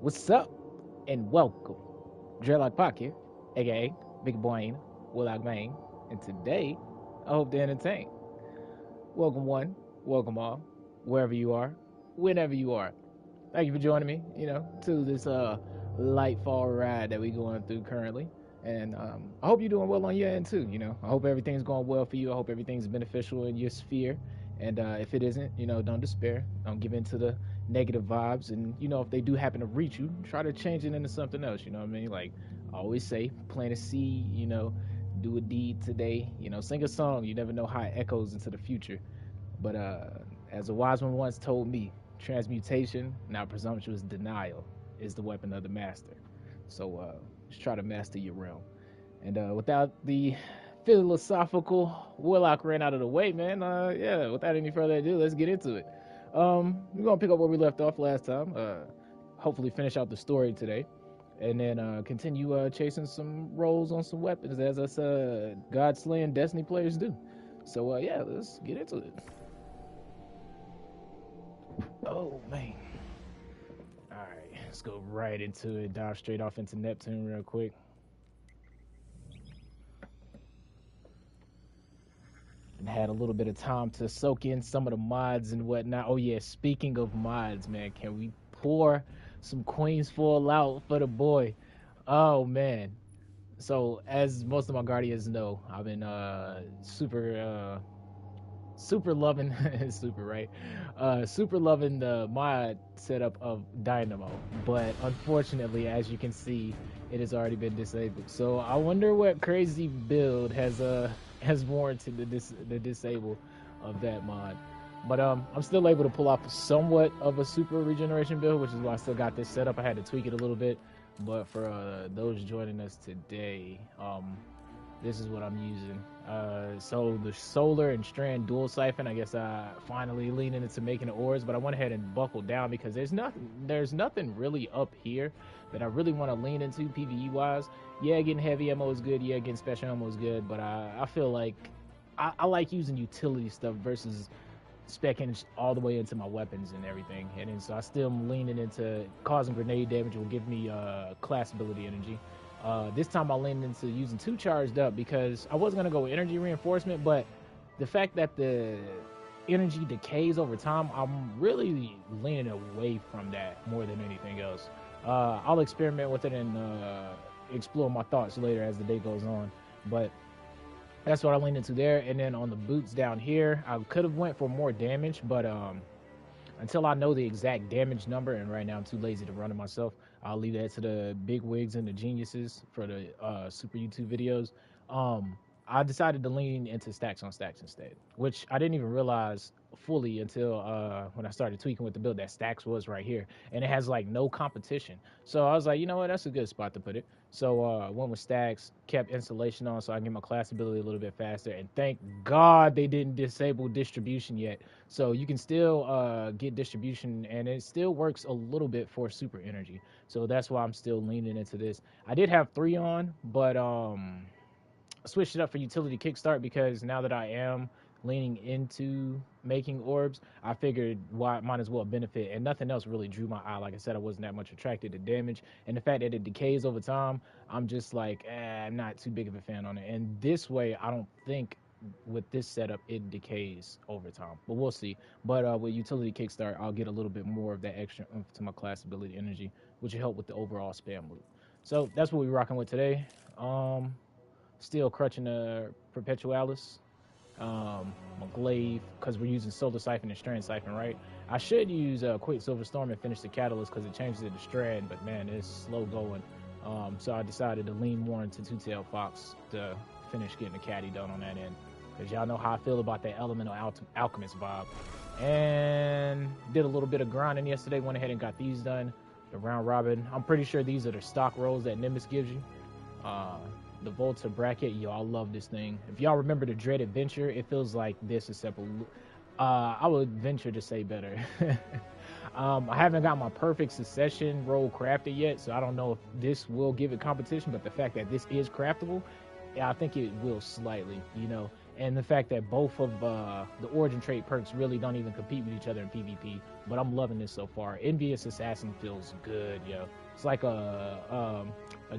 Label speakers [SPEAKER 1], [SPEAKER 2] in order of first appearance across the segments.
[SPEAKER 1] What's up? And welcome. Dreadlock Pock here, aka Big Brain WarlockxMainx, and today I hope to entertain. Welcome one, welcome all, wherever you are, whenever you are. Thank you for joining me, to this Lightfall ride that we're going through currently. And I hope you're doing well on your end too. I hope everything's going well for you. I hope everything's beneficial in your sphere. And if it isn't, don't despair. Don't give in to the negative vibes. And if they do happen to reach you, try to change it into something else. You know what I mean? Like I always say, plant a seed. Do a deed today. Sing a song. You never know how it echoes into the future. But as a wise one once told me, transmutation, not presumptuous denial, is the weapon of the master. So just try to master your realm. And without the philosophical warlock ran out of the way, man, yeah, without any further ado, let's get into it. We're going to pick up where we left off last time. Hopefully finish out the story today. And then continue chasing some rolls on some weapons as us God-slaying Destiny players do. So yeah, let's get into it. Oh, man. Alright, let's go right into it. Dive straight off into Neptune real quick. And had a little bit of time to soak in some of the mods and whatnot. Oh, yeah, speaking of mods, man, can we pour some Queens Fall out for the boy? Oh, man. So, as most of my Guardians know, I've been super loving super right super loving the mod setup of Dynamo, but unfortunately, as you can see, it has already been disabled. So I wonder what crazy build has warranted the disable of that mod. But I'm still able to pull off somewhat of a super regeneration build, which is why I still got this set up. I had to tweak it a little bit, but for those joining us today, this is what I'm using. So the solar and strand dual siphon, I guess I finally leaned into making the ores, but I went ahead and buckled down because there's nothing really up here that I really want to lean into PvE wise. Yeah, getting heavy ammo is good. Yeah, getting special ammo is good, but I feel like I like using utility stuff versus specking all the way into my weapons and everything. And then so I still am leaning into causing grenade damage will give me class ability energy. This time I leaned into using 2 charged up because I was going to go with energy reinforcement, but the fact that the energy decays over time, I'm really leaning away from that more than anything else. I'll experiment with it and explore my thoughts later as the day goes on, but that's what I leaned into there. And then on the boots down here, I could have went for more damage, but until I know the exact damage number, and right now I'm too lazy to run it myself, I'll leave that to the big wigs and the geniuses for the super YouTube videos. I decided to lean into stacks on stacks instead, which I didn't even realize fully until when I started tweaking with the build that stacks was right here, and it has like no competition. So I was like, you know what, that's a good spot to put it. So went with stacks, kept installation on so I can get my class ability a little bit faster, and thank God they didn't disable distribution yet. So you can still get distribution, and it still works a little bit for super energy. So that's why I'm still leaning into this. I did have 3 on, but switched it up for utility kickstart because now that I am leaning into making orbs, I figured why might as well benefit, and nothing else really drew my eye. Like I said, I wasn't that much attracted to damage, and the fact that it decays over time, I'm just like, I'm not too big of a fan on it. And this way, I don't think with this setup it decays over time, but we'll see. But with utility kickstart, I'll get a little bit more of that extra oomph to my class ability energy, which will help with the overall spam loop. So that's what we're rocking with today. Still crutching the Perpetualis, my glaive, because we're using Solar Siphon and Strand Siphon, right? I should use Quicksilver Storm and finish the Catalyst because it changes it to Strand, but man, it's slow going. So I decided to lean more into Two-Tailed Fox to finish getting the caddy done on that end, because y'all know how I feel about that Elemental Alchemist vibe. And did a little bit of grinding yesterday, went ahead and got these done, the round robin. I'm pretty sure these are the stock rolls that Nimbus gives you. The Volta bracket, y'all love this thing. If y'all remember the Dread Adventure, it feels like this is simple. I would venture to say better. I haven't got my perfect succession roll crafted yet, so I don't know if this will give it competition, but the fact that this is craftable, yeah, I think it will slightly, and the fact that both of the origin trait perks really don't even compete with each other in PvP. But I'm loving this so far. Envious Assassin feels good, yo. It's like a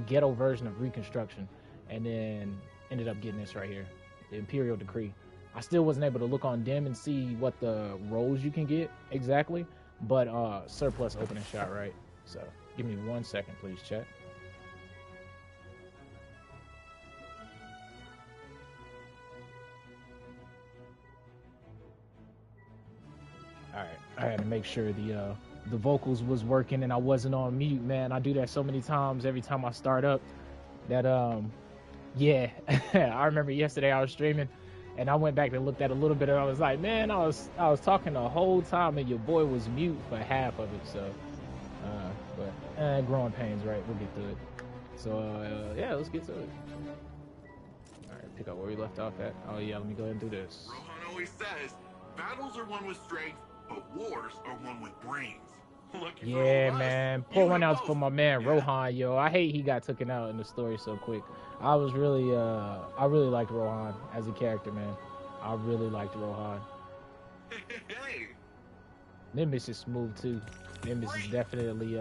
[SPEAKER 1] ghetto version of Reconstruction, and then ended up getting this right here, the Imperial Decree. I still wasn't able to look on Dim and see what the roles you can get exactly, but surplus opening shot, right? So give me 1 second, please, chat. All right, I had to make sure the vocals was working and I wasn't on mute, man. I do that so many times every time I start up that yeah. I remember yesterday I was streaming and I went back and looked at a little bit and I was like, man, I was talking the whole time and your boy was mute for half of it. So but growing pains, right? We'll get through it. So yeah, let's get to it. All right, pick up where we left off at. Oh yeah, let me go ahead and do this.
[SPEAKER 2] Rohan always says battles are won with strength, but wars are won with brains. Lucky
[SPEAKER 1] Yeah,
[SPEAKER 2] for
[SPEAKER 1] man.
[SPEAKER 2] us,
[SPEAKER 1] Pour
[SPEAKER 2] you
[SPEAKER 1] one
[SPEAKER 2] have
[SPEAKER 1] out for
[SPEAKER 2] both.
[SPEAKER 1] my man
[SPEAKER 2] Yeah.
[SPEAKER 1] Rohan, yo. I hate he got taken out in the story so quick. I was really I really liked Rohan as a character, man. I really liked Rohan.
[SPEAKER 2] Hey,
[SPEAKER 1] Nimbus is smooth too. Nimbus is definitely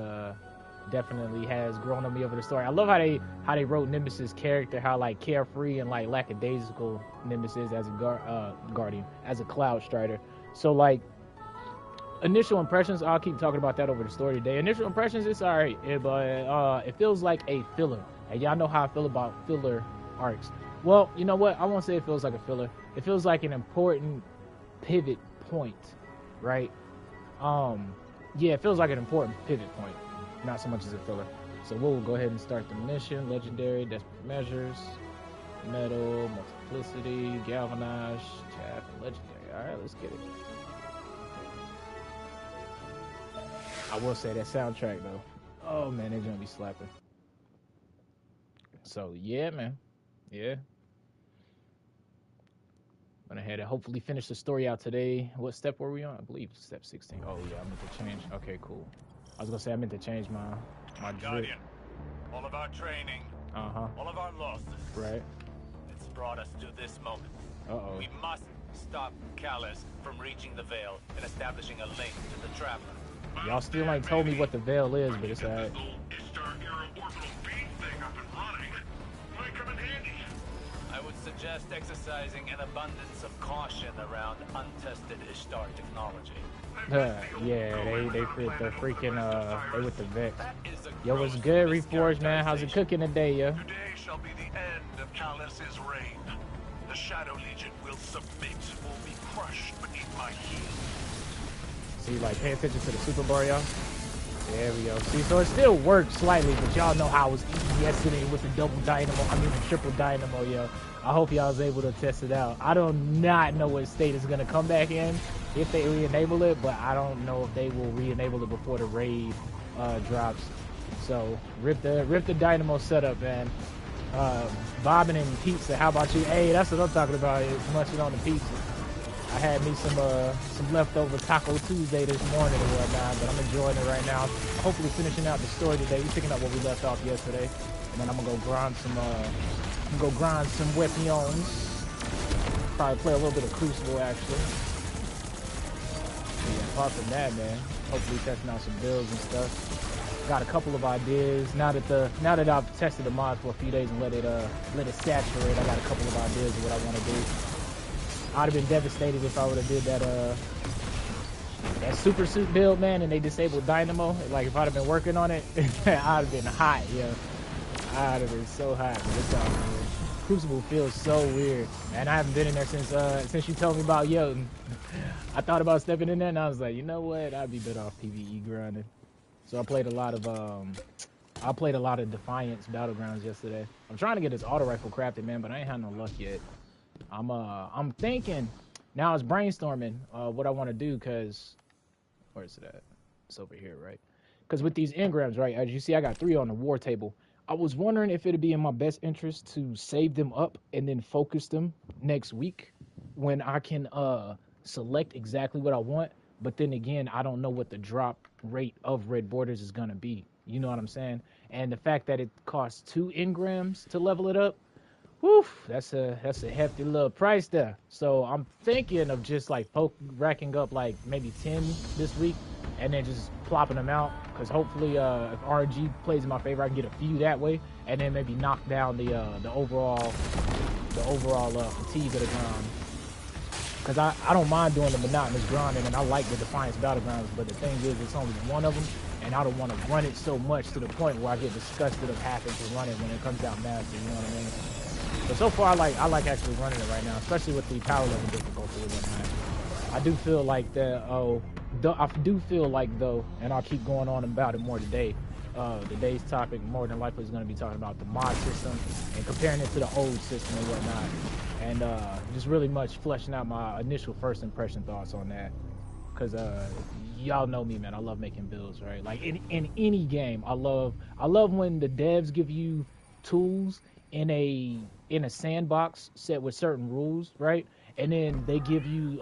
[SPEAKER 1] has grown on me over the story. I love how they wrote Nimbus's character, how like carefree and like lackadaisical Nimbus is as a guardian, as a cloud strider. So like initial impressions, I'll keep talking about that over the story today. Initial impressions, it's alright, but it feels like a filler. And y'all know how I feel about filler arcs. Well, you know what? I won't say it feels like a filler. It feels like an important pivot point, right? Yeah, it feels like an important pivot point, not so much as a filler. So we'll go ahead and start the mission. Legendary, desperate measures, metal, multiplicity, galvanize, chaff, and legendary. All right, let's get it. I will say that soundtrack though. Oh man, they're gonna be slapping. So yeah, man. Yeah. Went ahead and hopefully finish the story out today. What step were we on? I believe step 16. Oh yeah, I meant to change. Okay, cool. I was gonna say I meant to change my drip.
[SPEAKER 3] Guardian, all of our training, all of our losses.
[SPEAKER 1] Right.
[SPEAKER 3] It's brought us to this moment.
[SPEAKER 1] Uh-oh.
[SPEAKER 3] We must stop Callus from reaching the Veil and establishing a link to the Traveler.
[SPEAKER 1] Y'all still ain't told me what the veil is, but it's alright.
[SPEAKER 3] I would suggest exercising an abundance of caution around untested Ishtar technology.
[SPEAKER 1] Yeah, they're freaking they with the Vex.
[SPEAKER 3] That is a
[SPEAKER 1] Yo, what's
[SPEAKER 3] gross
[SPEAKER 1] good, Reforged, man? How's it
[SPEAKER 3] mischaracterization.
[SPEAKER 1] cooking today, yo?
[SPEAKER 2] Today shall be the end of Callus's reign. The Shadow Legion will submit, will be crushed beneath my heel.
[SPEAKER 1] See, like, pay attention to the super bar, y'all. There we go. See, so it still works slightly, but y'all know how it was easy yesterday with the double dynamo, I mean the triple dynamo, yo. I hope y'all was able to test it out. I do not know what state it's gonna come back in if they re-enable it, but I don't know if they will re-enable it before the raid drops. So rip the dynamo setup, man. Bobbing and pizza, how about you? Hey, that's what I'm talking about, is munching on the pizza. I had me some leftover Taco Tuesday this morning and whatnot, but I'm enjoying it right now. Hopefully finishing out the story today. We're picking up where we left off yesterday, and then I'm gonna go grind some weapons. Probably play a little bit of Crucible actually. Yeah, apart from that, man, hopefully testing out some builds and stuff. Got a couple of ideas now that I've tested the mods for a few days and let it saturate. I got a couple of ideas of what I want to do. I'd have been devastated if I would have did that super suit build, man, and they disabled Dynamo. Like if I'd have been working on it, I'd have been hot, yo. I'd have been so hot. But it's all good. Crucible feels so weird, and I haven't been in there since you told me about Jotun. I thought about stepping in there, and I was like, you know what? I'd be better off PvE grinding. So I played a lot of Defiance Battlegrounds yesterday. I'm trying to get this auto rifle crafted, man, but I ain't had no luck yet. I'm thinking now. It's brainstorming what I want to do, because where is it at? It's over here, right? Because with these engrams, right, as you see, I got 3 on the war table. I was wondering if it'd be in my best interest to save them up and then focus them next week when I can select exactly what I want. But then again, I don't know what the drop rate of red borders is gonna be. You know what I'm saying? And the fact that it costs 2 engrams to level it up, Whew, that's a hefty little price there. So I'm thinking of just like racking up like maybe 10 this week, and then just plopping them out. Because hopefully, if RNG plays in my favor, I can get a few that way, and then maybe knock down the overall fatigue of the grind. Because I don't mind doing the monotonous grinding, and I like the Defiance battlegrounds. But the thing is, it's only one of them, and I don't want to run it so much to the point where I get disgusted of having to run it when it comes out massive. You know what I mean? But so far, I like actually running it right now, especially with the power level difficulty and whatnot. I do feel like that. I do feel like though, and I'll keep going on about it more today. Today's topic more than likely is going to be talking about the mod system and comparing it to the old system and whatnot, and just really much fleshing out my initial first impression thoughts on that. Cause y'all know me, man. I love making builds, right? Like in any game, I love when the devs give you tools in a sandbox set with certain rules, right? And then they give you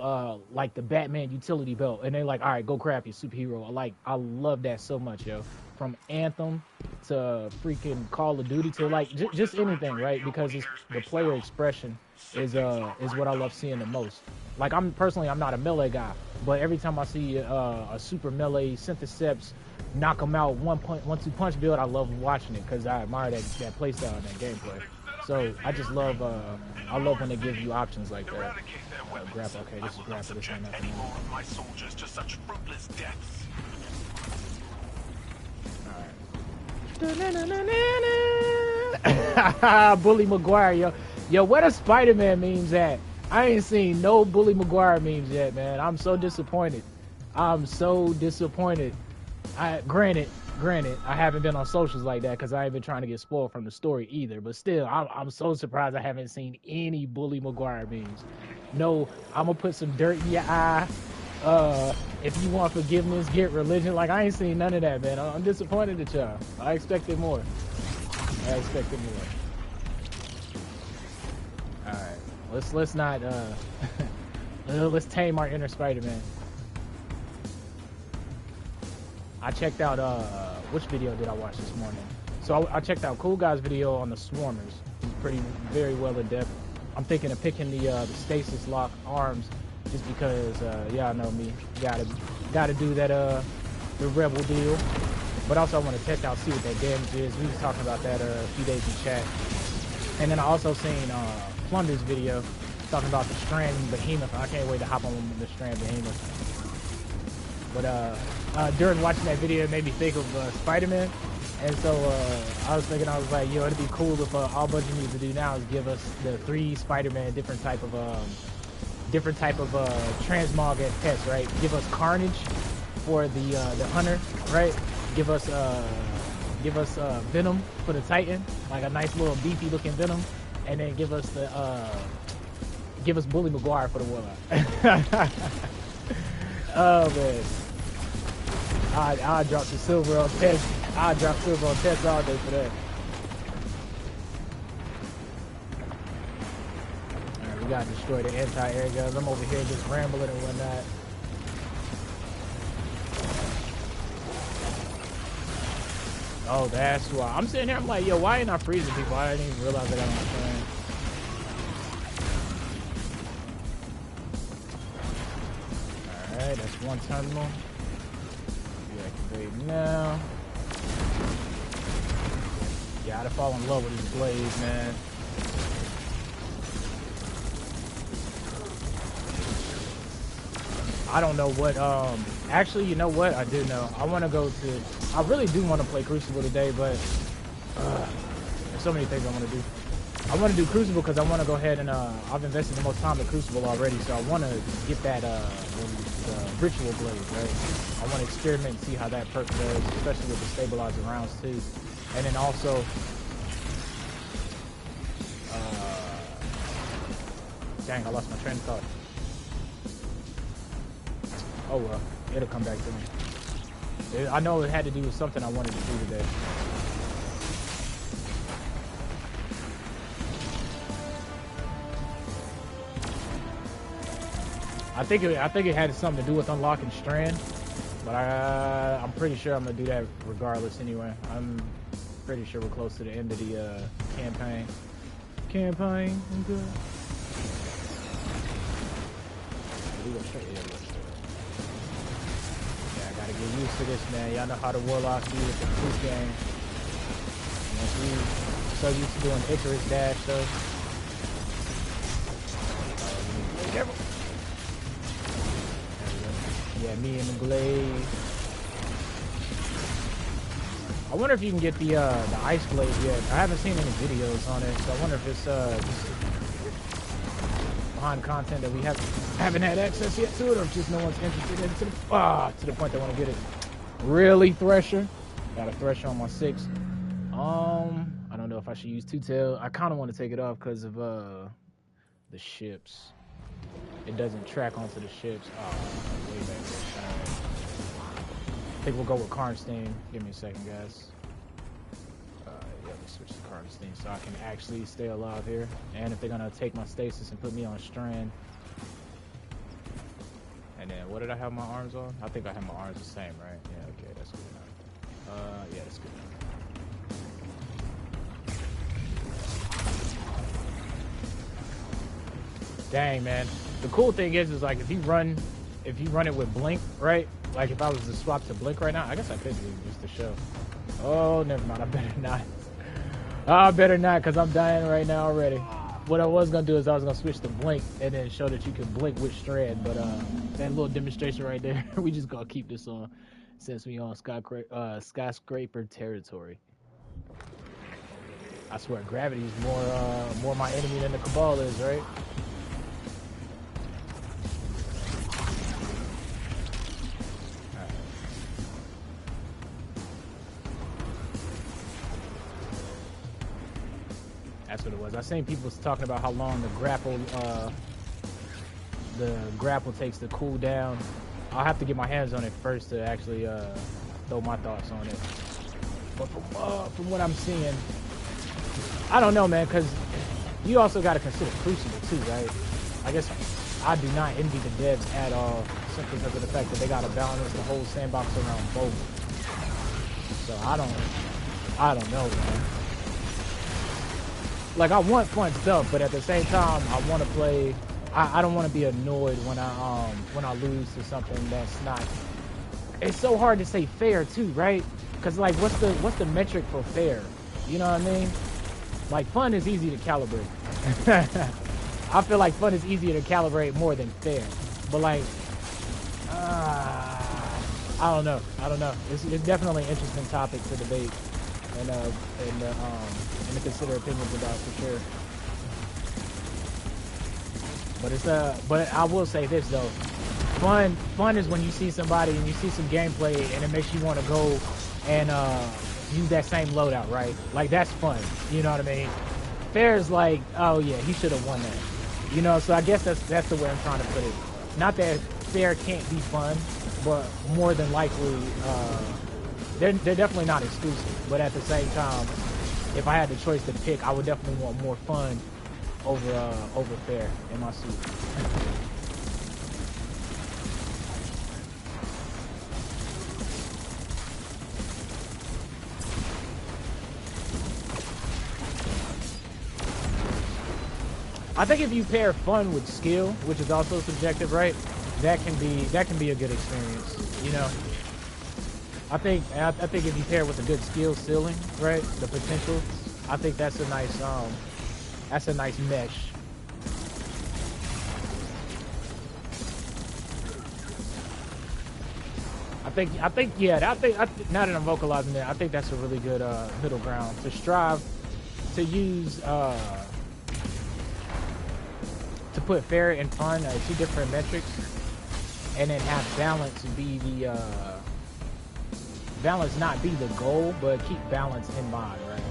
[SPEAKER 1] like the Batman utility belt, and they're like, all right, go craft your superhero. I love that so much, yo. From Anthem to freaking Call of Duty to like just anything, right? Because it's, the player expression is what I love seeing the most. Like I'm not a melee guy, but every time I see a super melee Syntheseps knock them out 1-2 punch build, I love watching it because I admire that play style and that gameplay. So I just love I love when they give you options like that. Grapple, okay, this is grapple. This ain't nothing.
[SPEAKER 2] More of my soldiers to such fruitless deaths.
[SPEAKER 1] Bully Maguire, yo, where the Spider-Man memes at? I ain't seen no Bully Maguire memes yet, man. I'm so disappointed. Granted, I haven't been on socials like that because I ain't been trying to get spoiled from the story either. But still, I'm so surprised I haven't seen any Bully Maguire memes. No, I'm gonna put some dirt in your eye. If you want forgiveness, get religion. Like, I ain't seen none of that, man. I'm disappointed at y'all. I expected more. All right, let's not let's tame our inner Spider-Man. I checked out which video did I watch this morning? So I checked out Cool Guy's video on the Swarmers. He's very well in depth. I'm thinking of picking the stasis lock arms just because y'all know me. Gotta do that the rebel deal. But also I want to test out, see what that damage is. We was talking about that a few days in chat. And then I also seen Plunder's video talking about the Strand Behemoth. I can't wait to hop on the Strand Behemoth. But during watching that video, it made me think of Spider-Man, and so I was like, yo, it'd be cool if all Bungie needs to do now is give us the 3 Spider-Man different type of transmog and pets, right? Give us Carnage for the Hunter, right? Give us Venom for the Titan, like a nice little beefy looking Venom, and then give us Bully Maguire for the Warlock. Oh man. I'll drop the silver on test. I'll drop silver on test all day for that. Alright, we gotta destroy the anti-air guns. I'm over here just rambling and whatnot. Oh, that's why. I'm sitting here, I'm like, yo, why ain't I freezing people? I didn't even realize I got on my screen. Alright, that's one terminal. Deactivate now. Gotta fall in love with these blades, man. I don't know what, actually, you know what? I do know. I really do want to play Crucible today, but there's so many things I want to do. I want to do Crucible because I want to go ahead and, I've invested the most time in Crucible already, so I want to get that, the Ritual Blade, right? I want to experiment and see how that perk does, especially with the stabilizer rounds too. And then also, dang, I lost my train of thought. Oh well, it'll come back to me. I know it had to do with something I wanted to do today. I think it had something to do with unlocking Strand, but I'm pretty sure I'm gonna do that regardless anyway. I'm pretty sure we're close to the end of the campaign. campaign. I'm good. We go straight. Yeah, we go straight. Yeah, I gotta get used to this, man. Y'all know how the warlocks do with the fruit game. Once we so used to doing Icarus dash though. Be careful. Yeah, me and the Glade. I wonder if you can get the ice blade yet. I haven't seen any videos on it, so I wonder if it's just behind content that we haven't had access yet to it, or if just no one's interested in it to the point they want to get it. Really, Thresher? Got a Thresher on my 6. I don't know if I should use two-tail. I kind of want to take it off because of the ships. It doesn't track onto the ships. Way back there. All right. I think we'll go with Karnstein. Give me a second, guys. Yeah, let's switch to Karnstein so I can actually stay alive here. And if they're gonna take my stasis and put me on strand. And then what did I have my arms on? I think I have my arms the same, right? Yeah, okay, that's good enough. Yeah, that's good enough. Dang, man. The cool thing is like if you run it with blink, right? Like if I was to swap to blink right now, I guess I could do just to show. Oh, never mind. I better not. I better not, because I'm dying right now already. What I was gonna do is I was gonna switch to blink and then show that you can blink with strand, but that little demonstration right there, we just gonna keep this on since we on skyscraper territory. I swear gravity is more my enemy than the Cabal is, right? That's what it was. I seen people talking about how long the grapple takes to cool down. I'll have to get my hands on it first to actually throw my thoughts on it. But from what I'm seeing, I don't know, man, because you also got to consider Crucible too, right? I guess I do not envy the devs at all, simply because of the fact that they got to balance the whole sandbox around both. So I don't know, man. Like, I want fun stuff, but at the same time, I want to play. I don't want to be annoyed when I lose to something that's not. It's so hard to say fair too, right? Because like, what's the metric for fair? You know what I mean? Like, fun is easy to calibrate. I feel like fun is easier to calibrate more than fair. But like, I don't know. It's definitely an interesting topic to debate and to consider opinions about for sure. But I will say this though, fun is when you see somebody and you see some gameplay and it makes you want to go and use that same loadout, right? Like, that's fun. You know what I mean? Fair is like, oh yeah, he should have won that. You know, so I guess that's the way I'm trying to put it. Not that fair can't be fun, but more than likely, they're definitely not exclusive. But at the same time, if I had the choice to pick, I would definitely want more fun over fair in my suit. I think if you pair fun with skill, which is also subjective, right? That can be a good experience, you know. I think if you pair with a good skill ceiling, right, the potential, I think that's a nice mesh. I think now that I'm vocalizing it, I think that's a really good middle ground to strive to use to put fair and fun as two different metrics, and then have balance be the balance not be the goal, but keep balance in mind, right?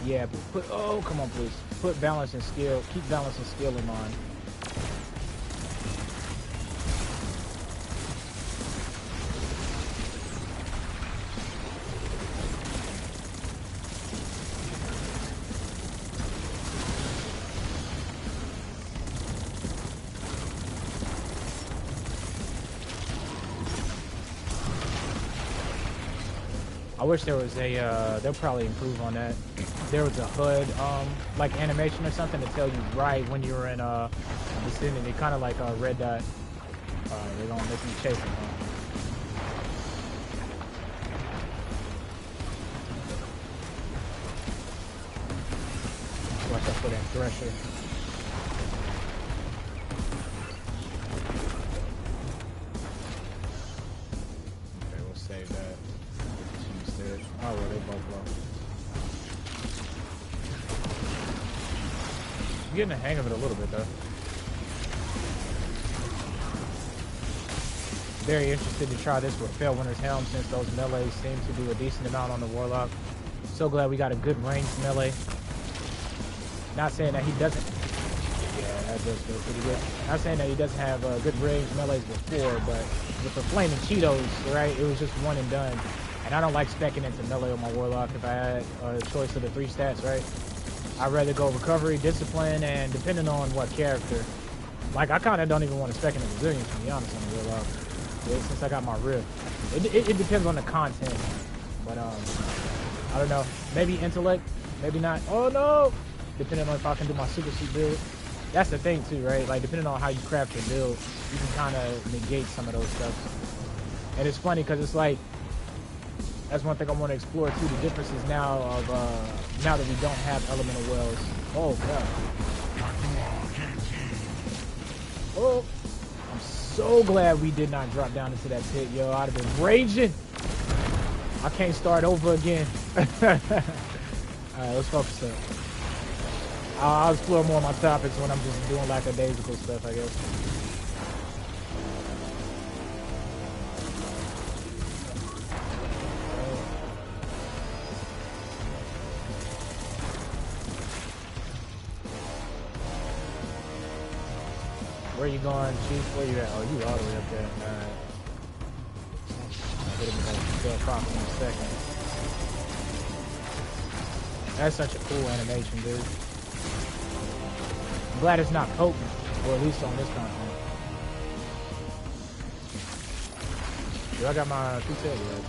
[SPEAKER 1] Yeah, oh, come on, please. Put balance and skill, keep balance and skill in mind. I wish there was a, they'll probably improve on that. There was a HUD, like animation or something to tell you right when you were in vicinity, kind of like a red dot. They're gonna make me chase them, huh? Watch out for that thresher. Okay, we'll save that. Oh, well, they both low. I'm getting the hang of it a little bit, though. Very interested to try this with Felwinter's Helm since those melees seem to do a decent amount on the Warlock. So glad we got a good ranged melee. Not saying that he doesn't. Yeah, that does feel pretty good. Not saying that he doesn't have good ranged melees before, but with the Flaming Cheetos, right, it was just one and done. And I don't like speccing into melee on my Warlock if I had a choice of the 3 stats, right? I'd rather go recovery, discipline, and depending on what character. Like, I kind of don't even want to spec into resilience, to be honest, on the Warlock. Yeah, since I got my Rift. It depends on the content. But, I don't know. Maybe intellect, maybe not. Oh, no! Depending on if I can do my super suit build. That's the thing, too, right? Like, depending on how you craft your build, you can kind of negate some of those stuff. And it's funny, because it's like, that's one thing I want to explore too, the differences now of now that we don't have elemental wells. Oh god. Oh, I'm so glad we did not drop down into that pit, yo. I'd have been raging. I can't start over again. Alright, let's focus up. I'll explore more of my topics when I'm just doing lackadaisical stuff, I guess. Where you going, Chief? Where you at? Oh, you all the way up there. Alright. Hit him with that profit in a second. That's such a cool animation, dude. I'm glad it's not potent, or at least on this content. Dude, I got my 2 tails right.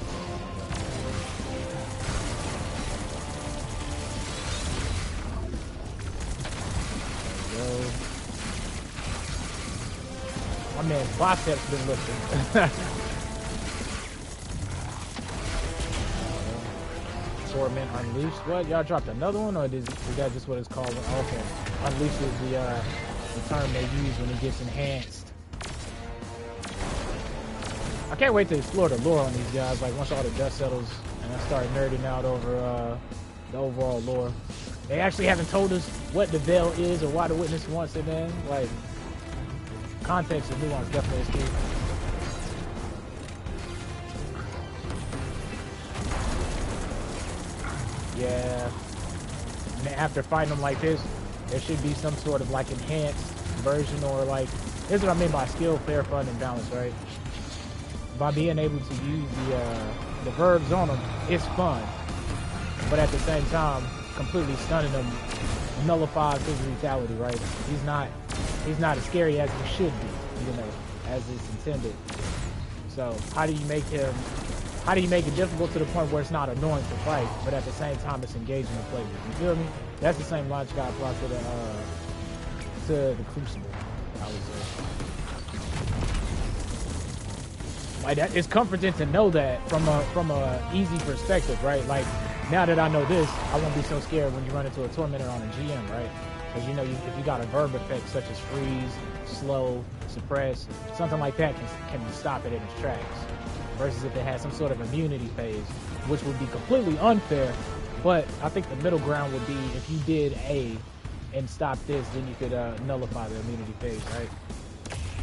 [SPEAKER 1] There we go. My man's biceps been lifting. Torment Unleashed. What? Y'all dropped another one, or is that just what it's called? Okay. Unleashed is the term they use when it gets enhanced. I can't wait to explore the lore on these guys, like once all the dust settles and I start nerding out over the overall lore. They actually haven't told us what the veil is or why the witness wants it in. Like, context and nuance definitely is key. Yeah. And then after fighting them like this, there should be some sort of like enhanced version, or like, here's what I mean by skill, fair, fun, and balance, right? By being able to use the verbs on them, it's fun. But at the same time, completely stunning them nullifies his lethality, right? He's not as scary as he should be, you know, as it's intended. So how do you make it difficult to the point where it's not annoying to fight, but at the same time it's engaging to play with? You feel me? That's the same logic I apply to the Crucible, I would say. Like, that, it's comforting to know that from a easy perspective, right? Like, now that I know this, I won't be so scared when you run into a Tormentor on a GM, right? Because, you know, if you got a verb effect such as freeze, slow, suppress, something like that can stop it in its tracks. Versus if it has some sort of immunity phase, which would be completely unfair. But I think the middle ground would be if you did A and stop this, then you could nullify the immunity phase, right?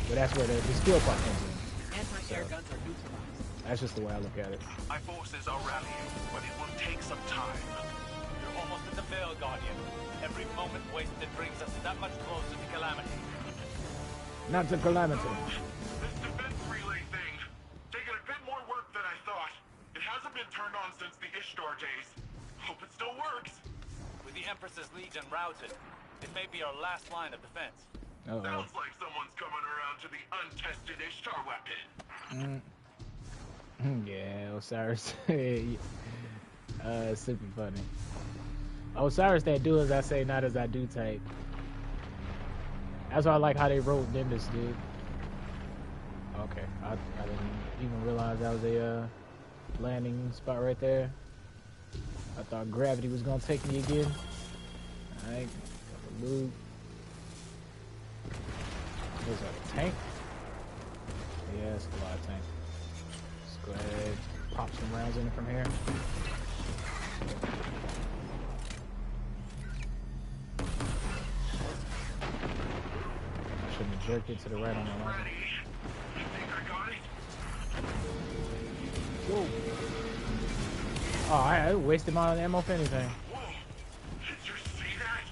[SPEAKER 1] But that's where the skill part comes in.
[SPEAKER 4] Anti-air guns are neutralized.
[SPEAKER 1] That's just the way I look at it.
[SPEAKER 2] My forces are rallying, but it will take some time.
[SPEAKER 3] You're almost at the Veil, Guardian. Every moment wasted brings us that much closer to Calamity.
[SPEAKER 1] Not to Calamity.
[SPEAKER 2] This defense relay thing, taking a bit more work than I thought. It hasn't been turned on since the Ishtar days. Hope it still works.
[SPEAKER 3] With the Empress's Legion routed, it may be our last line of defense.
[SPEAKER 1] Uh-oh.
[SPEAKER 2] Sounds like someone's coming around to the untested Ishtar weapon.
[SPEAKER 1] Yeah, Osiris. Super funny. Osiris that do as I say, not as I do type. That's why I like how they wrote Nimbus, dude. Okay, I didn't even realize that was a landing spot right there. I thought gravity was gonna take me again. Alright, got the loot. There's a tank. Yeah, it's a lot of tank. Let's go ahead, pop some rounds in from here. I shouldn't have jerked it to the right on the line.
[SPEAKER 2] You think I got it?
[SPEAKER 1] Whoa. Oh, I wasted my ammo for anything.
[SPEAKER 2] Whoa! Did you see that?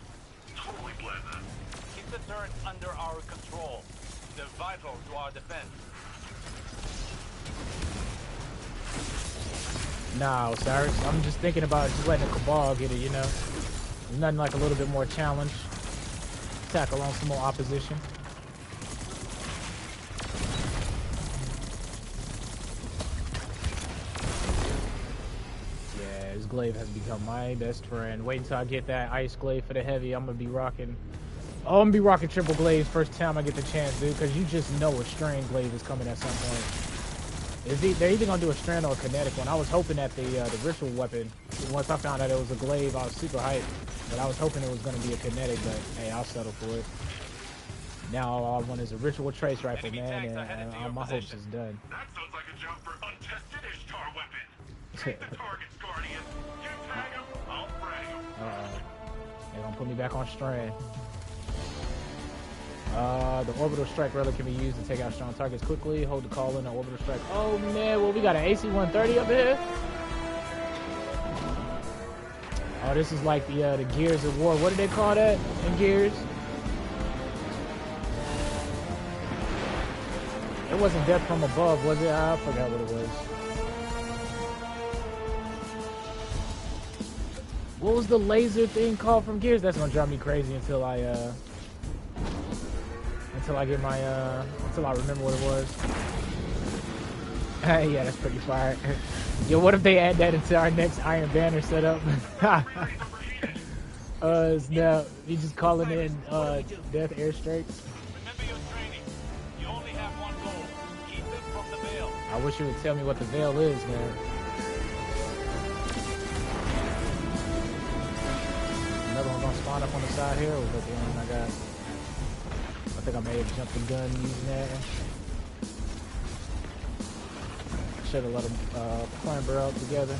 [SPEAKER 2] Totally bled them.
[SPEAKER 3] Keep the turret under our control. They're vital to our defense.
[SPEAKER 1] Nah, Osiris. I'm just thinking about just letting the Cabal get it, you know? There's nothing like a little bit more challenge. Tackle on some more opposition. Yeah, this glaive has become my best friend. Wait until I get that ice glaive for the heavy. I'm gonna be rocking. Oh, I'm gonna be rocking triple glaives first time I get the chance, dude, because you just know a strain glaive is coming at some point. They're either gonna do a strand or a kinetic one. I was hoping that the ritual weapon, once I found out it was a glaive, I was super hyped. But I was hoping it was gonna be a kinetic, but hey, I'll settle for it. Now all I want is a ritual trace rifle, man, and all my hopes is done.
[SPEAKER 2] That sounds like a job for untested Ishtar weapon. Take the targets, Guardian. You tag him, I'll frag him.
[SPEAKER 1] They're gonna put me back on strand. The orbital strike relic can be used to take out strong targets quickly. Hold the call in an orbital strike. Oh man, well we got an AC-130 up here. Oh, this is like the Gears of War. What do they call that in Gears? It wasn't death from above, was it? I forgot what it was. What was the laser thing called from Gears? That's gonna drive me crazy until I get my until I remember what it was. Yeah, that's pretty fire. Yo, what if they add that into our next Iron Banner setup? Now you just calling in death airstrikes.
[SPEAKER 3] Remember your training. You only have one goal. Keep them from the veil.
[SPEAKER 1] I wish you would tell me what the veil is, man. Another one gonna spawn up on the side here, or was that the only one I got? I think I may have jumped the gun using that. Should have let them clamber out together.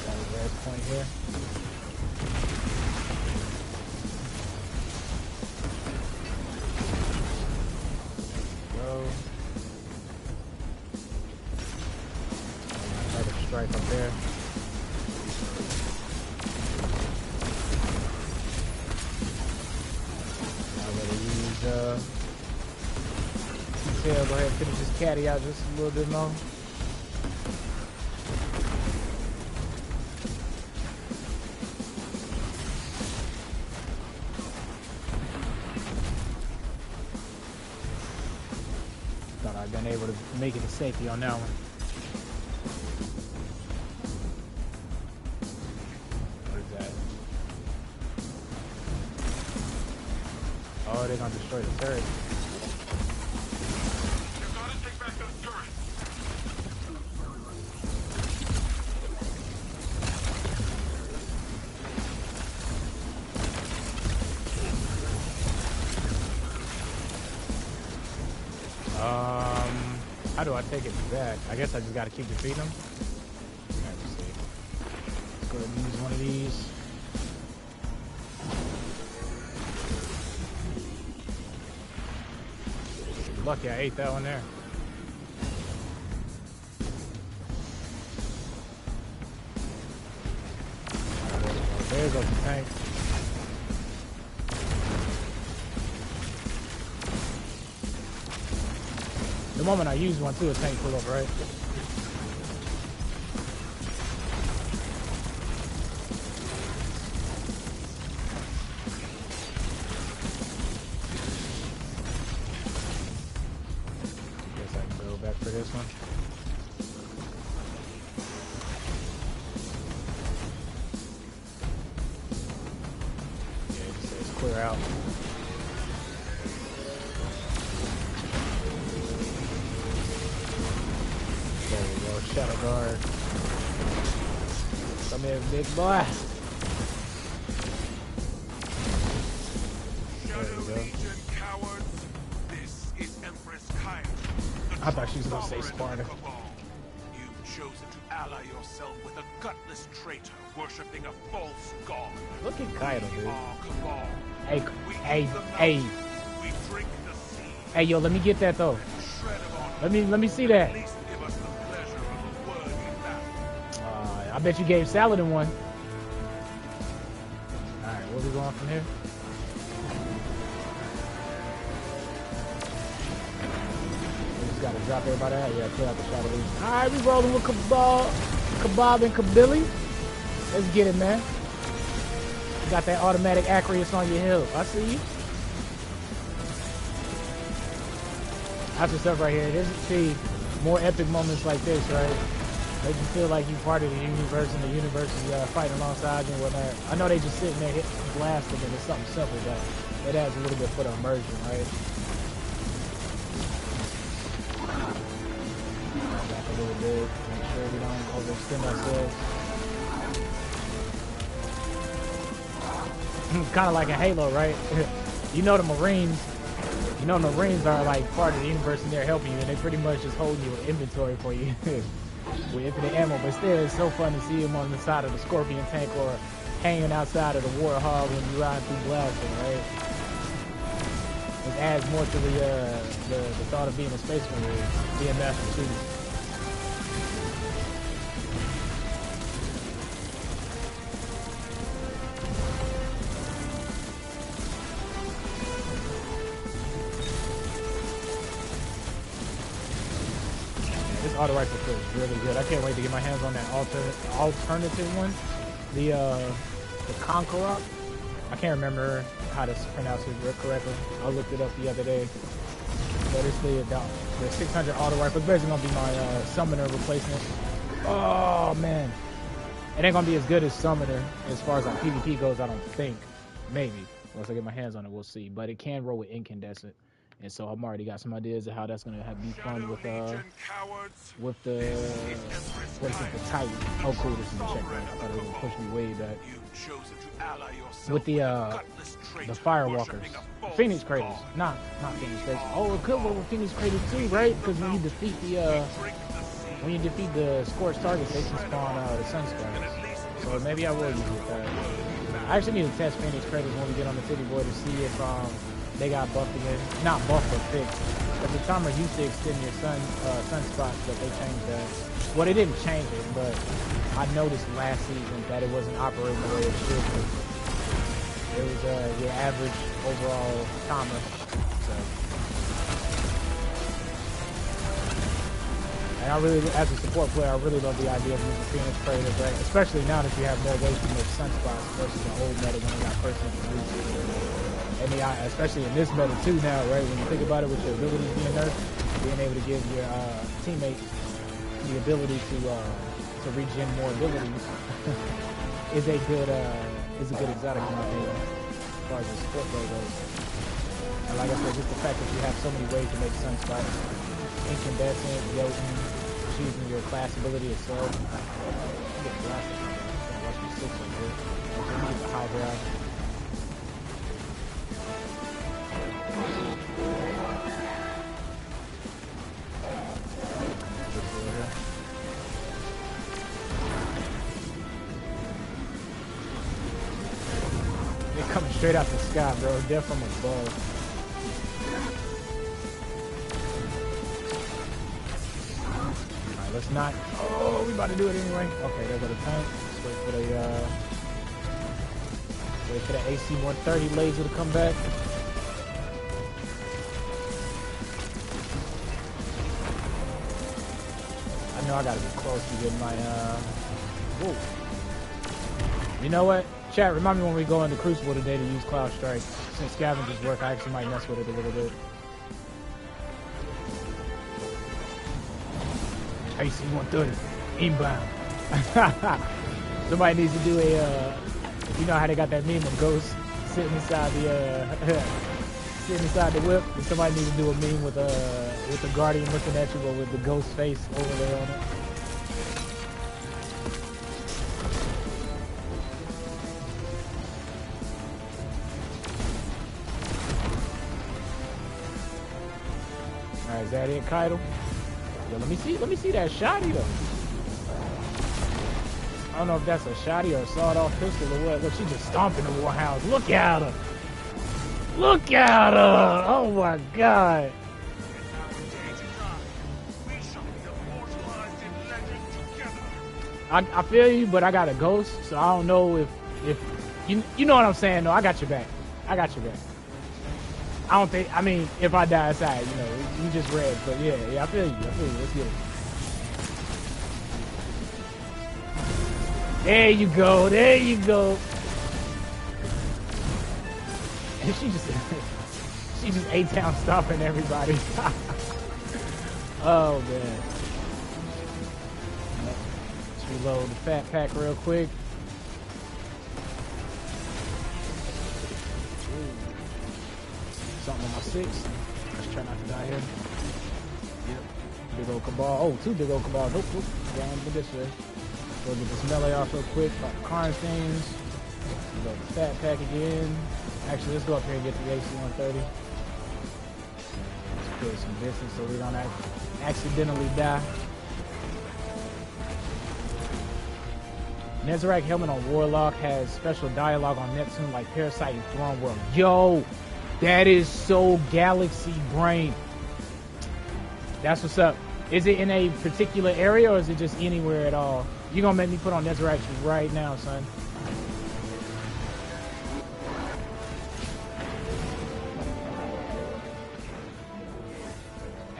[SPEAKER 1] Got a red point here. Go. Another strike up there. Detail, go ahead and finish this caddy out just a little bit more. Thought I'd been able to make it to safety on that one. What is that? Oh, they're gonna destroy the turret.
[SPEAKER 2] You gotta take back those turrets.
[SPEAKER 1] How do I take it back? I guess I just gotta keep defeating them. Let's see. Let's go ahead and use one of these. Lucky I ate that one there. There goes the tank. The moment I use one too, a tank pull up, right? this one. Yeah, it just says clear out. There we go, Shadow Guard. Come here, big boy. I thought she was going to say Sparta.
[SPEAKER 2] You've chosen to ally yourself with a gutless traitor worshipping a false god.
[SPEAKER 1] Look at Kaido, dude.
[SPEAKER 2] Hey,
[SPEAKER 1] hey.
[SPEAKER 2] We drink the sea.
[SPEAKER 1] Hey, yo, let me get that, though. Let me see that. I bet you gave Saladin one. Alright, where we going from here? Gotta drop everybody out. Yeah, clear out the Shadow Legion. Alright, we rolling with Kebab and Kabili. Let's get it, man. You got that automatic Acreus on your hill. I see you. That's what's up right here. This is, see, more epic moments like this, right? Make you feel like you're part of the universe and the universe is fighting alongside you and whatnot. I know they just sitting there blasting and it's something simple, but it adds a little bit for the immersion, right? Back a little bit, make sure we don't overextend ourselves. Kind of like a Halo, right? You know the Marines are like part of the universe and they're helping you and they pretty much just holding you in inventory for you with infinite ammo, but still it's so fun to see them on the side of the Scorpion tank or hanging outside of the Warhog when you ride through blasting, right? It adds more to the thought of being a space marine, being Master Chief. This auto rifle feels really good. I can't wait to get my hands on that alternative one. The Conqueror. I can't remember how to pronounce it correctly. I looked it up the other day. But it's the 600 auto rifle. It's basically gonna be my summoner replacement. Oh man, it ain't gonna be as good as summoner as far as like PvP goes. I don't think. Maybe once I get my hands on it, we'll see. But it can roll with incandescent. And so I'm already got some ideas of how that's gonna be fun with the what is it, the Titan. Oh cool, this is the check right. I thought it was gonna push me way back. With the Firewalkers. Phoenix Craters. Not Phoenix Craters. Oh, it could roll with Phoenix Craters too, right? Because when you defeat the scorched targets, they can spawn the sun sparks. So maybe I will use it with that. I actually need to test Phoenix Craters when we get on the City Boy to see if they got buffed again. Not buffed, but fixed. At the timer used to extend your sunspots, but they changed that. Well, they didn't change it, but I noticed last season that it wasn't operating the way it should be. It was your average overall timer. So. And I really, as a support player, I really love the idea of using Phoenix Craters, right? Especially now that you have more ways to make sunspots versus the old meta when you got personal use. And especially in this meta too now, right? When you think about it with your abilities being nerfed, being able to give your teammates the ability to regen more abilities is a good exotic in my opinion, as far as the support play goes. And like I said, just the fact that you have so many ways to make sunspots, incandescent, Jotun, choosing your class ability itself. I'm getting blasted. Can't watch me 6 like this. I need the high ground. They're coming straight out the sky, bro. They're from above. Alright, let's not. Oh, we about to do it anyway. Okay, there go the tank. Let's wait for the AC 130 laser to come back. I know I gotta be close to getting my whoa. You know what? Chat, remind me when we go into Crucible today to use Cloud Strike. Since scavengers work, I actually might mess with it a little bit. AC 130 inbound. Somebody needs to do a you know how they got that meme of ghosts sitting inside the sitting inside the whip, and somebody needs to do a meme with the Guardian looking at you, but with the ghost face over there on it. Alright, is that it, Kaido? Yo, let me see that shotty though. I don't know if that's a shotty or a sawed-off pistol or what. Look, she just stomping the Warhounds. Look at her! Look at her! Oh my god! I feel you, but I got a ghost, so I don't know if you know what I'm saying. No, I got your back. I got your back. I don't think. I mean, if I die aside, you know, you just read. But yeah, I feel you. Let's get it. There you go. There you go. And she just A-town stomping everybody. Oh man. Let's reload the fat pack real quick. Something on my 6. Let's try not to die here. Yep. Big old cabal. Oh, 2 big old cabals. Nope. Down this way. Go get this melee off real quick. Got the carnage things. Go the fat pack again. Actually, let's go up here and get the AC-130. Let's clear some distance so we don't accidentally die. Nezarec helmet on Warlock has special dialogue on Neptune like Parasite and Throne World. Yo, that is so Galaxy Brain. That's what's up. Is it in a particular area or is it just anywhere at all? You're gonna make me put on Nezarec right now, son.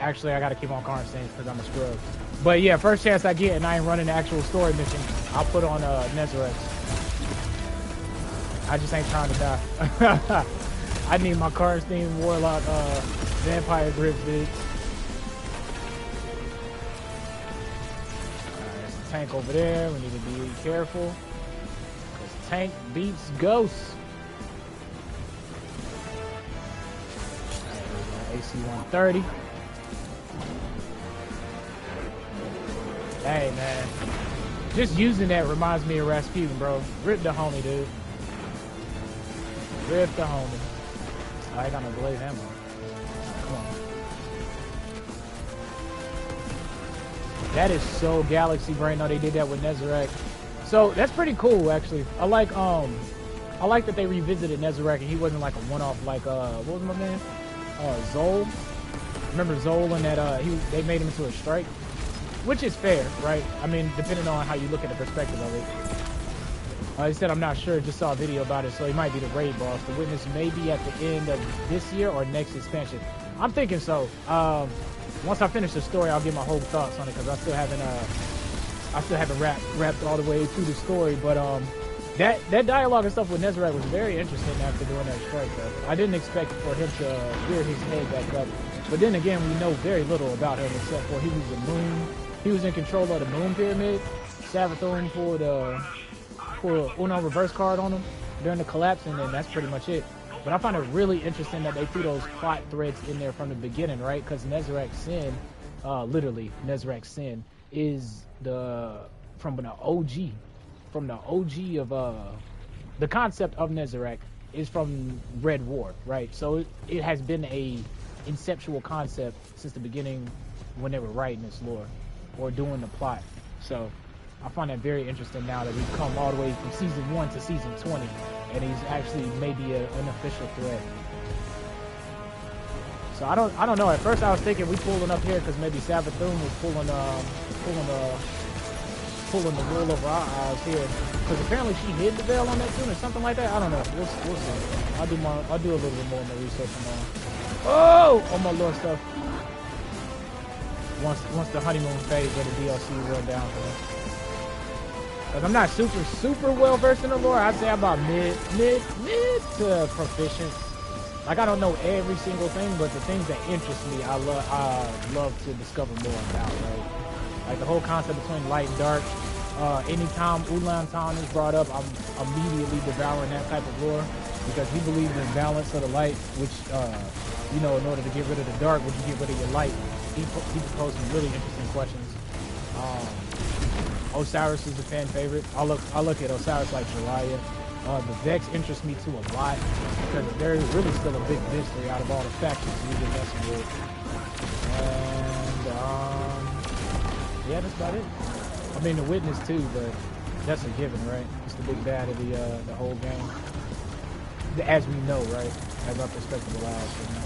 [SPEAKER 1] Actually, I gotta keep on Carnage Things because I'm a scrub. But yeah, first chance I get and I ain't running the actual story mission, I'll put on Nezarec. I just ain't trying to die. I need my Carnage Theme Warlock Vampire Grip, dude. Alright, there's a tank over there. We need to be careful. Because tank beats ghosts. Alright, AC-130. Hey man, just using that reminds me of Rasputin, bro. Rip the homie, dude. Rip the homie. Oh, I ain't got no blaze ammo. Come on. That is so Galaxy Brain. No, they did that with Nezarec. So that's pretty cool, actually. I like that they revisited Nezarec and he wasn't like a one-off like what was my man? Zol. Remember Zol and that they made him into a strike? Which is fair, right? I mean, depending on how you look at the perspective of it. He said, I'm not sure, just saw a video about it, so he might be the raid boss. The witness may be at the end of this year or next expansion. I'm thinking so. Once I finish the story, I'll get my whole thoughts on it, because I still haven't wrapped all the way through the story. But that dialogue and stuff with Nezarec was very interesting after doing that strike, though. I didn't expect for him to rear his head back up. But then again, we know very little about him, except for he was the moon. He was in control of the moon pyramid. Savathun pulled Uno reverse card on him during the collapse, and then that's pretty much it. But I find it really interesting that they threw those plot threads in there from the beginning, right? Because Nezarec Sin, literally Nezarec Sin, is from the OG of the concept of Nezarec is from Red War, right? So it has been a inceptual concept since the beginning when they were writing this lore or doing the plot. So I find that very interesting now that we've come all the way from season 1 to season 20 and he's actually maybe an official threat. So I don't know. At first I was thinking we pulling up here because maybe Savathun was pulling the wool over our eyes here, because apparently she hid the veil on that tune or something like that. I don't know. We'll see. I'll do a little bit more in the research on Oh my lord stuff. Once the honeymoon phase of the DLC run down for them. Cause I'm not super well versed in the lore. I'd say I'm about mid to proficient. Like I don't know every single thing, but the things that interest me, I love to discover more about. Right? Like the whole concept between light and dark. Anytime Ulan Town is brought up, I'm immediately devouring that type of lore because he believes in balance of the light, which, you know, in order to get rid of the dark, would you get rid of your light? He proposed some really interesting questions. Osiris is a fan favorite. I look at Osiris like Jiraiya. The Vex interests me too a lot because there is really still a big mystery out of all the factions we've been messing with. And yeah, that's about it. I mean, the Witness too, but that's a given, right? It's the big bad of the whole game, as we know, right? As our perspective allows. You know?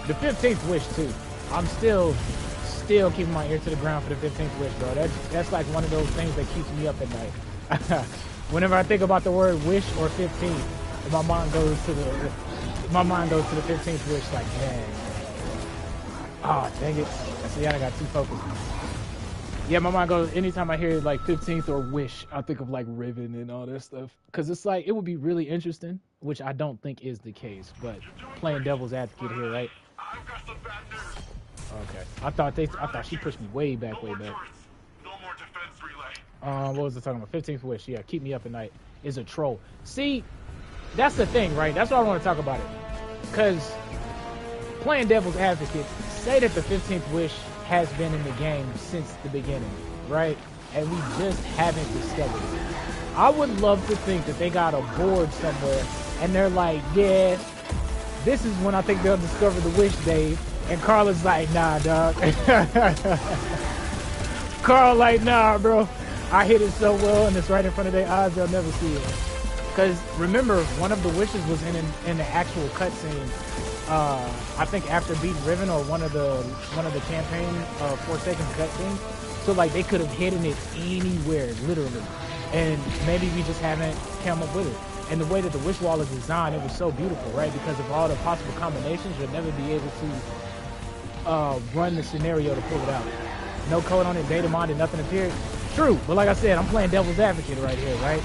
[SPEAKER 1] The 15th wish too. I'm still keeping my ear to the ground for the 15th wish, bro. That's like one of those things that keeps me up at night. Whenever I think about the word wish or 15, my mind goes to the 15th wish. Like, dang. Oh, dang it. See, I got too focused. Yeah, my mind goes anytime I hear like 15th or wish, I think of like Riven and all that stuff. Cause it's like it would be really interesting, which I don't think is the case, but playing devil's advocate here, right?
[SPEAKER 2] I've got some bad news.
[SPEAKER 1] Okay. I thought she pushed me way back.
[SPEAKER 2] No more defense relay.
[SPEAKER 1] What was I talking about? 15th wish. Yeah, keep me up at night is a troll. See, that's the thing, right? That's why I want to talk about it. Cause playing devil's advocate, say that the 15th wish has been in the game since the beginning, right? And we just haven't discovered it. I would love to think that they got a board somewhere and they're like, yeah, this is when I think they'll discover the wish, Dave. And Carl is like, nah, dog. Carl like, nah, bro. I hit it so well and it's right in front of their eyes, they'll never see it. Because remember, one of the wishes was in the actual cutscene. I think after beating Riven or one of the campaign Forsaken cutscenes. So like they could have hidden it anywhere, literally. And maybe we just haven't come up with it. And the way that the wish wall is designed, it was so beautiful, right? Because of all the possible combinations, you'll never be able to run the scenario to pull it out. No code on it, data mined, nothing appeared. True, but like I said, I'm playing devil's advocate right here, right?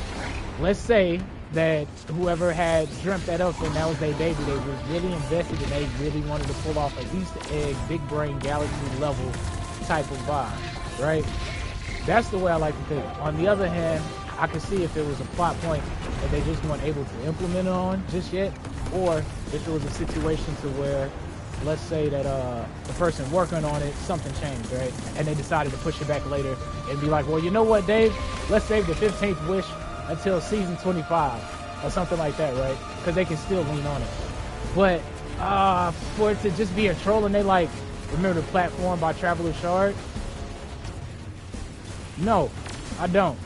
[SPEAKER 1] Let's say that whoever had dreamt that up and that was their baby, they was really invested and they really wanted to pull off an Easter egg, big brain galaxy level type of vibe, right? That's the way I like to think. On the other hand, I could see if it was a plot point that they just weren't able to implement it on just yet, or if it was a situation to where, let's say that the person working on it, something changed, right? And they decided to push it back later and be like, well, you know what, Dave? Let's save the 15th wish until season 25 or something like that, right? Because they can still lean on it. But for it to just be a troll and they like, remember the platform by Traveler Shard? No, I don't.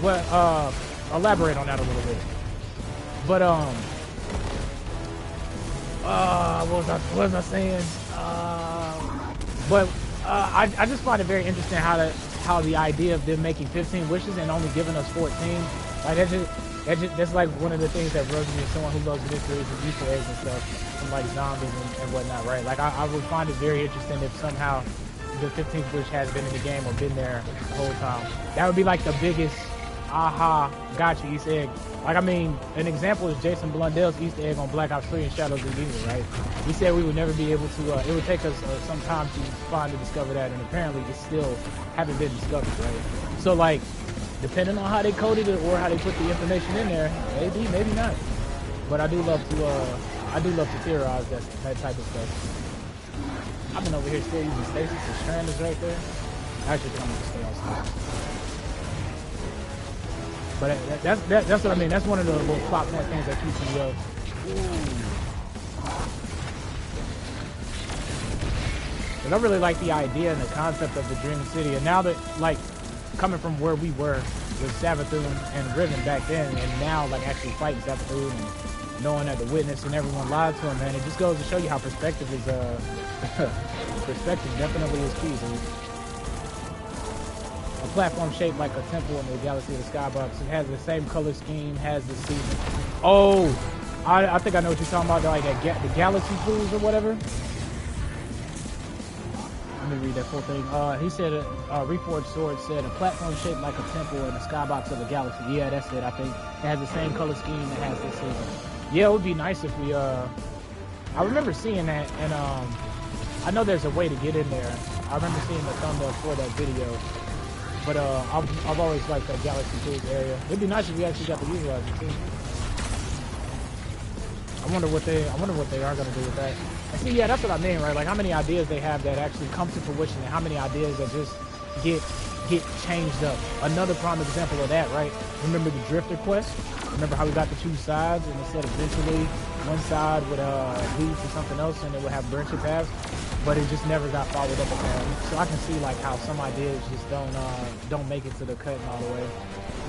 [SPEAKER 1] Well, elaborate on that a little bit. But what was I saying? I just find it very interesting how the idea of them making 15 wishes and only giving us 14, like that's like one of the things that rubs me as someone who loves mysteries and Easter eggs and stuff, and like zombies and whatnot, right? Like I would find it very interesting if somehow the 15th wish has been in the game or been there the whole time. That would be like the biggest aha, gotcha Easter egg. Like, I mean, an example is Jason Blundell's Easter egg on Black Ops 3 and Shadows of Demon, right? We said we would never be able to, it would take us some time to find and discover that, and apparently it still haven't been discovered, right? So, like, depending on how they coded it or how they put the information in there, maybe, maybe not. But I do love to theorize that type of stuff. I've been over here still using stasis, the strand is right there. Actually, I'm gonna stay on stasis. But that's what I mean. That's one of the little plot point things that keeps me up. But I really like the idea and the concept of the Dream City. And now that, like, coming from where we were with Savathun and Riven back then, and now, like, actually fighting Savathun and knowing that the Witness and everyone lied to him, man, it just goes to show you how perspective is, perspective definitely is key, dude. A platform shaped like a temple in the galaxy of the skybox. It has the same color scheme, has the season. Oh, I think I know what you're talking about, like the galaxy pools or whatever. Let me read that full thing. He said, Reforged Sword said, a platform shaped like a temple in the skybox of a galaxy. Yeah, that's it, I think. It has the same color scheme it has this season. Yeah, it would be nice if we, I remember seeing that, and I know there's a way to get in there. I remember seeing the thumbnail for that video. But I've always liked that Galaxy Tools area. It'd be nice if we actually got to utilize it too. I wonder what they are gonna do with that. And see, yeah, that's what I mean, right? Like how many ideas they have that actually come to fruition, and how many ideas that just get changed up. Another prime example of that, right? Remember the Drifter quest? Remember how we got to choose sides, and instead eventually one side would lead to something else, and it would have branching paths, but it just never got followed up again. So I can see like how some ideas just don't make it to the cut all the way.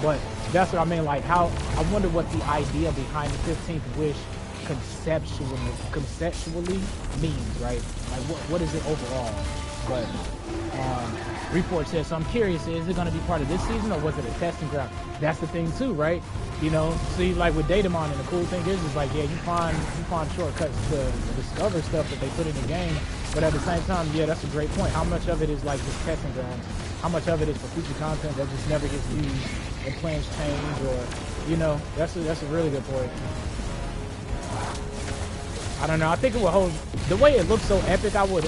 [SPEAKER 1] But that's what I mean. Like how I wonder what the idea behind the 15th wish conceptually means, right? Like what is it overall? But Report says, so I'm curious, is it going to be part of this season, or was it a testing ground? That's the thing too, right? You know, see, like with Datamon, and the cool thing is like, yeah, you find shortcuts to discover stuff that they put in the game, but at the same time, yeah, that's a great point. How much of it is like just testing grounds? How much of it is for future content that just never gets used and plans change, or, you know, that's a really good point. I don't know. I think it would hold the way it looks so epic. I would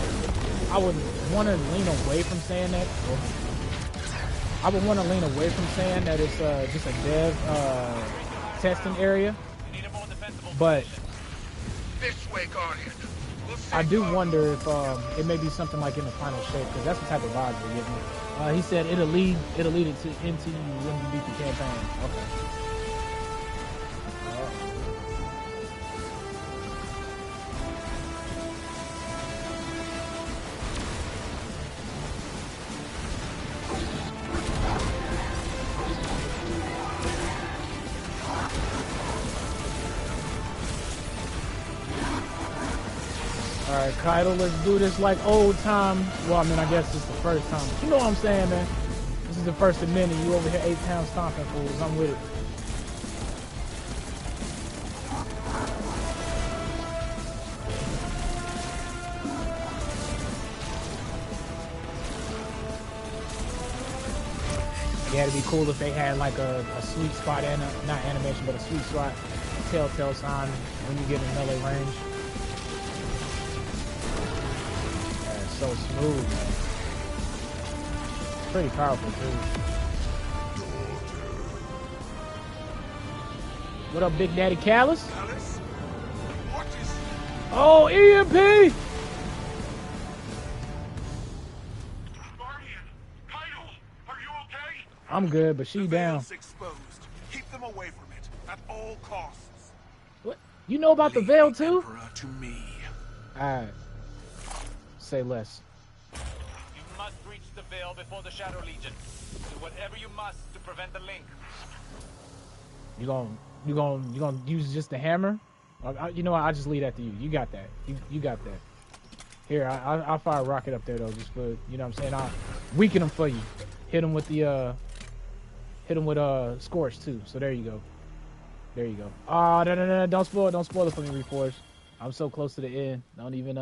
[SPEAKER 1] want to lean away from saying that. I would want to lean away from saying that it's just a dev testing area. But I do wonder if it may be something like in the final shape, because that's the type of vibes we're getting. He said it'll lead it into you when you beat the campaign. Okay. Alright, Kaido, let's do this like old time. Well, I mean, I guess it's the first time. But you know what I'm saying, man? This is the first of many. You over here 8 pound stomping fools. I'm with it. Yeah, it'd be cool if they had like a sweet spot, not animation, but a sweet spot telltale sign when you get in melee range. So smooth, man. Pretty powerful too. What up, Big Daddy Callus? Oh, EMP!
[SPEAKER 2] Guardian, Kaido, are you okay?
[SPEAKER 1] I'm good, but she down.
[SPEAKER 2] Exposed. Keep them away from it at all costs.
[SPEAKER 1] What? You know about the veil too?
[SPEAKER 2] Emperor to me.
[SPEAKER 1] Alright. Say less.
[SPEAKER 3] You must reach the veil before the Shadow Legion. Do whatever you must to prevent the link.
[SPEAKER 1] You gonna use just the hammer? You know what? I'll just leave that to you. You got that. You got that. Here, I'll fire a rocket up there though, just for, you know what I'm saying. I'll weaken them for you. Hit him with the Scorch too. So there you go. There you go. Oh, no, don't spoil it for me, Reforged. I'm so close to the end. Don't even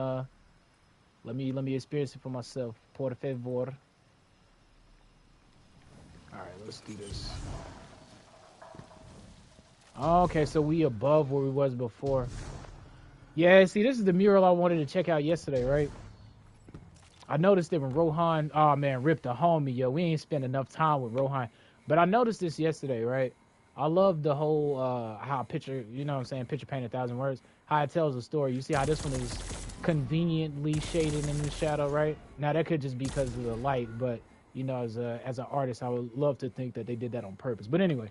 [SPEAKER 1] let me experience it for myself. Por favor. All right, let's do this. Okay, so we above where we was before. Yeah, see, this is the mural I wanted to check out yesterday, right? I noticed that when Rohan, oh man, ripped a homie, yo. We ain't spent enough time with Rohan. But I noticed this yesterday, right? I love the whole, how picture, you know what I'm saying, picture paint 1,000 words. How it tells a story. You see how this one is conveniently shaded in the shadow, right? Now that could just be because of the light, but you know, as an artist, I would love to think that they did that on purpose. But anyway,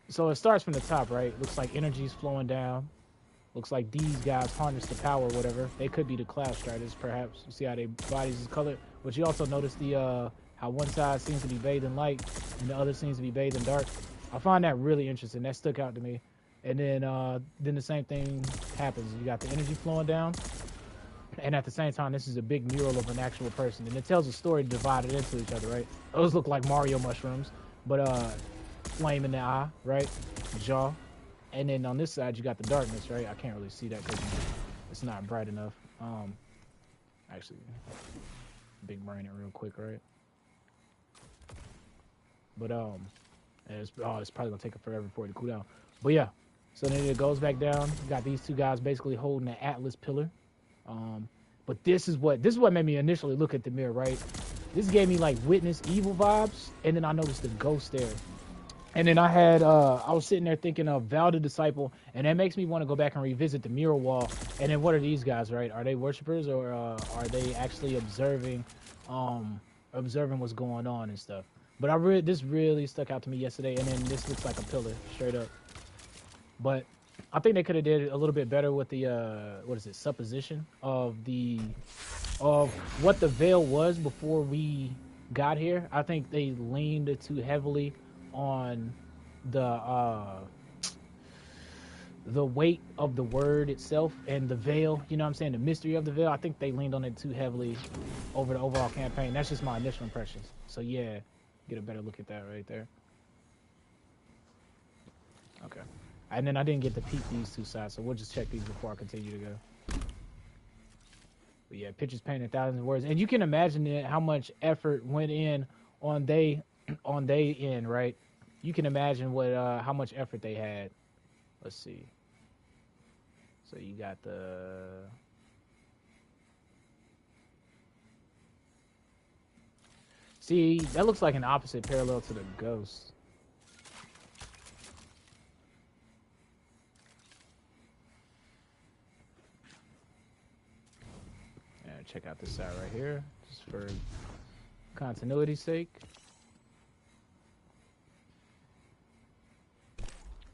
[SPEAKER 1] so it starts from the top, right? Looks like energy's flowing down. Looks like these guys harness the power or whatever. They could be the Cloud Striders, perhaps. You see how their bodies is colored? But you also notice the how one side seems to be bathed in light and the other seems to be bathed in dark. I find that really interesting. That stuck out to me. And then the same thing happens. You got the energy flowing down, and at the same time, this is a big mural of an actual person, and it tells a story divided into each other, right? Those look like Mario mushrooms, but flame in the eye, right? Jaw, and then on this side you got the darkness, right? I can't really see that because it's not bright enough. Actually, big brain it real quick, right? But it's probably gonna take it forever for it to cool down. But yeah, so then it goes back down. You got these two guys basically holding the Atlas pillar. But this is what made me initially look at the mirror, right? This gave me like Witness Evil vibes, and then I noticed the ghost there. And then I was sitting there thinking of Val the Disciple, and that makes me want to go back and revisit the mirror wall. And then what are these guys, right? Are they worshipers, or are they actually observing what's going on and stuff? But this really stuck out to me yesterday, and then this looks like a pillar, straight up. But I think they could have did it a little bit better with the supposition of what the veil was before we got here. I think they leaned too heavily on the weight of the word itself and the veil, you know what I'm saying, the mystery of the veil. I think they leaned on it too heavily over the overall campaign. That's just my initial impressions. So yeah, get a better look at that right there. Okay. And then I didn't get to peek these two sides, so we'll just check these before I continue to go. But yeah, pictures painted 1,000 words, and you can imagine how much effort went in on they end, right? You can imagine what how much effort they had. Let's see. So you got the that looks like an opposite parallel to the ghost. Check out this side right here, just for continuity's sake.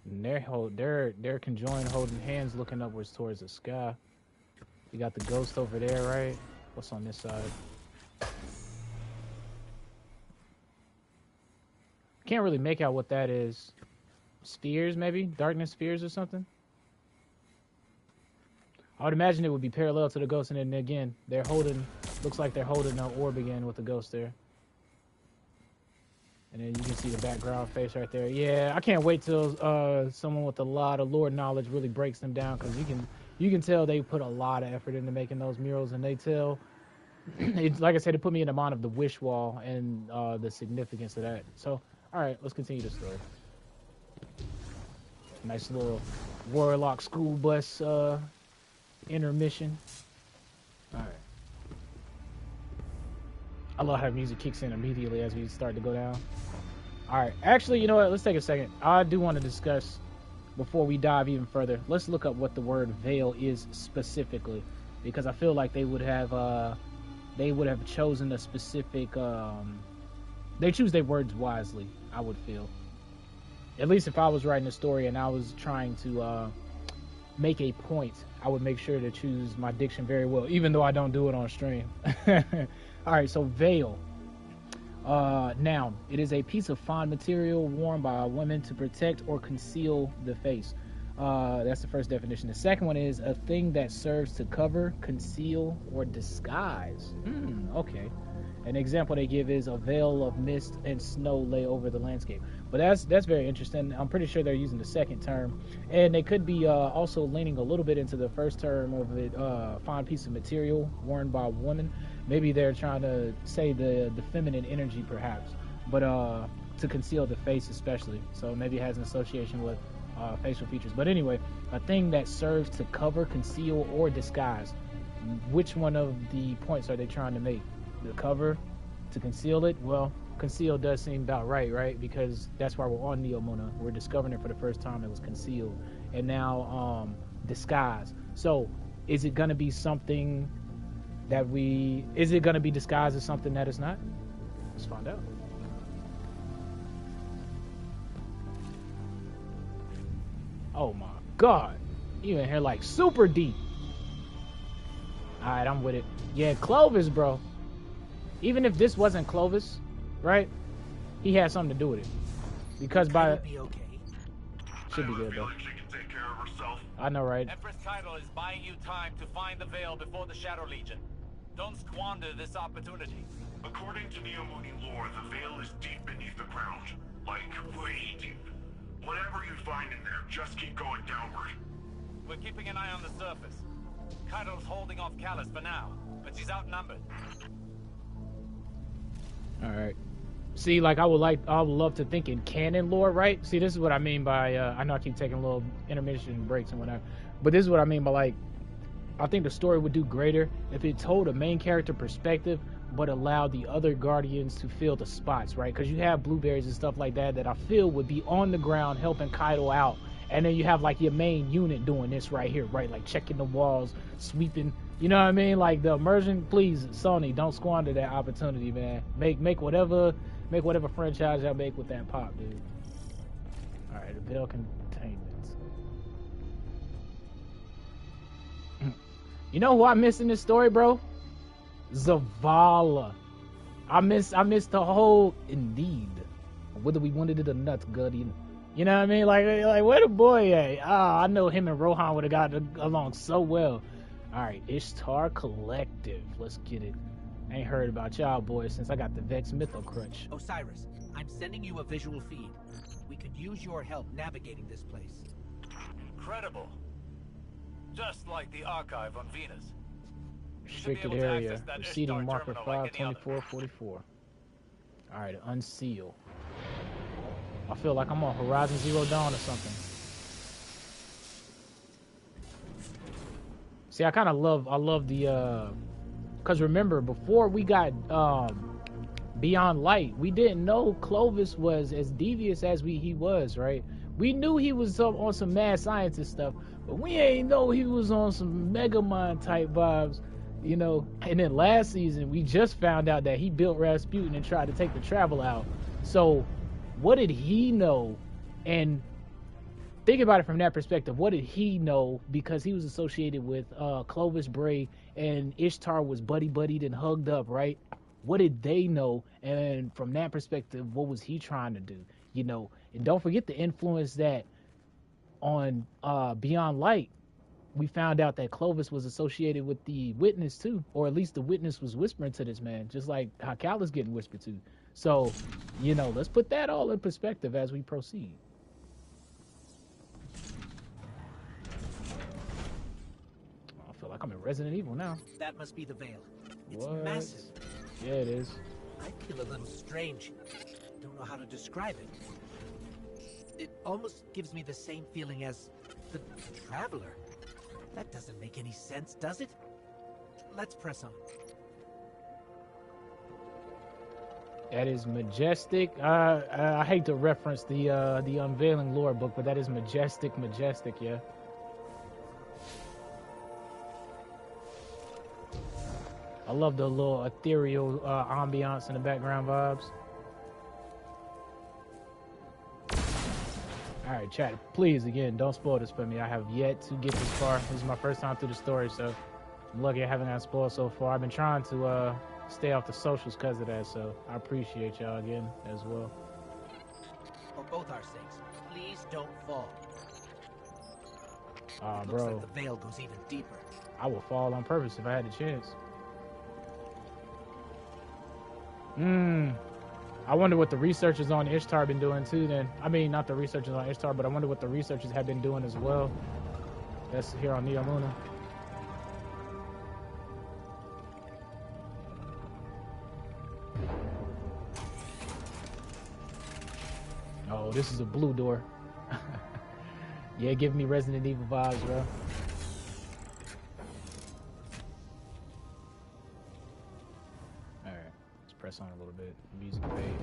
[SPEAKER 1] And they're conjoined, holding hands, looking upwards towards the sky. You got the ghost over there, right? What's on this side? Can't really make out what that is. Spheres, maybe? Darkness spheres or something? I would imagine it would be parallel to the ghost, and then again, looks like they're holding an orb again with the ghost there. And then you can see the background face right there. Yeah, I can't wait till someone with a lot of lore knowledge really breaks them down, because you can tell they put a lot of effort into making those murals, and they tell, like I said, it put me in the mind of the wish wall and the significance of that. So, all right, let's continue the story. Nice little Warlock school bus intermission. All right. I love how music kicks in immediately as we start to go down. All right. Actually, you know what? Let's take a second. I do want to discuss, before we dive even further, let's look up what the word veil is specifically, because I feel like they would have chosen a specific. They choose their words wisely, I would feel. At least if I was writing a story and I was trying to make a point, I would make sure to choose my diction very well, even though I don't do it on stream. All right, so veil. Noun. It is a piece of fine material worn by a woman to protect or conceal the face. That's the first definition. The second one is a thing that serves to cover, conceal, or disguise. Okay. An example they give is a veil of mist and snow lay over the landscape. But that's very interesting. I'm pretty sure they're using the second term, and they could be also leaning a little bit into the first term of it, fine piece of material worn by a woman. Maybe they're trying to say the feminine energy, perhaps, but to conceal the face especially. So maybe it has an association with facial features. But anyway, a thing that serves to cover, conceal, or disguise. Which one of the points are they trying to make? The cover, to conceal it? Well, conceal does seem about right? Because that's why we're on Neomuna. We're discovering it for the first time. It was concealed, and now disguise. So, is it gonna be something that is it gonna be disguised as something that it's not? Let's find out. Oh my God, you in here like super deep. All right, I'm with it. Yeah, Clovis, bro. Even if this wasn't Clovis, right? He had something to do with it. Because by
[SPEAKER 4] be okay.
[SPEAKER 1] should be good though.
[SPEAKER 2] She can take care of herself.
[SPEAKER 1] I know, right?
[SPEAKER 3] Empress Tidal is buying you time to find the veil before the Shadow Legion. Don't squander this opportunity.
[SPEAKER 2] According to Neomuni lore, the veil is deep beneath the ground. Like, way deep. Whatever you find in there, just keep going downward.
[SPEAKER 3] We're keeping an eye on the surface. Tidal's holding off Callus for now, but she's outnumbered.
[SPEAKER 1] All right. See, like I would love to think in canon lore, right? See, this is what I mean by I know I keep taking little intermission breaks and whatnot, but this is what I mean by, like, I think the story would do greater if it told a main character perspective, but allowed the other Guardians to fill the spots, right? Because you have blueberries and stuff like that I feel would be on the ground helping Kaido out, and then you have like your main unit doing this right here, right? Like checking the walls, sweeping. You know what I mean? Like the immersion. Please, Sony, don't squander that opportunity, man. Make whatever franchise y'all make with that pop, dude. All right, the Veil Containment. You know who I miss in this story, bro? Zavala. I miss the whole, indeed. Whether we wanted it or not, good. You know what I mean? Like where the boy at? I know him and Rohan would have got along so well. All right, Ishtar Collective. Let's get it. I ain't heard about y'all boys since I got the Vex Mytho crutch.
[SPEAKER 4] Osiris, I'm sending you a visual feed. We could use your help navigating this place.
[SPEAKER 3] Incredible. Just like the archive on Venus.
[SPEAKER 1] Restricted area. Proceeding marker 52444. Alright, unseal. I feel like I'm on Horizon Zero Dawn or something. See, I love the cause remember before we got Beyond Light, we didn't know Clovis was as devious as he was, right? We knew he was on some mad scientist stuff, but we ain't know he was on some Megamind type vibes, you know. And then last season, we just found out that he built Rasputin and tried to take the travel out. So what did he know? And think about it from that perspective. What did he know? Because he was associated with Clovis Bray, and Ishtar was buddied and hugged up, right? What did they know? And from that perspective, what was he trying to do? You know, and don't forget the influence that on Beyond Light, we found out that Clovis was associated with the Witness too, or at least the Witness was whispering to this man, just like how Cal is getting whispered to. So, you know, let's put that all in perspective as we proceed. I feel like I'm in Resident Evil now.
[SPEAKER 4] That must be the Veil. It's
[SPEAKER 1] What?
[SPEAKER 4] massive.
[SPEAKER 1] Yeah, it is.
[SPEAKER 4] I feel a little strange. Don't know how to describe it. It almost gives me the same feeling as the Traveler. That doesn't make any sense, does it? Let's press on.
[SPEAKER 1] That is majestic. I hate to reference the Unveiling lore book, but that is majestic, yeah. I love the little ethereal ambiance in the background vibes. All right, chat, please, again, don't spoil this for me. I have yet to get this far. This is my first time through the story, so I'm lucky I haven't gotten spoiled so far. I've been trying to stay off the socials because of that, so I appreciate y'all again as well.
[SPEAKER 4] For both our sakes, please don't fall.
[SPEAKER 1] Bro,
[SPEAKER 4] looks like the Veil goes even deeper.
[SPEAKER 1] I would fall on purpose if I had the chance. I wonder what the researchers on Ishtar been doing too then. I mean, not the researchers on Ishtar, but I wonder what the researchers have been doing as well. That's here on Neo Luna. Oh, this is a blue door. Yeah, give me Resident Evil vibes, bro. Press on a little bit. Music fade.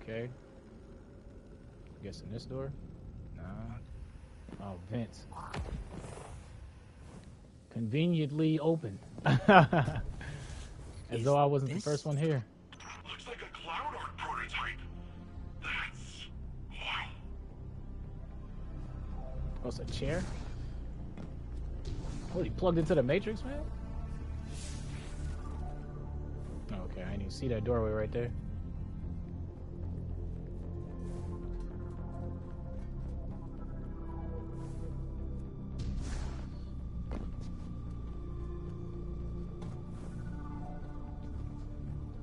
[SPEAKER 1] Okay. Guessing this door? Nah. Oh, vents. Conveniently open. As though I wasn't the first one here.
[SPEAKER 2] Looks like a Cloud Arc prototype. That's wow.
[SPEAKER 1] Oh, it's a chair? What, he plugged into the Matrix, man? Okay, I didn't even see that doorway right there.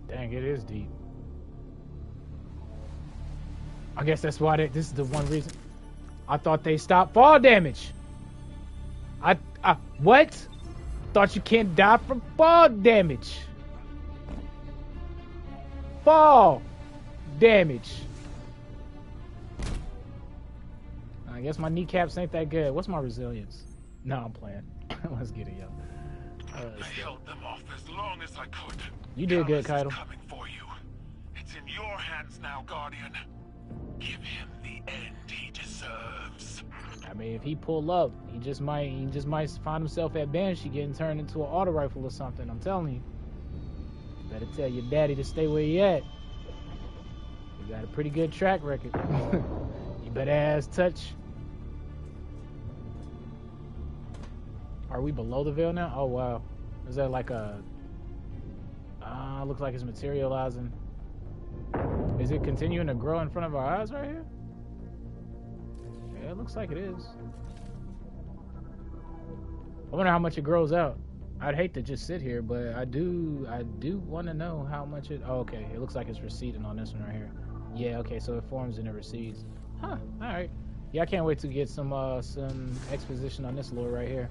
[SPEAKER 1] Dang, it is deep. I guess that's why this is the one reason. I thought they stopped fall damage. What? Thought you can't die from fall damage. Fall damage. I guess my kneecaps ain't that good. What's my resilience? No, I'm playing. Let's get it, yo.
[SPEAKER 2] I held them off as long as I could.
[SPEAKER 1] You did good,
[SPEAKER 2] Callus
[SPEAKER 1] Kaido.
[SPEAKER 2] is coming for you. It's in your hands now, Guardian. Give him the end he deserves.
[SPEAKER 1] I mean, if he pull up, he just might find himself at Banshee getting turned into an auto rifle or something. I'm telling you. Better tell your daddy to stay where he at. You got a pretty good track record. You better ass touch. Are we below the veil now? Oh wow. Is that like a looks like it's materializing. Is it continuing to grow in front of our eyes right here? Yeah, it looks like it is. I wonder how much it grows out. I'd hate to just sit here, but I do want to know how much it. Oh, okay. It looks like it's receding on this one right here. Yeah, okay, so it forms and it recedes. Huh, alright. Yeah, I can't wait to get some exposition on this lore right here.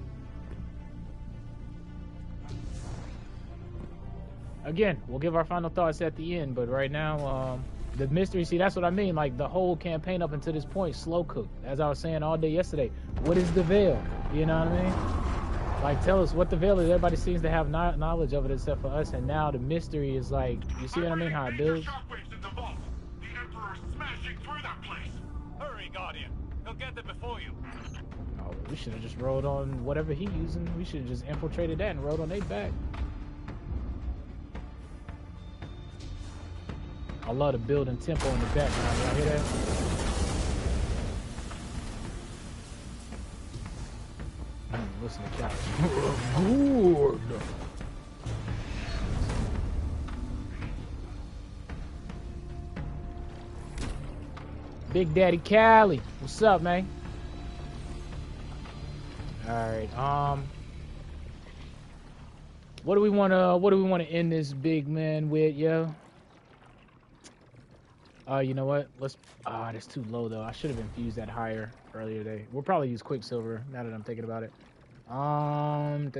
[SPEAKER 1] Again, we'll give our final thoughts at the end, but right now, the mystery, see, that's what I mean, like, the whole campaign up until this point, slow cooked. As I was saying all day yesterday, what is the veil? You know what I mean? Like, tell us what the veil is. Everybody seems to have knowledge of it except for us, and now the mystery is like, you see what I mean, how it builds?
[SPEAKER 2] Shockwaves in the vault. The Emperor's smashing through that place.
[SPEAKER 3] Hurry, Guardian. He'll get there before you.
[SPEAKER 1] Oh, we should have just rode on whatever he using. We should have just infiltrated that and rode on their back. I love the building tempo in the background. Y'all hear that? Listen to Cal. Good. Big Daddy Cali, what's up, man? All right. What do we want to end this big man with, yo? You know what? Let's. That's too low though. I should have infused that higher earlier today. We'll probably use Quicksilver now that I'm thinking about it. And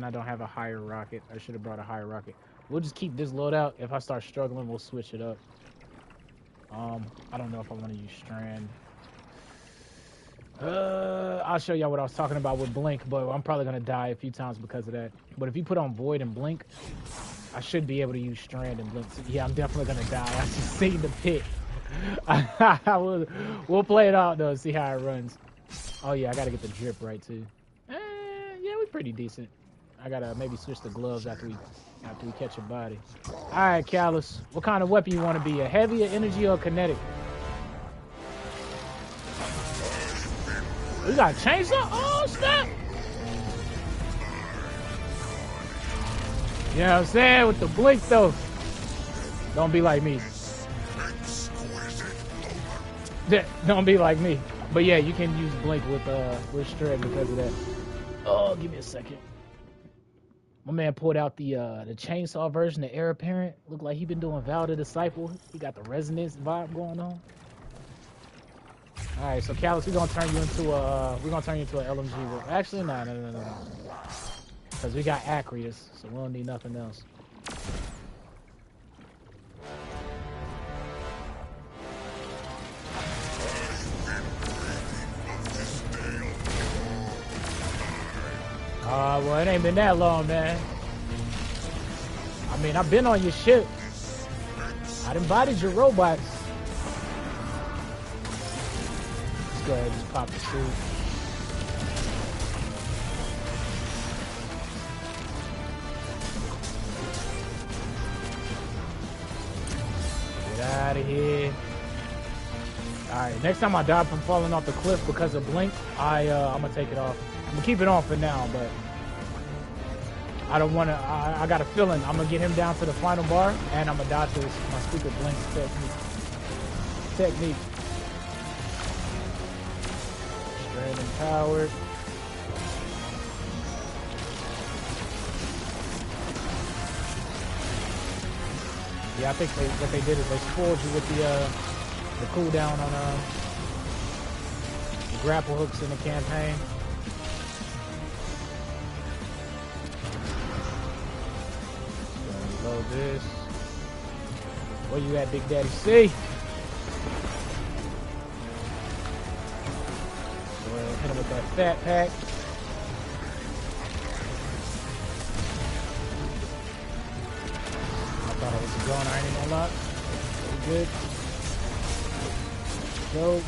[SPEAKER 1] I don't have a higher rocket. I should have brought a higher rocket. We'll just keep this load out. If I start struggling, we'll switch it up. I don't know if I want to use Strand. I'll show y'all what I was talking about with Blink, but I'm probably gonna die a few times because of that. But if you put on Void and Blink, I should be able to use Strand and Blink. Yeah, I'm definitely gonna die. I just seen the pit. We'll play it out though and see how it runs. Oh yeah, I gotta get the drip right too. Yeah, we're pretty decent. I gotta maybe switch the gloves after we catch a body. All right, Callus, what kind of weapon you want to be? A heavy, a energy, or a kinetic? We got a chainsaw? Oh snap! You know what I'm saying? With the Blink though. Don't be like me. Don't be like me. But yeah, you can use Blink with Strand because of that. Oh, give me a second. My man pulled out the chainsaw version, the Heir Apparent. Looked like he been doing Val the Disciple. He got the resonance vibe going on. All right, so Callus, we're gonna turn you into an LMG. Actually, no. Because we got Acreus, so we don't need nothing else. Well, it ain't been that long, man. I mean, I've been on your ship. I invited your robots. Let's go ahead and just pop the suit. Get out of here. Alright, next time I die from falling off the cliff because of Blink, I'm gonna take it off. I'm gonna keep it on for now, but I don't wanna, I got a feeling I'm gonna get him down to the final bar and I'm gonna die to my stupid Blink technique. Strand empowered. Yeah, I think what they did is they spoiled you with the cooldown on the grapple hooks in the campaign. this. Where you at, Big Daddy C? Well, hit him with that fat pack. I thought I was going. I ain't even gonna lie. Pretty good. Go.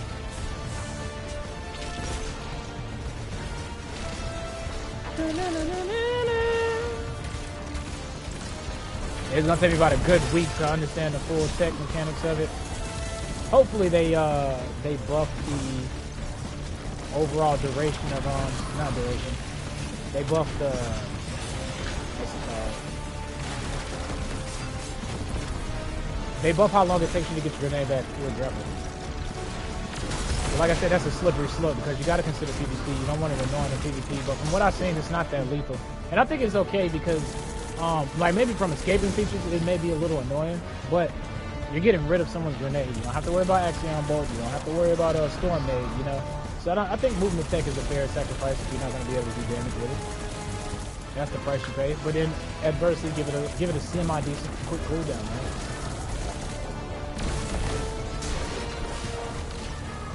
[SPEAKER 1] It's gonna take me about a good week to understand the full tech mechanics of it. Hopefully they buff the overall duration of not duration. They buff the what's it called? They buff how long it takes you to get your grenade back to a grapple. But like I said, that's a slippery slope because you got to consider PvP. You don't want it annoying in PvP, but from what I've seen, it's not that lethal. And I think it's okay because, like maybe from escaping features, it may be a little annoying, but you're getting rid of someone's grenade. You don't have to worry about Axion Bolt. You don't have to worry about Storm Nade, you know? So I think movement tech is a fair sacrifice if you're not going to be able to do damage with it. That's the price you pay. But then adversely, give it a semi-decent quick cooldown, right?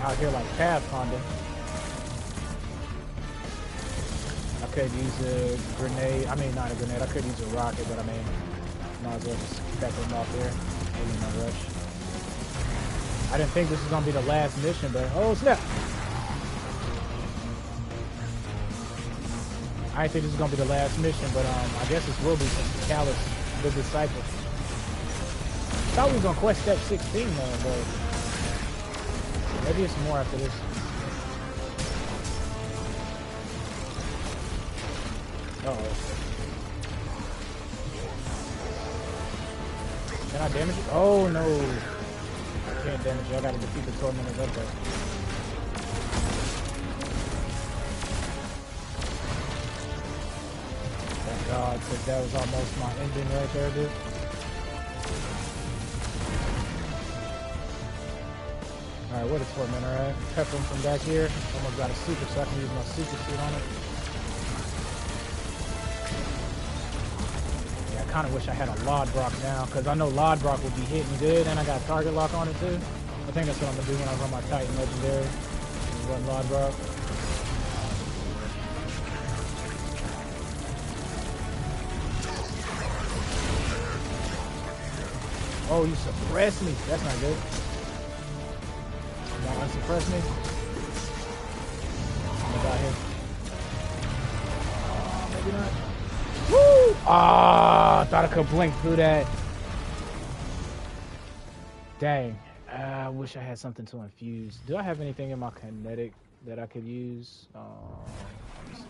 [SPEAKER 1] Out here like Pathfinder. I could use a grenade. I mean, not a grenade. I could use a rocket, but I mean, might as well just pepper him off there. Maybe no rush. I didn't think this was gonna be the last mission, but oh snap! I didn't think this was gonna be the last mission, but I guess this will be since the Callus, the Disciple. I thought we was gonna quest step 16 though, but maybe it's more after this. Uh-oh. Can I damage it? Oh no. I can't damage it. I gotta defeat the tormentors up there. Thank God, because that was almost my ending right there, dude. Alright, where the tormentor at? Pepper him from back here. Almost got a super, so I can use my super suit on it. I kind of wish I had a Lodbrock now, because I know Lodbrock would be hitting good, and I got target lock on it too. I think that's what I'm going to do when I run my Titan Legendary. Run Lodbrock. Oh, you suppressed me. That's not good. You want to unsuppress me? What about here? Maybe not. Woo! Ah, I thought I could blink through that. Dang. I wish I had something to infuse. Do I have anything in my kinetic that I could use? Let me see.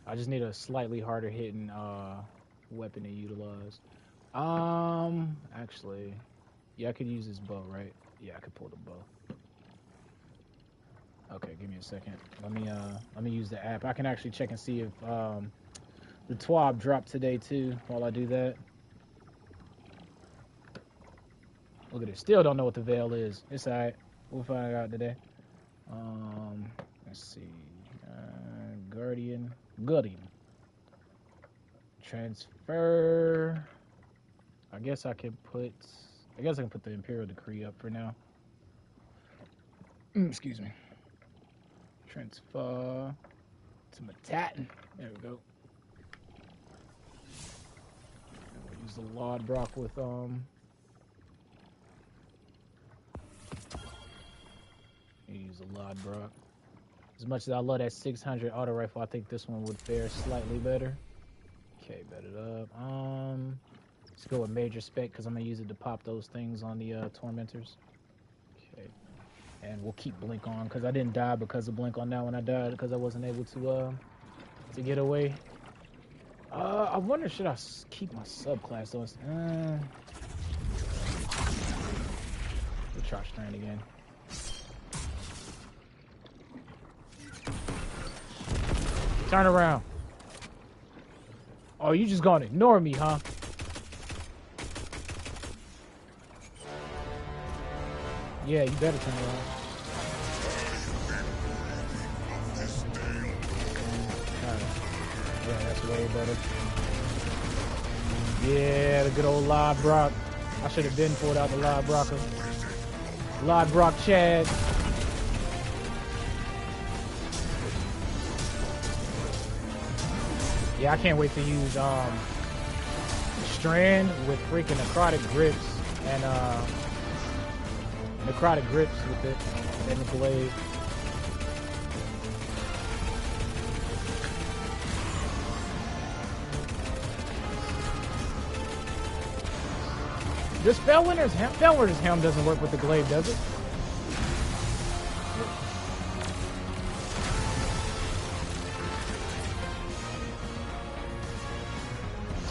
[SPEAKER 1] I just need a slightly harder hitting weapon to utilize. Actually, yeah, I could use this bow, right? Yeah, I could pull the bow. Okay, give me a second. Let me use the app. I can actually check and see if the TWAB dropped today too while I do that. Look at it. Still don't know what the veil is. It's alright. We'll find out today. Let's see. Guardian. Transfer. I guess I can put the Imperial Decree up for now. Excuse me. Transfer to Metatin. There we go. And we'll use the Lodbrock with use the Lodbrock. As much as I love that 600 auto rifle, I think this one would fare slightly better. Okay, bet it up. Let's go with major spec because I'm gonna use it to pop those things on the tormentors. Okay, and we'll keep blink on because I didn't die because of blink on that one. I died because I wasn't able to get away. I wonder, should I keep my subclass on? We'll try strain again. Turn around. Oh, you just gonna ignore me, huh? Yeah, you better turn around. Yeah, that's way better. Yeah, the good old live Brock. I should have been pulled out the live Brocker. Live Brock Chad. Yeah, I can't wait to use Strand with freaking necrotic grips and necrotic grips with it and the blade. This Fellwinter's helm doesn't work with the glaive, does it?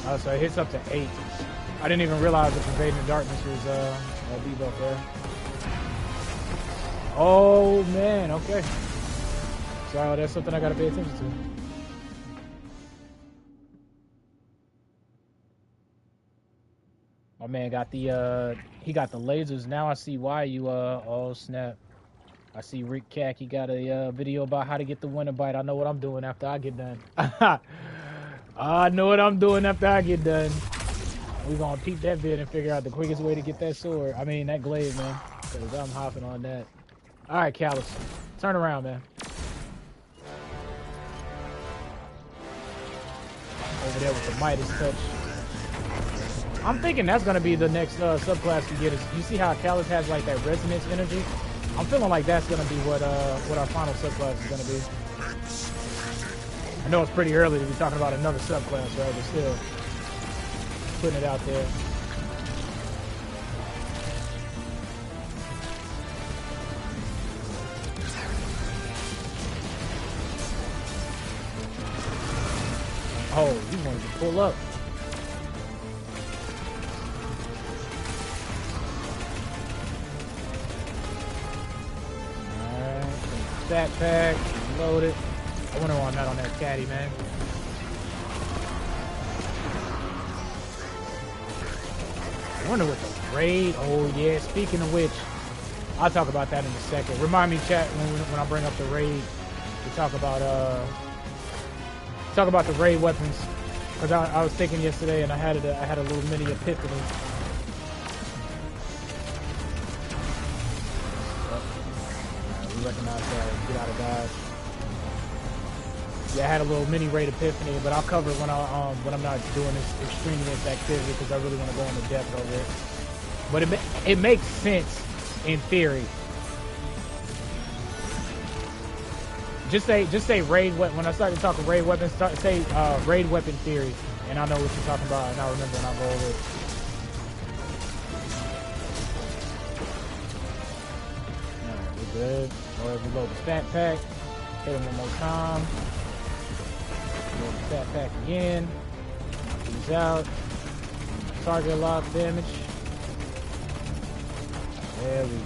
[SPEAKER 1] Oh, so it hits up to 8. I didn't even realize the Pervading the Darkness was a debuff there. Oh man, okay. So that's something I gotta pay attention to. My man got the he got the lasers. Now I see why you oh snap. I see Rick Cack, he got a video about how to get the winter bite. I know what I'm doing after I get done. I know what I'm doing after I get done. We're gonna peep that vid and figure out the quickest way to get that sword. I mean that glaive, man. Cause I'm hopping on that. Alright, Callus. Turn around, man. Over there with the Midas touch. I'm thinking that's gonna be the next subclass we get. Is you see how Callus has like that resonance energy? I'm feeling like that's gonna be what our final subclass is gonna be. I know it's pretty early to be talking about another subclass, right? But still, putting it out there. Oh, he wanted to pull up. Alright, stat pack, load it. I wonder why I'm not on that caddy, man. I wonder what the raid. Oh yeah, speaking of which, I'll talk about that in a second. Remind me, chat, when I bring up the raid, to talk about the raid weapons. Cause I was thinking yesterday, and I had a little mini epiphany. We recognize that. Get out of dodge. Yeah, I had a little mini raid epiphany, but I'll cover it when I'm not doing this extraneous activity because I really want to go into depth over it. But it makes sense in theory. Just say raid weapon. When I start to talk raid weapons, say raid weapon theory, and I know what you're talking about, and I'll remember when I go over it. Alright, we're good. Go ahead and reload the stat pack. Hit him one more time. Reload the stat pack again. He's out. Target lock damage. There we go.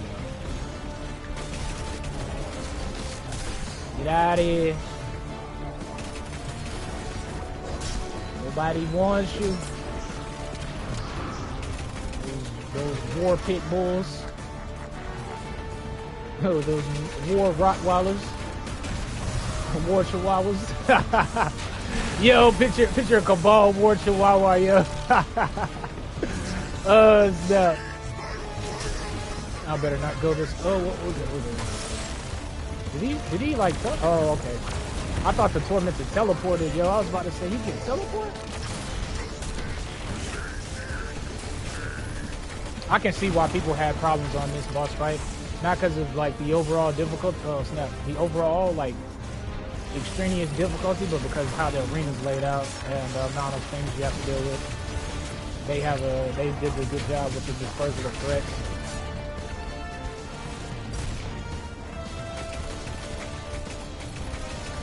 [SPEAKER 1] Get out of here. Nobody wants you. Those war pit bulls. Oh, those war Rottweilers. War Chihuahuas. Yo, picture a Cabal War Chihuahua, yo. Oh, snap. I better not go this. Oh, what was it? Did he like, oh, okay. I thought the Tormented teleported, yo. I was about to say, you can teleport? I can see why people had problems on this boss fight. Not because of, like, the overall difficulty, oh, snap. The overall, like, extraneous difficulty, but because of how the arena's laid out and the amount of things you have to deal with. They did a good job with the dispersal of threats.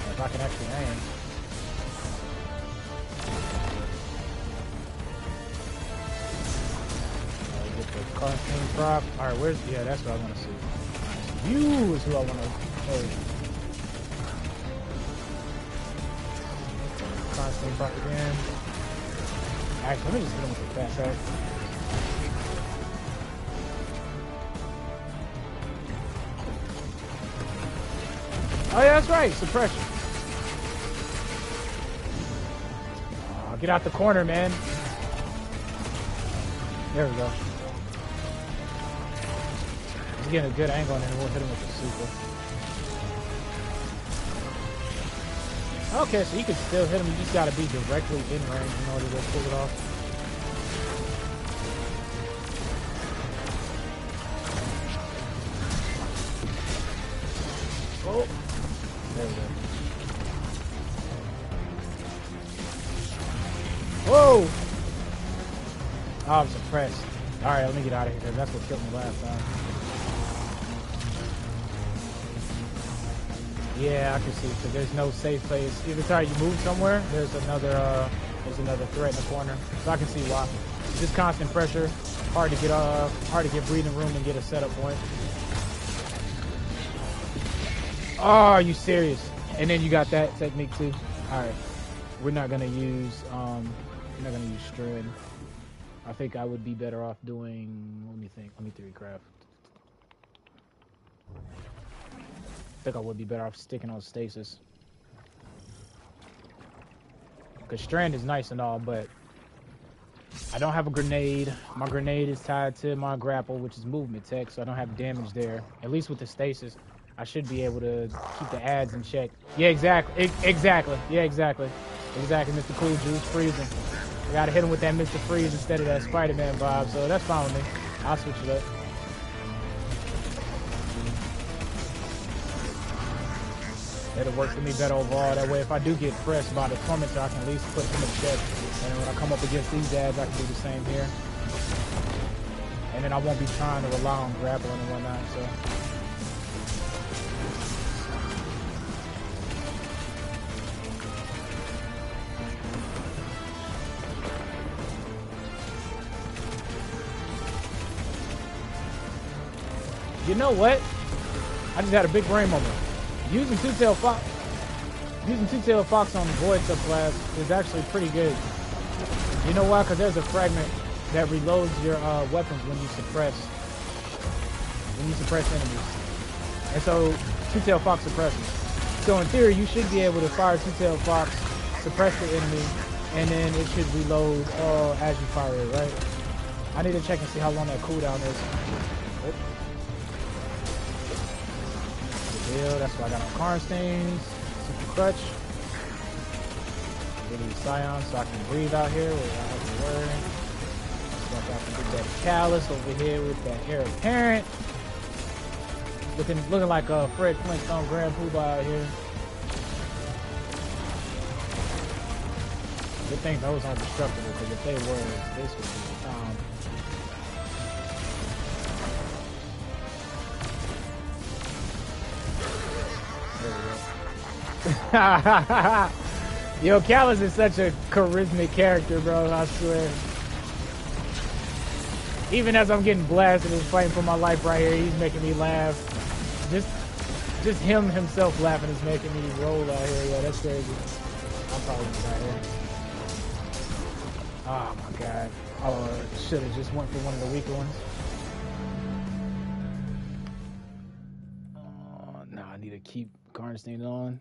[SPEAKER 1] If I can actually aim. Get the Constantine prop. Alright, where's, yeah, that's what I want to see. You is who I want to hold. Constantine prop again. Actually, let me just hit him with the fast track. Oh yeah, that's right, suppression. Get out the corner, man. There we go. He's getting a good angle, and then we'll hit him with the super. Okay, so you can still hit him. You just gotta be directly in range in order to pull it off. Oh, there we go. Whoa! Oh, I'm suppressed. Alright, let me get out of here, because that's what killed me last time. Yeah, I can see, because there's no safe place. Every time you move somewhere, there's another threat in the corner. So I can see why. Just constant pressure, hard to get breathing room and get a setup point. Oh, are you serious? And then you got that technique too. Alright. We're not gonna use Strand. I think I would be better off doing, let me 3-craft. I think I would be better off sticking on stasis. Because Strand is nice and all, but I don't have a grenade. My grenade is tied to my grapple, which is movement tech, so I don't have damage there. At least with the stasis, I should be able to keep the ads in check. Yeah, exactly. Exactly. Yeah, exactly. Exactly, Mr. Cool Juice, freezing. I gotta hit him with that Mr. Freeze instead of that Spider-Man vibe, so that's fine with me. I'll switch it up. It'll work for me better overall. That way, if I do get pressed by the tormentor, I can at least put him in check. And when I come up against these ads, I can do the same here. And then I won't be trying to rely on grappling and whatnot, so. You know what? I just had a big brain moment. Using Two-Tailed Fox on the Void subclass is actually pretty good. You know why? Because there's a fragment that reloads your weapons when you suppress enemies. And so Two-Tailed Fox suppresses. So in theory, you should be able to fire Two-Tailed Fox, suppress the enemy, and then it should reload as you fire it, right? I need to check and see how long that cooldown is. That's why I got on Karnsteins, Super Crutch. Get these Scions so I can breathe out here without having to worry. So I can get that Callus over here with that Heir Apparent. Looking like a Fred Flintstone Grand Poobah out here. Good thing those aren't destructible, because if they were, this would be the time. Yo, Callus is such a charismatic character, bro, I swear. Even as I'm getting blasted and fighting for my life right here, he's making me laugh. Just him himself laughing is making me roll out here. Yeah, that's crazy. I'm probably right here. Oh my god. Oh, should have just went for one of the weaker ones. No, I need to keep Karnstein on.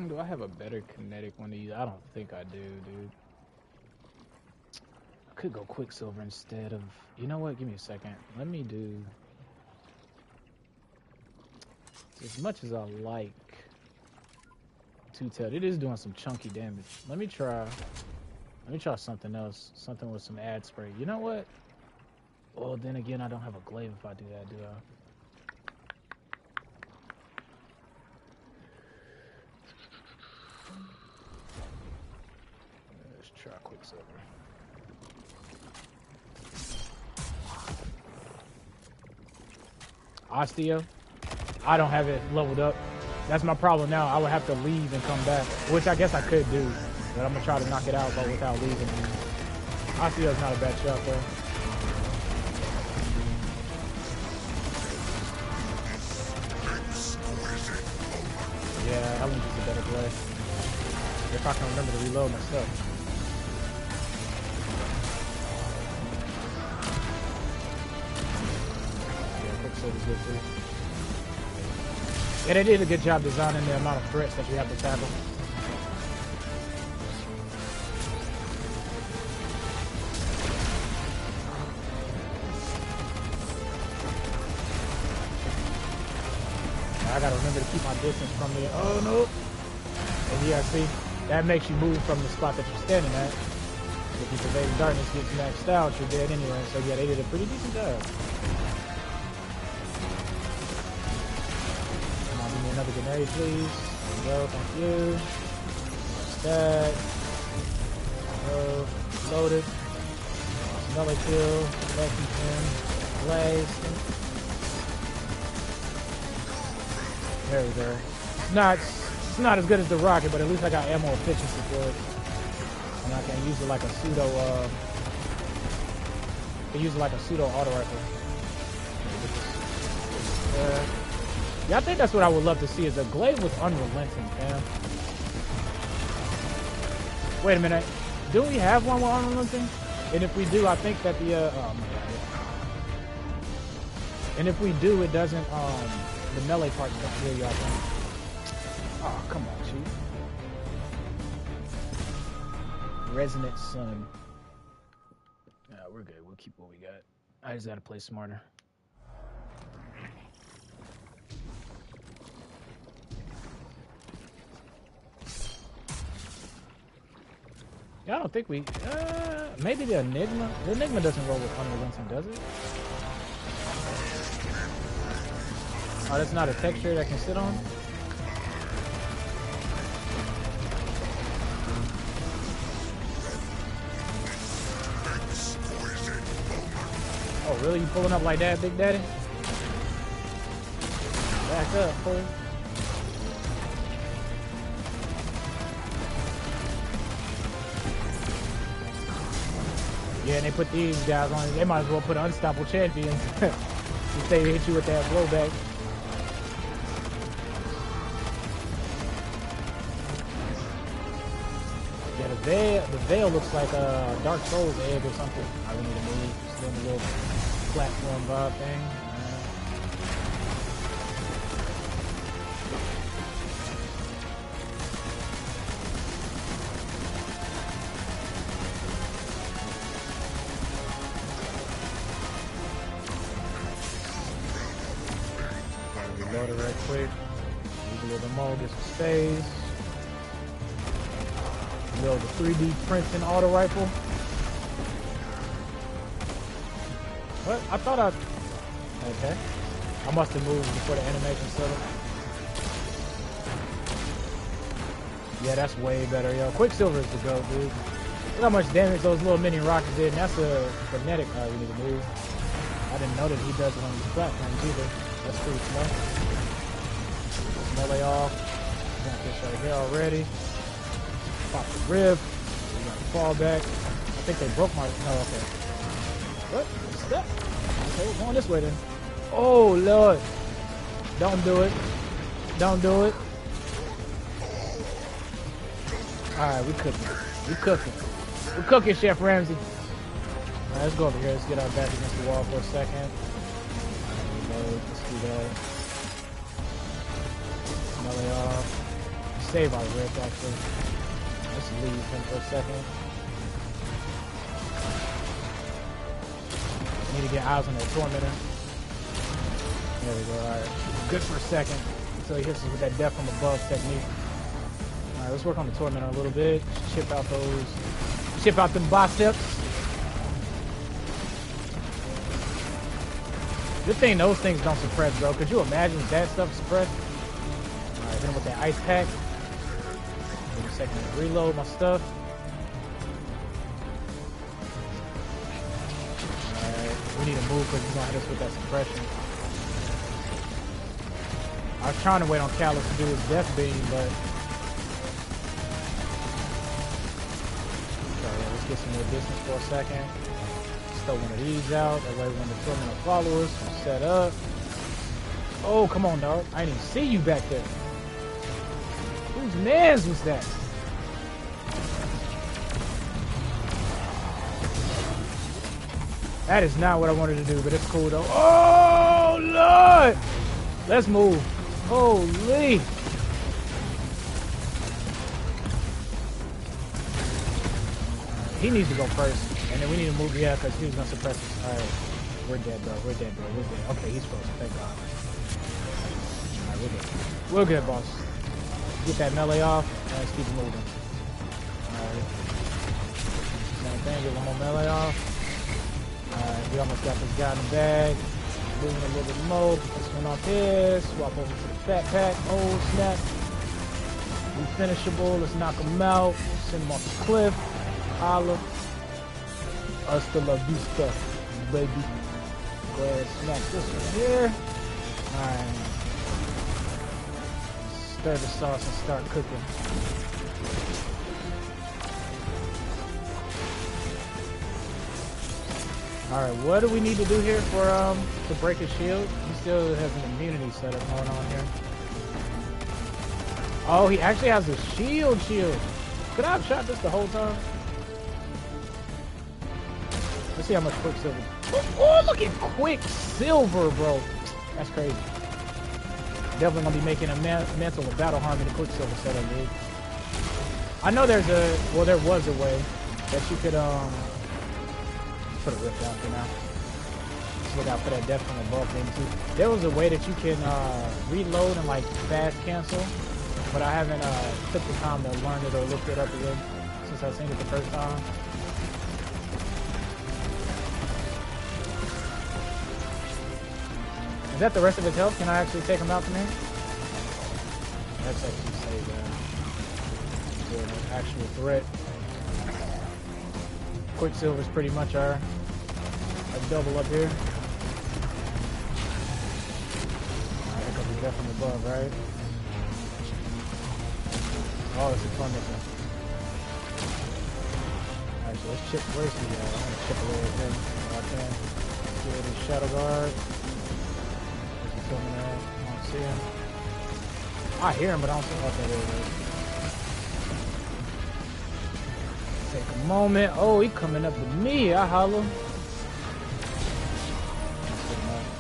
[SPEAKER 1] Do I have a better kinetic one to use? I don't think I do, dude. I could go Quicksilver instead of... You know what? Give me a second. Let me do... As much as I like Two-Tailed, it is doing some chunky damage. Let me try something else. Something with some ad spray. You know what? Well, then again, I don't have a glaive if I do that, do I? Let's try Quicksilver. Osteo? I don't have it leveled up. That's my problem now. I would have to leave and come back, which I guess I could do, but I'm gonna try to knock it out, but without leaving. Osteo's not a bad shot though. Yeah, Helen's is a better play. If I can remember to reload my stuff. Yeah, Quicksilver's good too. Yeah, they did a good job designing the amount of threats that you have to tackle. I gotta remember to keep my distance from the. Oh no! And yeah, see, that makes you move from the spot that you're standing at. If you pervade darkness gets maxed out, you're dead anyway. So yeah, they did a pretty decent job. Come on, give me another grenade, please. There we go, thank you. That. Oh, loaded. Melee kill. Lexington. Blaze. There we go. It's not as good as the rocket, but at least I got ammo efficiency for it. And I can use it like a pseudo auto rifle. Yeah, I think that's what I would love to see is a glaive with unrelenting, man. Wait a minute. Do we have one with unrelenting? And if we do, I think that the oh my god. And if we do, it doesn't the melee part doesn't really I think. Oh, come on, chief. Resonant Sun. Yeah, we're good. We'll keep what we got. I just gotta play smarter. Yeah, I don't think we. Maybe the Enigma. The Enigma doesn't roll with unrelenting, does it? Oh, that's not a texture that can sit on? Oh, really? You pulling up like that, Big Daddy? Back up, fool. Yeah, and they put these guys on it. They might as well put unstoppable champions if they hit you with that blowback. Yeah, the veil looks like a Dark Souls egg or something. I really need to move. Just doing a little platform vibe thing. Reload it right quick. Use a little more, get some space. Build a 3D printing auto rifle. What? I thought I... Okay. I must have moved before the animation settled. Yeah, that's way better, yo. Quicksilver is the GOAT, dude. Look how much damage those little mini rockets did, and that's a frenetic we need to move. I didn't know that he does it on these platforms either. That's pretty smart. Melee off. Got this right here already. Pop the rib. We got to fall back. I think they broke my... Oh, okay. What? Step. Okay, we're going this way then. Oh, Lord. Don't do it. Don't do it. Alright, we cooking. We cooking. We're cooking, Chef Ramsay. Alright, let's go over here. Let's get our back against the wall for a second. Let's do that. Melee off. Save our rib, actually. Let's leave him for a second. Need to get eyes on that tormentor. There we go. Alright. Good for a second. Until he hits us with that death from above technique. Alright, let's work on the tormentor a little bit. Just chip out those. Chip out them biceps. Good thing those things don't suppress, bro. Could you imagine if that stuff suppressed? Alright, then with that ice pack. Give me a second to reload my stuff. Alright, we need to move because he's gonna hit us with that suppression. I was trying to wait on Callus to do his death beam, but okay, let's get some more distance for a second. Let's throw one of these out. That way when the tormentor follow us, we'll set up. Oh, come on, dog. I didn't even see you back there. Whose mans was that? That is not what I wanted to do, but it's cool though. Oh, Lord! Let's move. Holy! He needs to go first, and then we need to move, yeah, because he was going to suppress us. Alright, we're dead, bro. We're dead, bro. We're dead. Okay, he's frozen. Thank God. Alright, we're good. We're good, boss. Get that melee off, and let's keep it moving. Alright. Same thing, get one more melee off. Alright, we almost got this guy in the bag. Moving a little bit more, get this one off here, swap over to the fat pack. Oh, snap. Unfinishable, let's knock him out. Send him off the cliff. Holla. Hasta la vista, baby. Go ahead and smack this one here. Alright. Stir the sauce and start cooking. Alright, what do we need to do here for to break his shield? He still has an immunity setup going on here. Oh, he actually has a shield. Could I have shot this the whole time? Let's see how much Quicksilver. Oh, look at Quicksilver, bro. That's crazy. Definitely gonna be making a mental with battle harmony Quicksilver setup, dude. I know there was a way that you could put a rip down for now. Just look out for that death from above thing too. There was a way that you can reload and like fast cancel, but I haven't took the time to learn it or look it up again since I seen it the first time. Is that the rest of his health? Can I actually take him out from here? That's actually saved for an actual threat. Quicksilver's pretty much our double up here. Alright, here comes the death from above, right? Oh, it's a tormentor. Alright, so let's chip. Where's the I'm gonna chip away at him if I can. Let's get rid of the Shadow Guard. I don't see him. I hear him, but I don't see him. Okay, there he is. Take a moment. Oh, he coming up with me. I holler.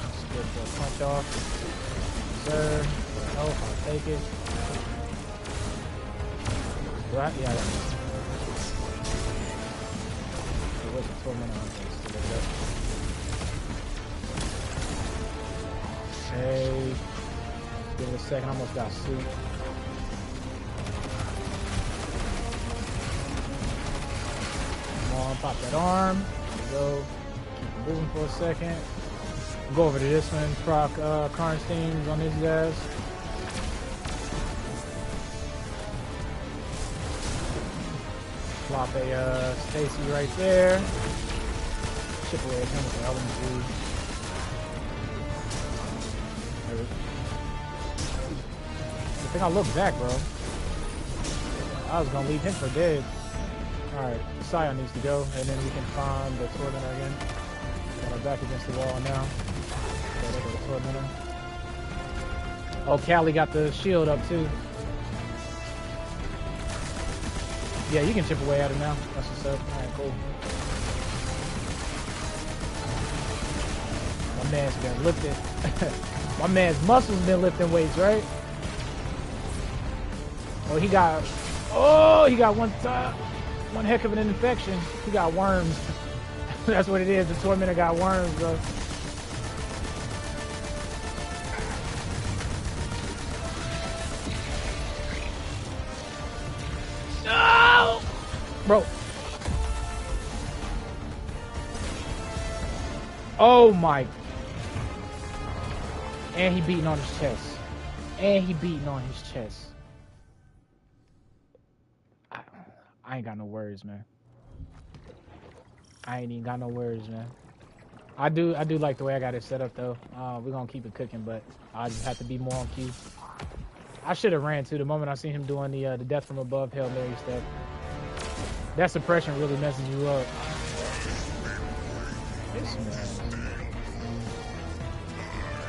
[SPEAKER 1] Let's get the punch off. Sir. Oh, I'll take it. Right? Yeah, that is. What's the 12 minute on this? Hey, give it a second. I almost got sleep. Come on, pop that arm. There we go. Keep moving for a second. Go over to this one. Proc Karn Steams on these guys. Flop a Stacy right there. Chip away at him with the LMG. I think I look back, bro. I was gonna leave him for dead. Alright, Scion needs to go, and then we can find the Tormentor again. Got our back against the wall now. Got the Tormentor. Oh, Callie got the shield up too. Yeah, you can chip away at him now. That's what's up. Alright, cool. My man's been lifting. My man's muscles been lifting weights, right? Oh, he got one heck of an infection. He got worms. That's what it is. The Tormentor got worms, bro. No! Bro. Oh my. And he beating on his chest. And he beating on his chest. I ain't got no words, man. I ain't even got no words, man. I do like the way I got it set up, though. We're gonna keep it cooking, but I just have to be more on cue. I should have ran, too, the moment I seen him doing the death from above Hail Mary stuff. That suppression really messes you up.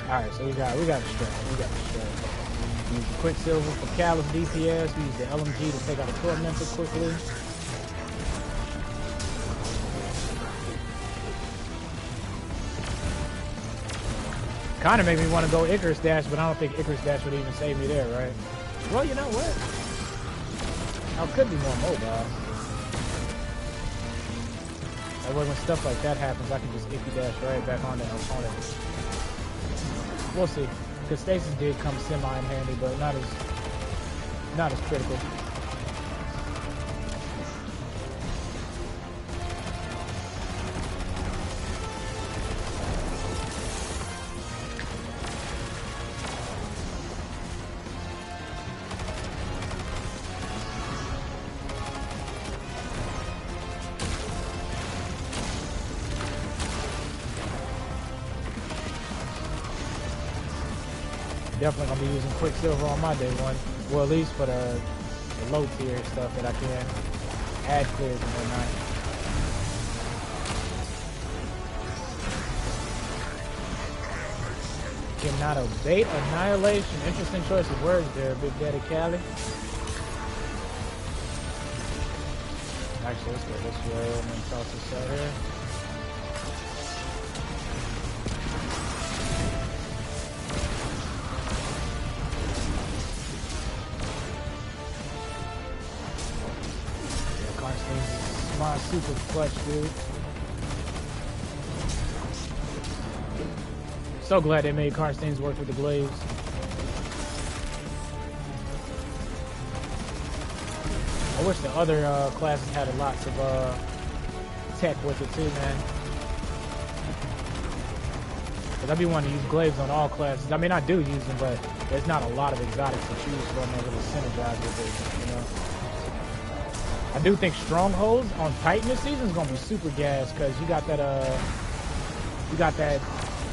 [SPEAKER 1] Alright, so we got a strat. Use the Quicksilver for Callus DPS. We use the LMG to take out a Tormentor quickly. Kind of made me want to go Icarus Dash, but I don't think Icarus Dash would even save me there, right? Well, you know what? I could be more mobile. That way when stuff like that happens, I can just Icky Dash right back on the opponent. We'll see. because stasis did come semi in handy, but not as critical. Definitely gonna be using Quicksilver on my day one. Well, at least for the low tier stuff that I can add clears and whatnot. Cannot abate annihilation. Interesting choice of words there, Big Daddy Cali. Actually, let's go this way and then toss this out here. My super clutch, dude. So glad they made Karstein's work with the glaives. I wish the other classes had lots of tech with it too, man. Cause I be wanting to use glaives on all classes. I mean, I do use them, but there's not a lot of exotics to choose from that really synergize with it, you know. I do think strongholds on Titan this season is gonna be super gas because you got that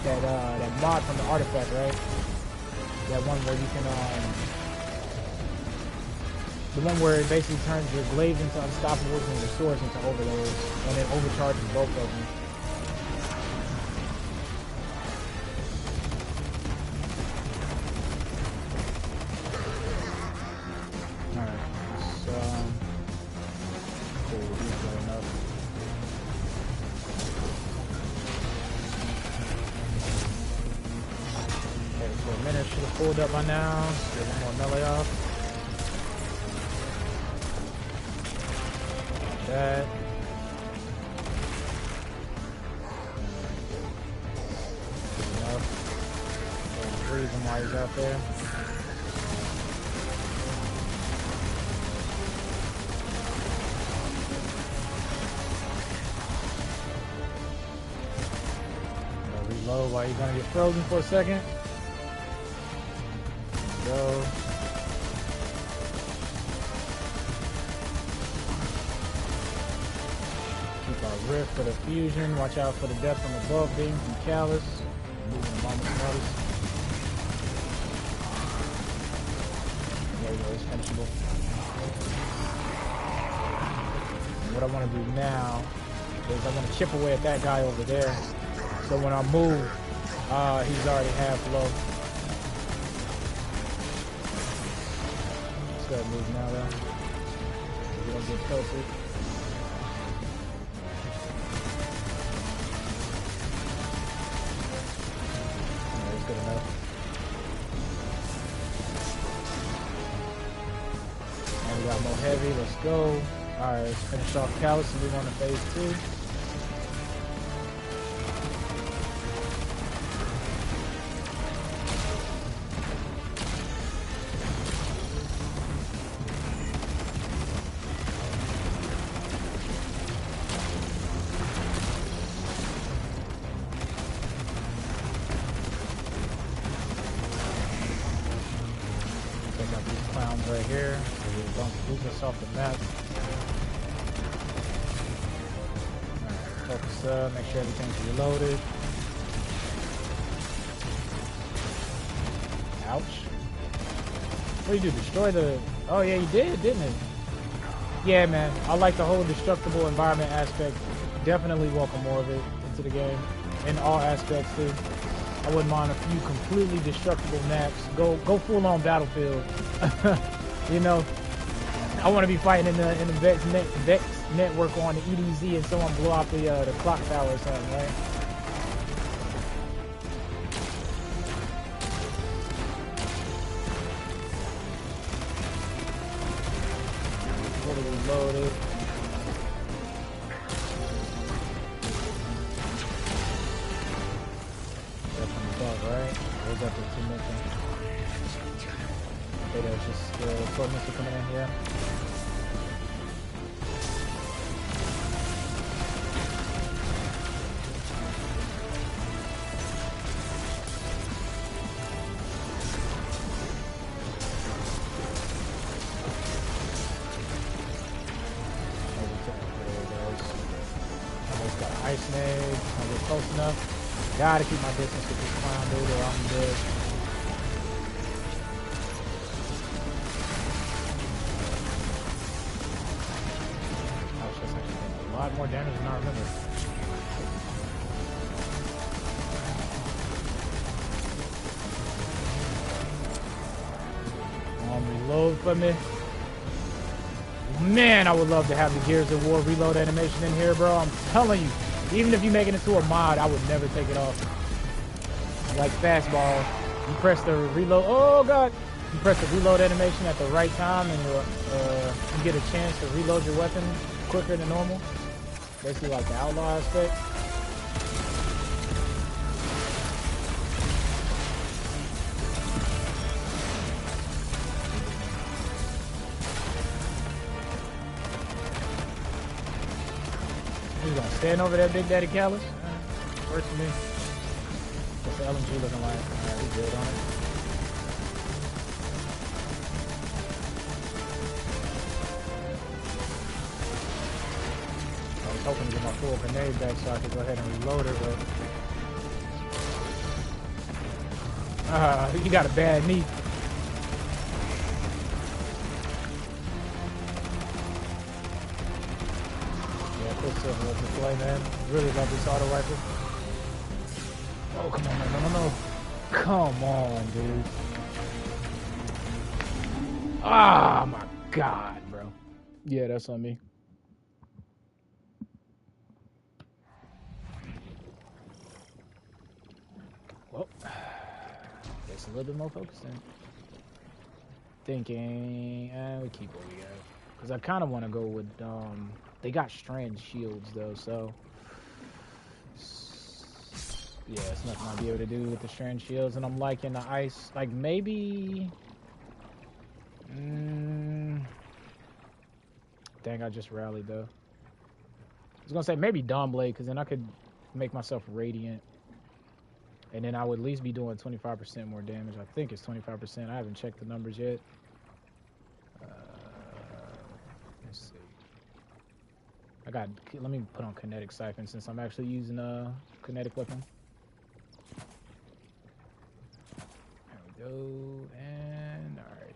[SPEAKER 1] that mod from the artifact, right? That one where you can the one where it basically turns your glaives into unstoppables and your swords into overloads, and it overcharges both of them. Pulled up by now. Get one more melee off. Like that. Good enough. Freeze him while he's out there. Reload while he's gonna get frozen for a second. Go. Keep our rift for the fusion. Watch out for the death from above beam from Callus. Moving the bombers notice. There you go, it's finishable. And what I want to do now is I want to chip away at that guy over there. So when I move, he's already half low. Let's go ahead and move now though. We don't get tilted. That's good enough. And we got more heavy, let's go. Alright, let's finish off Callus and move on to phase 2. Off the map. Alright, focus up, make sure everything's reloaded. Ouch. What did you do? Destroy the... Oh yeah, you did, didn't it? Yeah, man. I like the whole destructible environment aspect. Definitely welcome more of it into the game. In all aspects, too. I wouldn't mind a few completely destructible maps. Go full on battlefield. You know? I want to be fighting in the Vex network on the EDZ and someone blow out the clock tower or something, right? Fully reloaded. That's from above, right? Where's that for 2 minutes? Okay, there's just the sword missile coming in here. Ice nade, I'll get close enough. Gotta keep my distance with this clown dude or I'm dead. Oh, that's actually a lot more damage than I remember. Reload for me. Man, I would love to have the Gears of War reload animation in here, bro. I'm telling you. Even if you make it into a mod, I would never take it off. Like fastball, you press the reload. Oh god! You press the reload animation at the right time, and you get a chance to reload your weapon quicker than normal. Basically, like the outlaw aspect. Stand over there, Big Daddy Callus. Works for me. What's the LMG looking like? Alright, we good on it. I was hoping to get my full grenade back so I could go ahead and reload it, but... you got a bad knee. Display, man. Really love this auto rifle. Oh, come on, no. Come on, dude. Ah, my God, bro. Yeah, that's on me. Well, guess a little bit more focused then. Thinking, we keep what we got. Because I kind of want to go with, they got strand shields though, so yeah, it's nothing I'll be able to do with the strand shields, and I'm liking the ice. Like maybe, dang, I just rallied though. I was gonna say maybe Dawnblade, because then I could make myself radiant, and then I would at least be doing 25% more damage. I think it's 25%. I haven't checked the numbers yet. Let's see. Let me put on kinetic siphon since I'm actually using a kinetic weapon. There we go, and alright.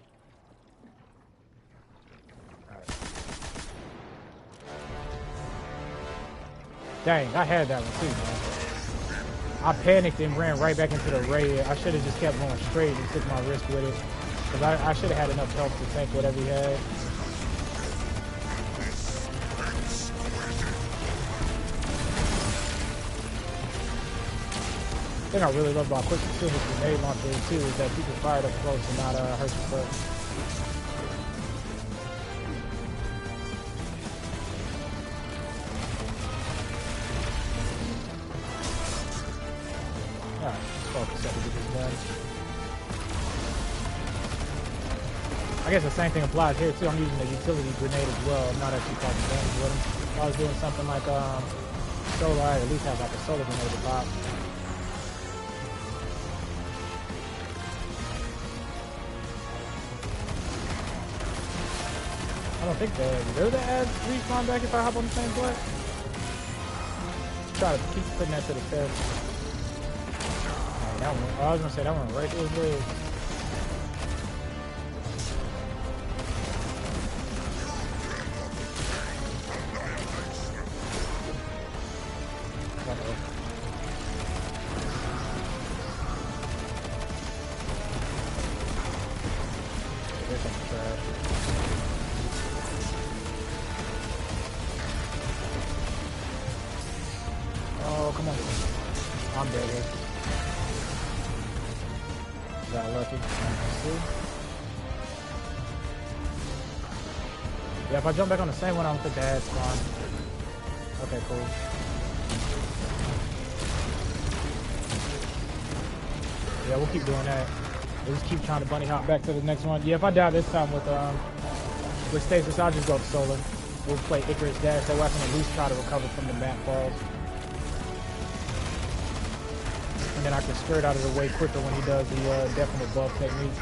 [SPEAKER 1] Dang, I had that one too, man. I panicked and ran right back into the raid. I should have just kept going straight and took my risk with it. Because I should have had enough health to tank whatever he had. The thing I really love about quick consumer grenade launcher too is that you can fire it up close and not hurt yourself. Alright, let's focus up to get this done. I guess the same thing applies here too. I'm using the utility grenade as well. I'm not actually causing damage with them. If I was doing something like solar, I'd at least have like a solar grenade to pop. I don't think they're the ads respawn back if I hop on the same play. Try to keep putting that to the test. That one, I was gonna say that one right through his leg. There's some trash. Oh, come on. I'm dead here. Got lucky. Yeah, if I jump back on the same one, I don't think the ad spawn. Okay, cool. Yeah, we'll keep doing that. We'll just keep trying to bunny hop back to the next one. Yeah, if I die this time with Stasis, I'll just go to solar. We'll play Icarus Dash, that way I can at least try to recover from the map falls. And then I can skirt out of the way quicker when he does the definite buff technique.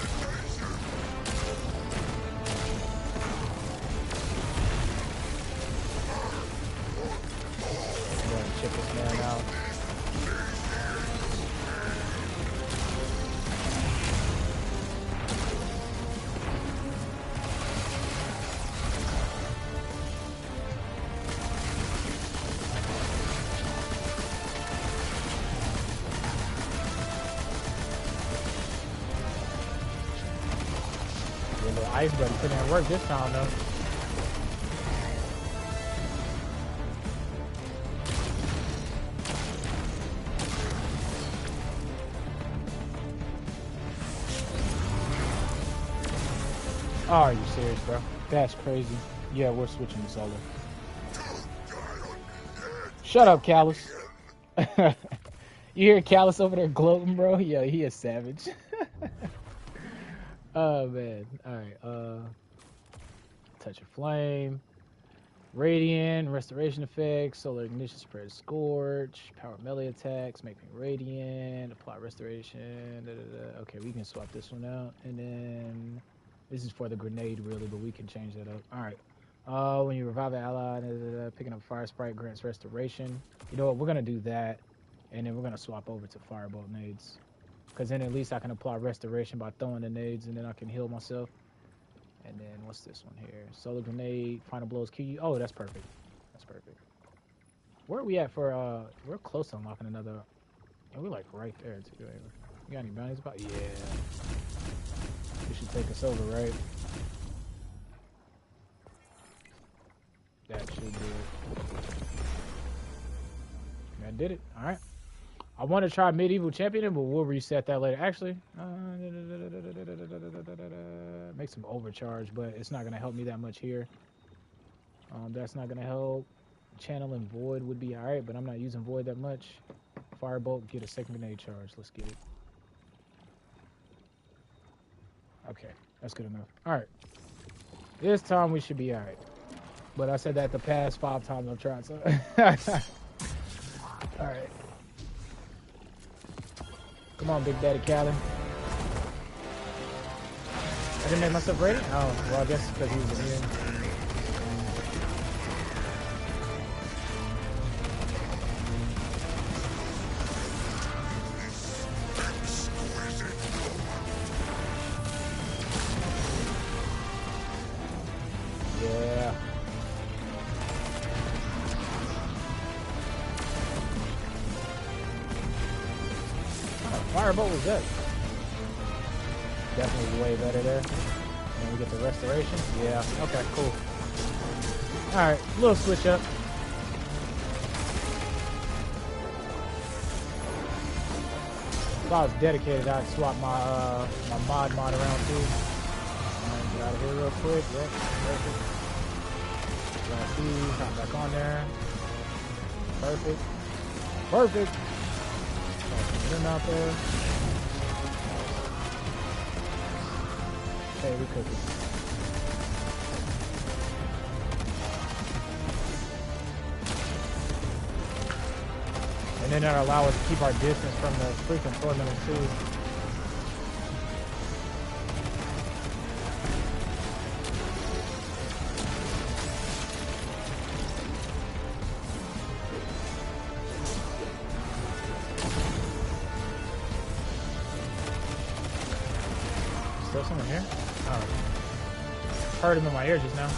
[SPEAKER 1] Check this man out. Yeah, little ice buddy put in work this time though. Oh, are you serious, bro? That's crazy. Yeah, we're switching to solar. Shut up, Callus. You hear Callus over there gloating, bro? Yo, he is savage. Oh, man. Alright, Touch of Flame. Radiant, Restoration Effects, Solar Ignition Spread Scorch, Power Melee Attacks, Make Me Radiant, Apply Restoration, Okay, we can swap this one out, and then... This is for the grenade, really, but we can change that up. All right. When you revive an ally, picking up Fire Sprite grants restoration. You know what? We're going to do that, and then we're going to swap over to Firebolt nades. Because then at least I can apply restoration by throwing the nades, and then I can heal myself. And then what's this one here? Solar Grenade, Final Blows QU. Oh, that's perfect. That's perfect. Where are we at for... We're close to unlocking another... And we're like right there, too. You got any bounties about? Yeah. You should take us over, right? That should do it. That did it. All right. I want to try Medieval Championing, but we'll reset that later. Actually, make some overcharge, but it's not going to help me that much here. That's not going to help. Channeling Void would be all right, but I'm not using Void that much. Firebolt, get a second grenade charge. Let's get it. Okay, that's good enough. All right. This time we should be all right. But I said that the past 5 times I've tried, so. All right. Come on, Big Daddy Callan. I didn't make myself ready? Oh, well, I guess because he was in here. Yeah. Firebolt was good. Definitely way better there. And we get the restoration. Yeah. Okay, cool. Alright, little switch up. If I was dedicated, I'd swap my my mod around too. Get out of here real quick. Yep, perfect. Hop back on there. Perfect. Perfect. Get him out there. Okay, we cook it. And then that'll allow us to keep our distance from the freaking tormentor too. Still someone here? Oh. Heard him in my ear just now.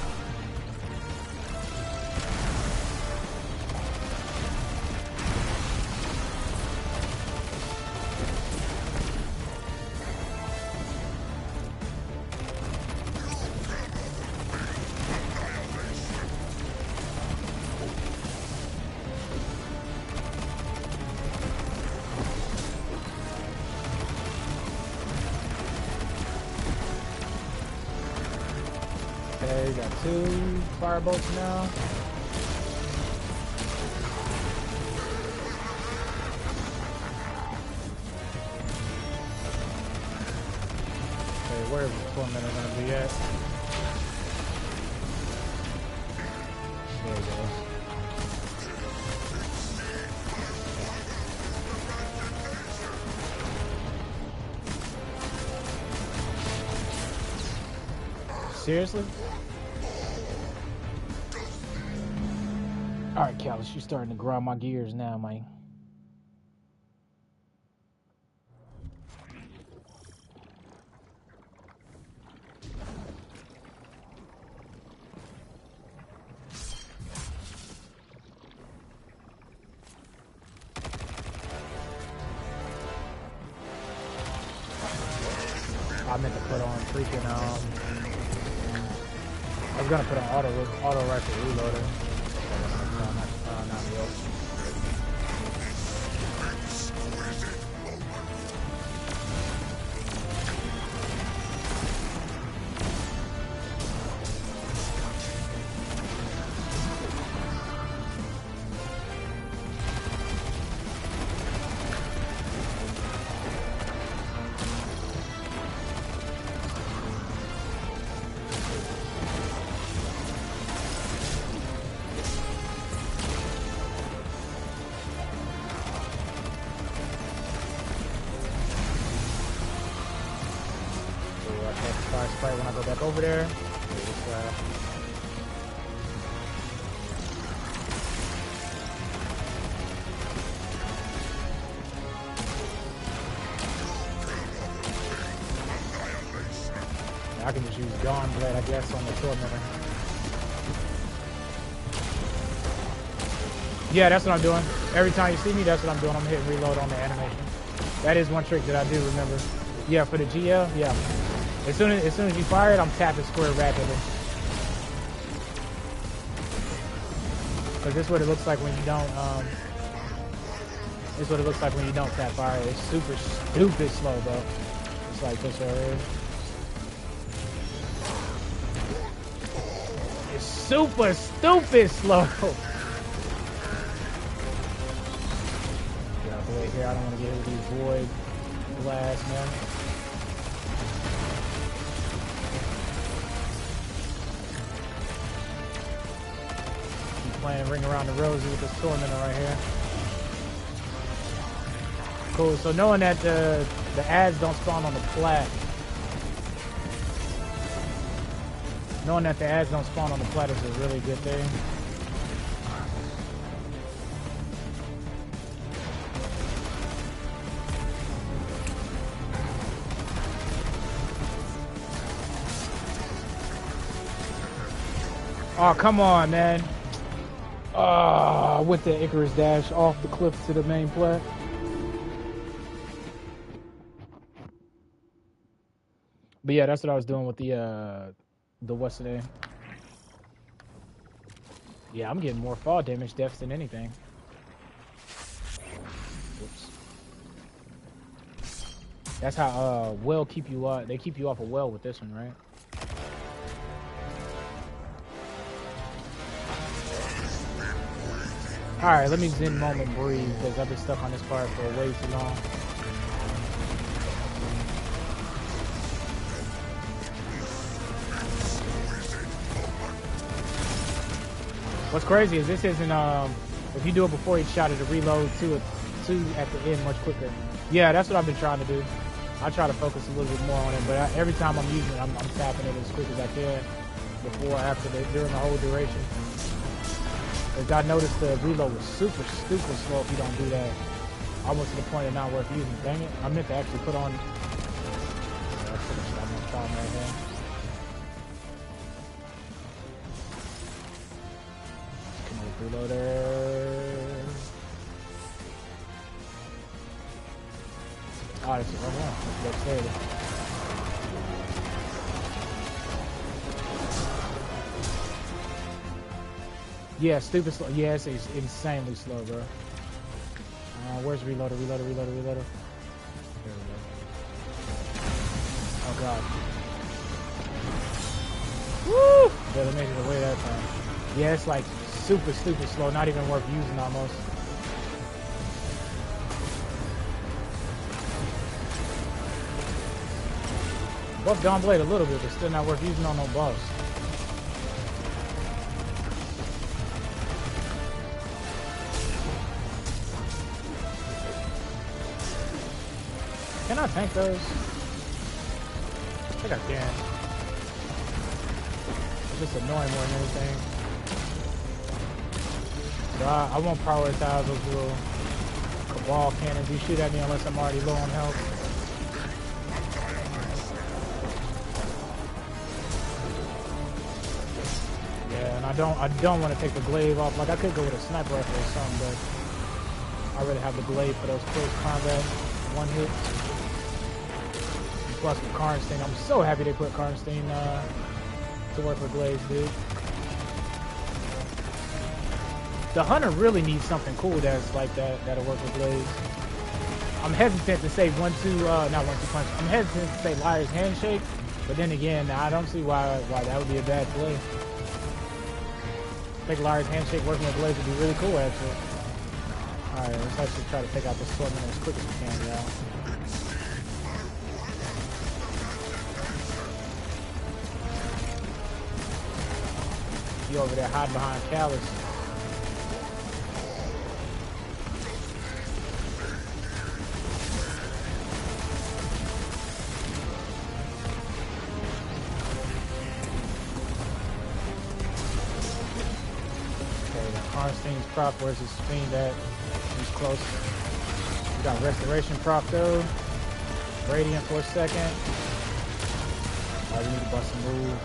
[SPEAKER 1] Okay, we got 2 firebolts now. where is the tormentor gonna be at? There he goes. Seriously? Alright, Callus, you're starting to grind my gears now, man. I meant to put on freaking I was gonna put on auto rifle reloader. Not real. When I go back over there, I can just use Dawn Blade, I guess, on the tormentor. Yeah, that's what I'm doing. Every time you see me, that's what I'm doing. I'm hitting reload on the animation. That is one trick that I do remember. Yeah, for the GL, yeah. As soon as you fire it, I'm tapping square rapidly. Cause this is what it looks like when you don't. This is what it looks like when you don't tap fire. It's super stupid slow, bro. It's like this right here. It's super stupid slow. Get out the way here. I don't want to get hit with these void blasts, man. Playing Ring Around the Rosie with this tormentor right here. Cool. So knowing that the ads don't spawn on the plat, is a really good thing. Oh, come on, man. With the Icarus dash off the cliff to the main plat. But yeah, that's what I was doing with the what's the name? Yeah, I'm getting more fall damage deaths than anything. Whoops. That's how well keep you they keep you off a well with this one, right? Alright, let me zen moment breathe because I've been stuck on this part for way too long. What's crazy is this isn't if you do it before each shot, it'll reload two at the end much quicker. Yeah, that's what I've been trying to do. I try to focus a little bit more on it, but every time I'm using it, I'm tapping it as quick as I can before, after, during the whole duration. Because I noticed the reload was super stupid slow if you don't do that. Almost to the point of not worth using. Dang it. I meant to actually put on... Yeah, I finished that one problem right there. Come on, reloader. Oh, that's it right now. Let's save it. Yeah, stupid slow. Yeah, it's insanely slow, bro. Where's reloader? Reloader. There we go. Oh god. Woo! Yeah, they made it away that time. Yeah, it's like super stupid slow. Not even worth using almost. Buff Dawn Blade a little bit, but still not worth using on no boss. Can I tank those? I think I can. It's just annoying more than anything. So I won't prioritize those little Cabal cannons. You shoot at me unless I'm already low on health. Yeah, and I don't want to take the glaive off. Like I could go with a sniper rifle or something, but I really have the glaive for those close combat one hit. And plus with Karnstein, I'm so happy they put Karnstein to work with glaives, dude. The hunter really needs something cool that's like that'll work with glaives. I'm hesitant to say not 1-2 punch. I'm hesitant to say Liar's Handshake, but then again, I don't see why that would be a bad play. I think Liar's Handshake working with glaives would be really cool, actually. Alright, let's actually try to take out this Torment as quick as we can, y'all. You over there hiding behind Callus. Karnstein's prop, where's his fiend at? He's close. We got Restoration prop though. Radiant for a second. I need to bust a move.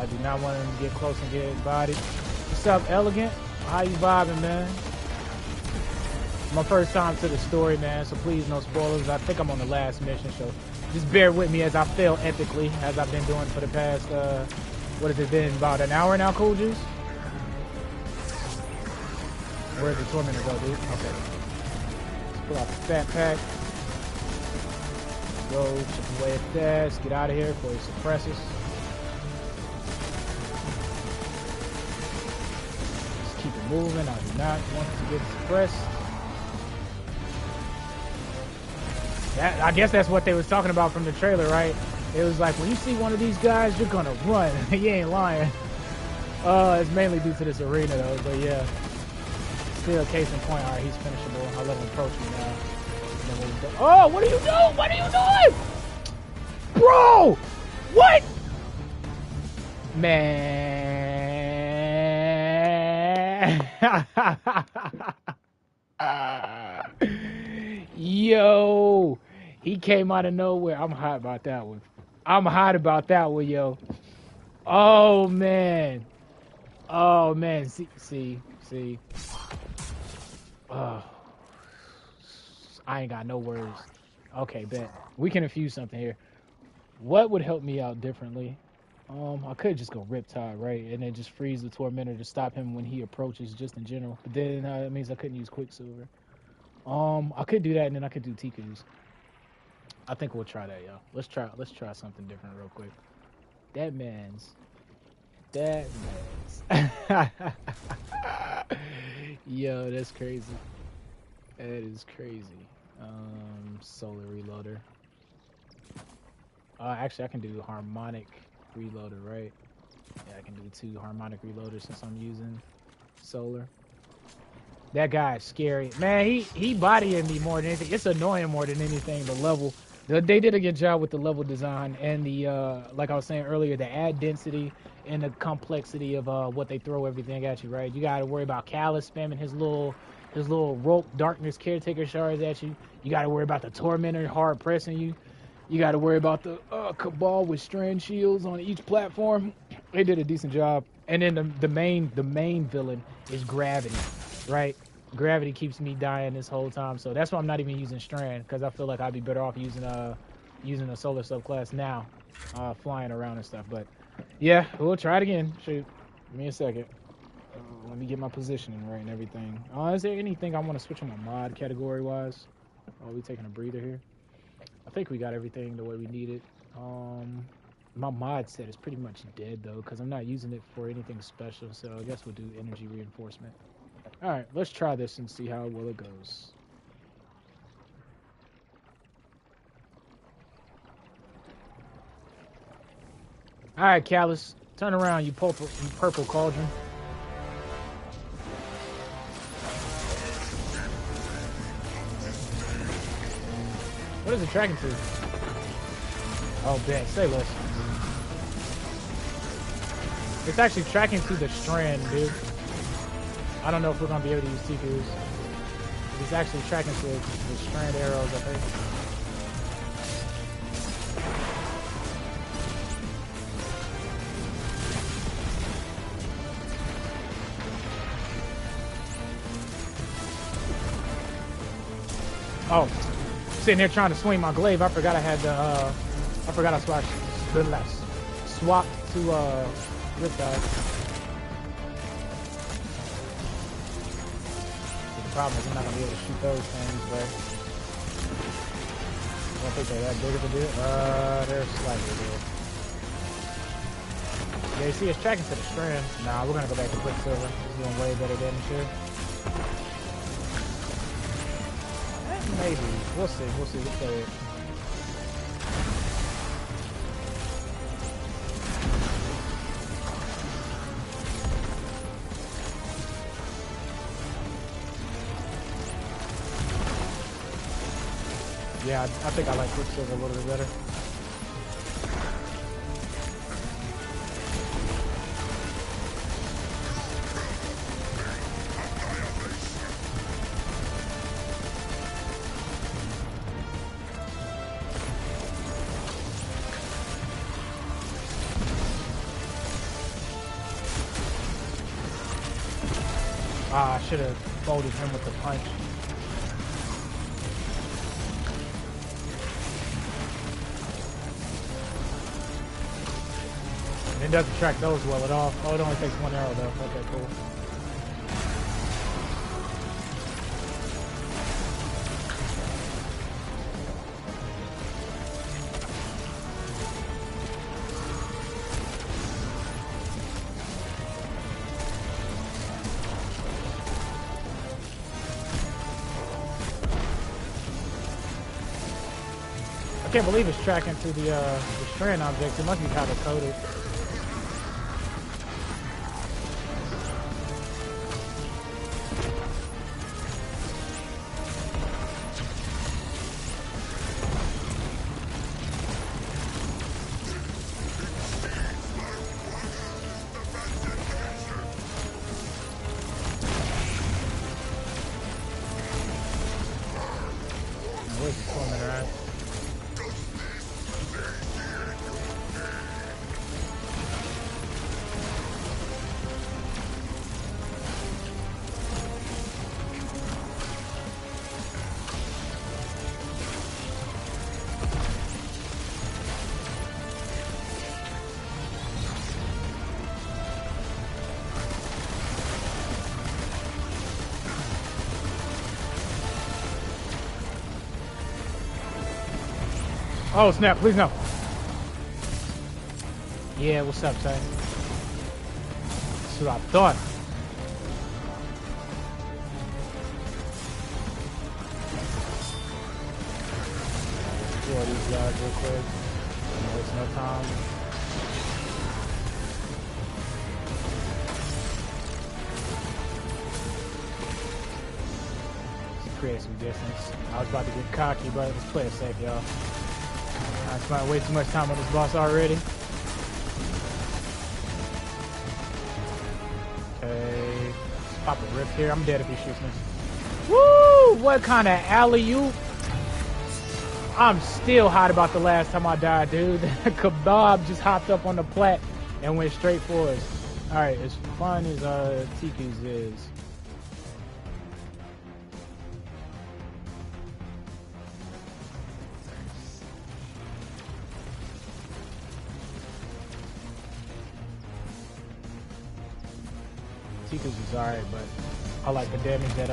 [SPEAKER 1] I do not want him to get close and get bodied. What's up, Elegant? How you vibing, man? My first time to the story, man, so please no spoilers. I think I'm on the last mission, so just bear with me as I fail epically, as I've been doing for the past, what has it been, about an hour now, Cool Juice? Where's the Tormentor go, dude? Okay. Let's pull out the Fat Pack. Go chip away at that. Get out of here before he suppresses. Just keep it moving. I do not want to get suppressed. I guess that's what they was talking about from the trailer, right? It was like, when you see one of these guys, you're gonna run. You ain't lying. It's mainly due to this arena, though, but yeah. Still, case in point. Alright, he's finishable. I'll let him approach me now. Oh, what are you doing? What are you doing? Bro! What? Man. Yo. He came out of nowhere. I'm hot about that one. I'm hot about that one, yo. Oh, man. Oh, man. See. I ain't got no words. Okay, bet. We can infuse something here. What would help me out differently? I could just go Riptide, right? And then just freeze the Tormentor to stop him when he approaches, just in general. But then that means I couldn't use Quicksilver. I could do that, and then I could do Tiku's. I think we'll try that, y'all. Let's try something different real quick. That man's. Yo, that's crazy. That is crazy. Solar Reloader. Actually, I can do Harmonic Reloader, right? Yeah, I can do 2 Harmonic Reloaders since I'm using Solar. That guy is scary. Man, he bodying me more than anything. It's annoying more than anything, the level. They did a good job with the level design and the, like I was saying earlier, the ad density and the complexity of what they throw everything at you, right? You got to worry about Callus spamming his little rope darkness caretaker shards at you. You got to worry about the Tormentor hard pressing you. You got to worry about the Cabal with strand shields on each platform. They did a decent job. And then the main villain is Gravity, right? Gravity keeps me dying this whole time, so that's why I'm not even using Strand, because I feel like I'd be better off using a Solar subclass now, flying around and stuff. But yeah, we'll try it again. Shoot, give me a second. Let me get my positioning right and everything. Is there anything I want to switch on my mod category wise? Are we taking a breather here? I think we got everything the way we need it. My mod set is pretty much dead though, because I'm not using it for anything special, so I guess we'll do energy reinforcement. Alright, let's try this and see how well it goes. All right, Callus, turn around, you purple cauldron. What is it tracking to? Oh, dang, say less. It's actually tracking to the strand, dude. I don't know if we're gonna be able to use TQs. It's actually tracking to the strand arrows, I think. Oh, sitting here trying to swing my glaive. I forgot I had the, I forgot I swapped to, Riptide. The problem is I'm not going to be able to shoot those things, but I don't think they're that big of a deal. They're slightly big. Yeah, you see it's tracking to the strand. Nah, we're going to go back to Quicksilver. It's doing way better damage here. Maybe. We'll see. We'll see. We'll play it. Yeah, I think I like Quicksilver a little bit better. Ah, I should have folded him with the punch. It doesn't track those well at all. Oh, it only takes one arrow though. Okay, cool. I can't believe it's tracking to the strand objects. It must be powder coated. Where's the tormentor at? Oh snap, please no. Yeah, what's up, Tay? That's what I thought. Kill these guys real quick. Don't waste no time. Let's create some distance. I was about to get cocky, but let's play it safe, y'all. I spent way too much time on this boss already. Okay, let's pop a rip here. I'm dead if he shoots me. Woo! What kind of alley-oop? I'm still hot about the last time I died, dude. Kebab just hopped up on the plat and went straight for us. Alright, as fun as TQ's is. Tiku's is alright, but I like the damage that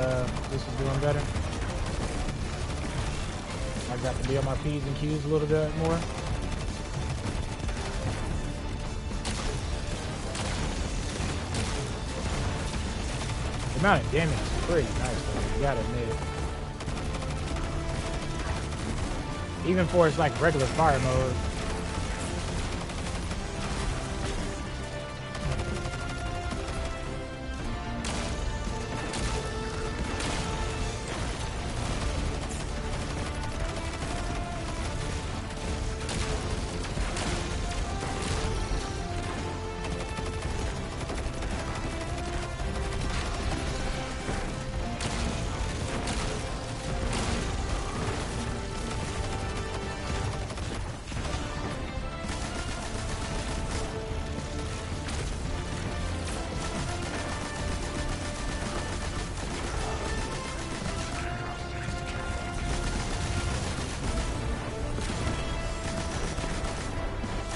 [SPEAKER 1] this is doing better. I got to be on my P's and Q's a little bit more. The amount of damage is pretty nice though, you gotta admit it. Even for its like regular fire mode.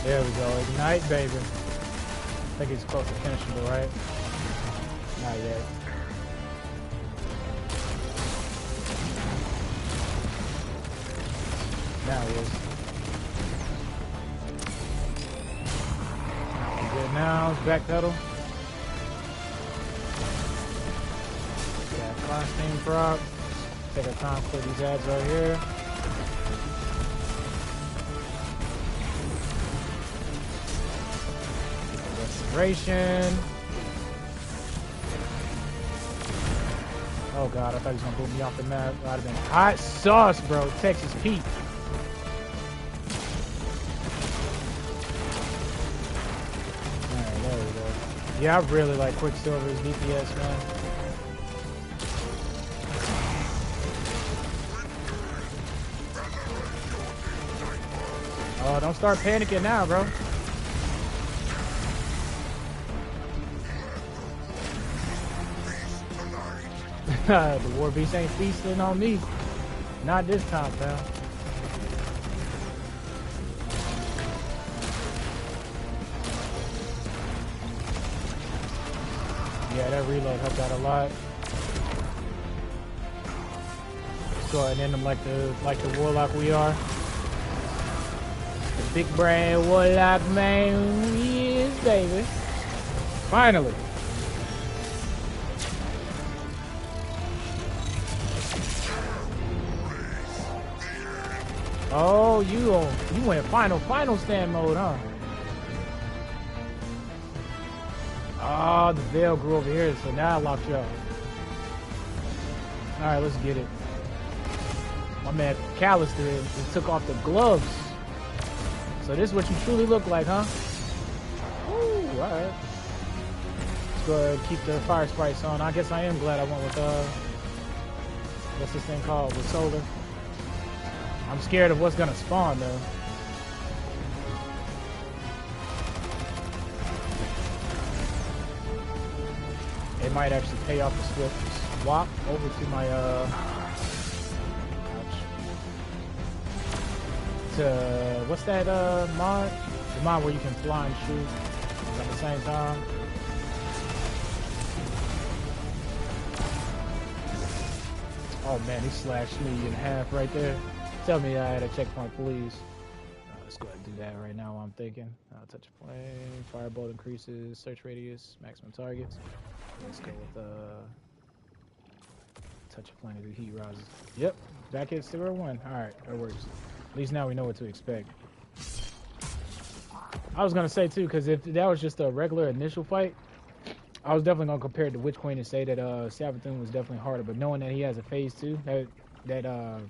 [SPEAKER 1] There we go. Ignite, baby. I think he's close to finishing it, right? Not yet. Now he is. Good now. Backpedal. Got constant prop. Take our time for these ads right here. Restoration. Oh god, I thought he was gonna boot me off the map. I'd have been hot sauce, bro. Texas Pete. Alright, there we go. Yeah, I really like Quicksilver's DPS, man. Oh, don't start panicking now, bro. The War Beast ain't feasting on me. Not this time, pal. Yeah, that reload helped out a lot. Let's go ahead and end them like the Warlock we are. The big brain Warlock, man. Yes, baby. Finally. Oh, you went final stand mode, huh? Oh, the veil grew over here, so now I locked you up. Alright, let's get it. My man Callister took off the gloves. So this is what you truly look like, huh? Ooh, alright. Let's go ahead and keep the fire sprites on. I guess I am glad I went with what's this thing called? With solar. I'm scared of what's gonna spawn though. It might actually pay off to swap over to my to what's that mod? The mod where you can fly and shoot at the same time. Oh man, he slashed me in half right there. Tell me I had a checkpoint, please. Let's go ahead and do that right now while I'm thinking. Touch a flame, firebolt increases, search radius, maximum targets. Let's go with touch a flame to do heat rises. Yep, back at 0-1. Alright, that works. At least now we know what to expect. I was gonna say too, because if that was just a regular initial fight, I was definitely gonna compare it to Witch Queen and say that Savathun was definitely harder, but knowing that he has a phase 2, that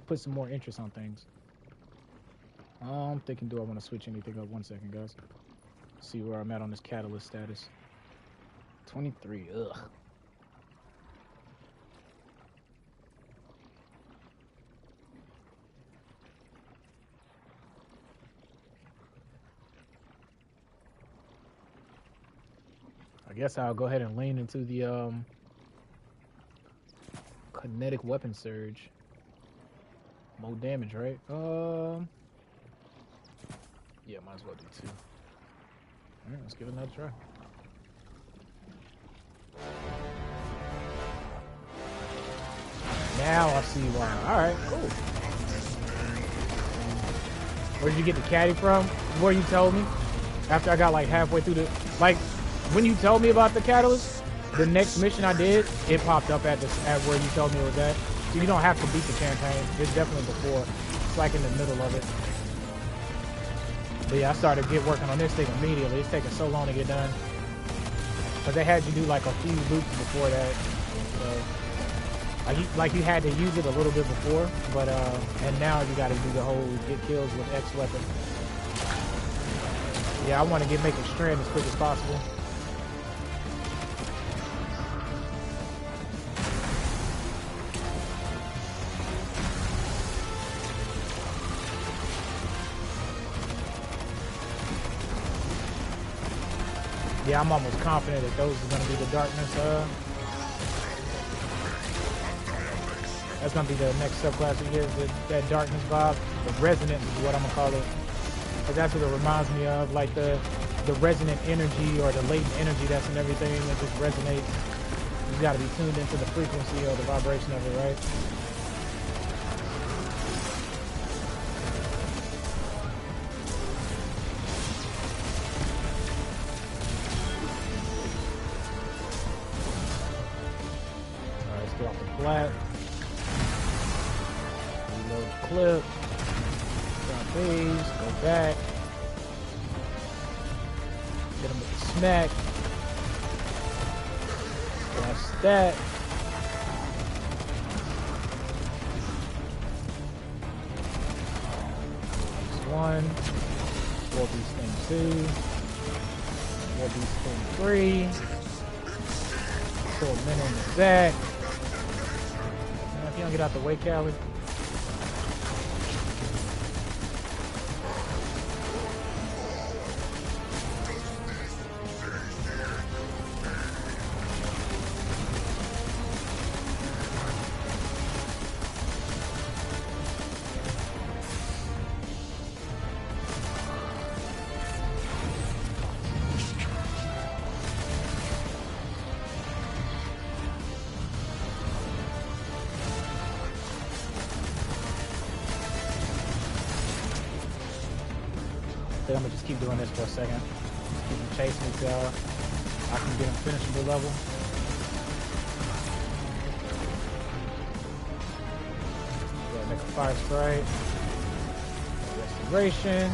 [SPEAKER 1] put some more interest on things. I'm thinking, do I want to switch anything up? 1 second, guys. See where I'm at on this catalyst status. 23. Ugh. I guess I'll go ahead and lean into the kinetic weapon surge. More damage, right? Yeah, might as well do 2. Alright, let's give it another try. Now I see why. Alright, cool. Where did you get the caddy from? Where you told me? After I got like halfway through the... Like, when you told me about the catalyst, the next mission I did, it popped up at where you told me it was at. So you don't have to beat the campaign. It's definitely before. It's like in the middle of it. But yeah, I started working on this thing immediately. It's taking so long to get done. Because they had you do like a few loops before that. So, like you had to use it a little bit before, but and now you got to do the whole get kills with X weapon. Yeah, I want to make it strand as quick as possible. Yeah, I'm almost confident that those are going to be the darkness. That's going to be the next subclass we get, that darkness vibe. The resonance is what I'm going to call it. Cause that's what it reminds me of, like the resonant energy or the latent energy that's in everything that just resonates. You gotta be tuned into the frequency or the vibration of it, right? Alright, let's get off the flat. Reload the clip. Drop these, go back. Get him with the smack. That's that. That's one. Four beast thing two. Four beast thing three. Pull men in the back. Now, if you don't get out the way, Callie. I'm gonna just keep doing this for a second. Keep him chasing me till I can get him finishable level. Yeah, make a fire strike. Restoration.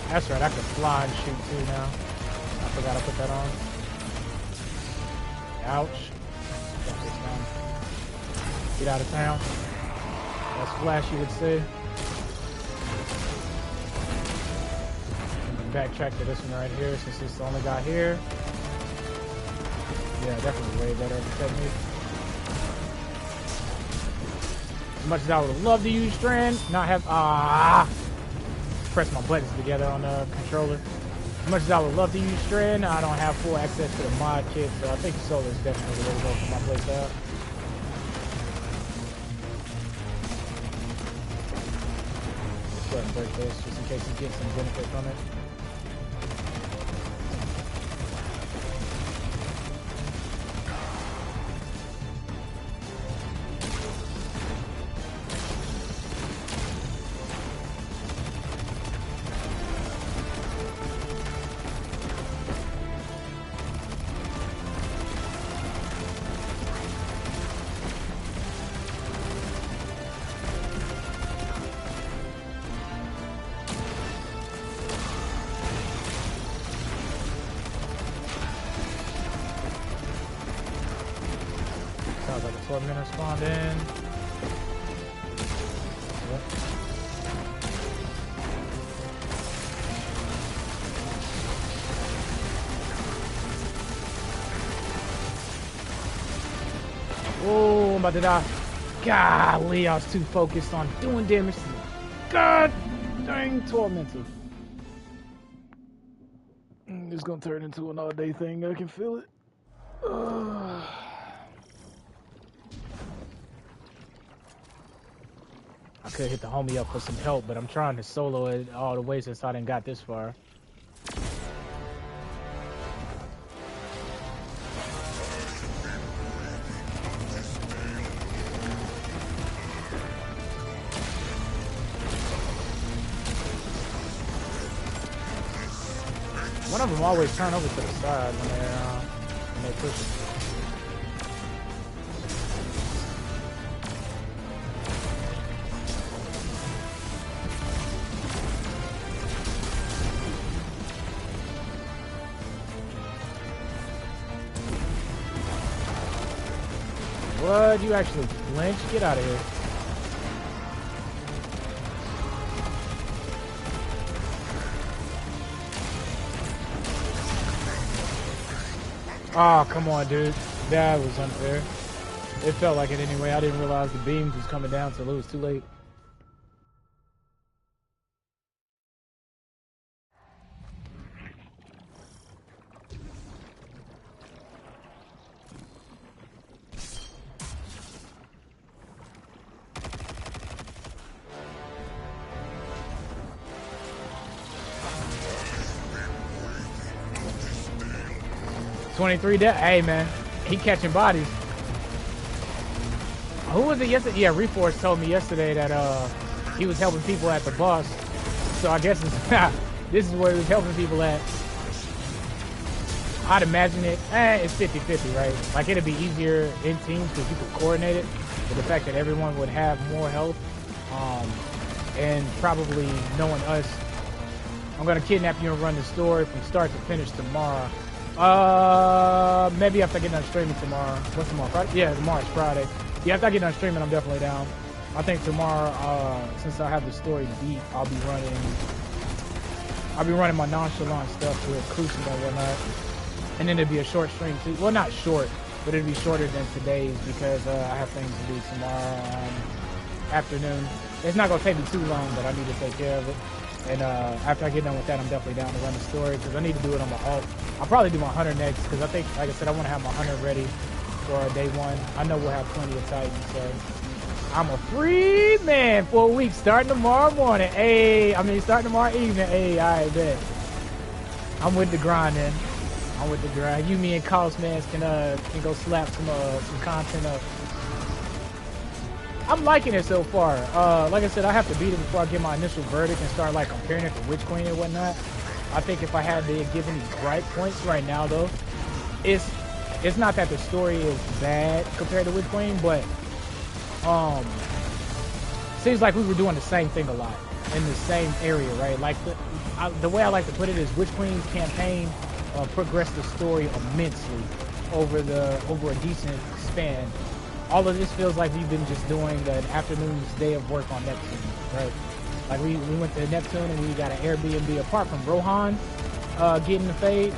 [SPEAKER 1] That's right, I can fly and shoot too now. I forgot I put that on. Ouch. Get out of town. That's Flash, you would say. Backtrack to this one right here since it's the only guy here. Yeah, definitely way better technique. As much as I would have loved to use Strand, not have press my buttons together on the controller. As much as I would love to use Strand, I don't have full access to the mod kit, so I think Solar is definitely the way to go for my playstyle. Break this just in case you get some benefit from it. Tormentor spawned in. Yep. Oh, I'm about to die. Golly, I was too focused on doing damage to the god dang Tormentor. It's gonna turn into an all-day thing. I can feel it. I could hit the homie up for some help, but I'm trying to solo it all the way since I didn't got this far. One of them always turn over to the side when they push it. What? You actually flinch? Get out of here. Oh, come on, dude. That was unfair. It felt like it anyway. I didn't realize the beams was coming down till it was too late. 23 deaths. Hey, man. He catching bodies. Who was it yesterday? Yeah, Reforce told me yesterday that he was helping people at the boss. So I guess it's, this is where he was helping people at. I'd imagine it's 50-50, right? Like, it'd be easier in teams because you could coordinate it. But the fact that everyone would have more health, and probably knowing us, I'm gonna kidnap you and run the story from start to finish tomorrow. Maybe after I get done streaming tomorrow. What's tomorrow? Friday? Yeah, tomorrow's Friday. Yeah, after I get done streaming, I'm definitely down. I think tomorrow, since I have the story beat, I'll be running my nonchalant stuff with Crucible and whatnot. And then it'll be a short stream too. Well, not short, but it'll be shorter than today's because I have things to do tomorrow afternoon. It's not gonna take me too long, but I need to take care of it. And after I get done with that, I'm definitely down to run the story because I need to do it on my alt. I'll probably do my hunter next because I think, like I said, I want to have my hunter ready for day one. I know we'll have plenty of Titans, so I'm a free man for a week starting tomorrow morning. Starting tomorrow evening. Hey, I bet. I'm with the grind then. I'm with the grind. You, me, and Cosmans can go slap some content up. I'm liking it so far. Like I said, I have to beat it before I get my initial verdict and start like comparing it to Witch Queen and whatnot. I think if I had to give any gripe points right now, though, it's not that the story is bad compared to Witch Queen, but seems like we were doing the same thing a lot in the same area, right? Like the way I like to put it is Witch Queen's campaign progressed the story immensely over a decent span. All of this feels like we've been just doing an afternoon's day of work on Neptune, right? Like we went to Neptune and we got an Airbnb apart from Rohan getting the fade.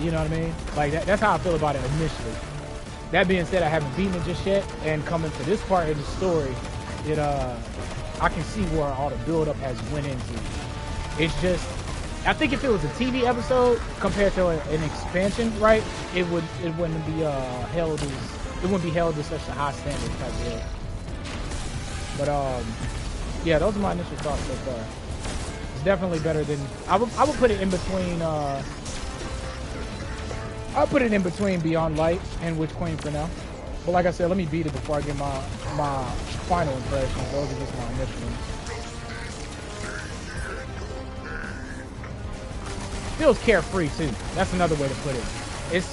[SPEAKER 1] You know what I mean? Like that's how I feel about it initially. That being said, I haven't beaten it just yet, and coming to this part of the story, I can see where all the build-up has went into. It's just, I think if it was a TV episode compared to an expansion, right? It wouldn't be held to such a high standard type deal. But yeah, those are my initial thoughts so far. It's definitely better than I would put it in between. I'll put it in between Beyond Light and Witch Queen for now. But like I said, let me beat it before I get my final impressions. Those are just my initial ones. Feels carefree too. That's another way to put it.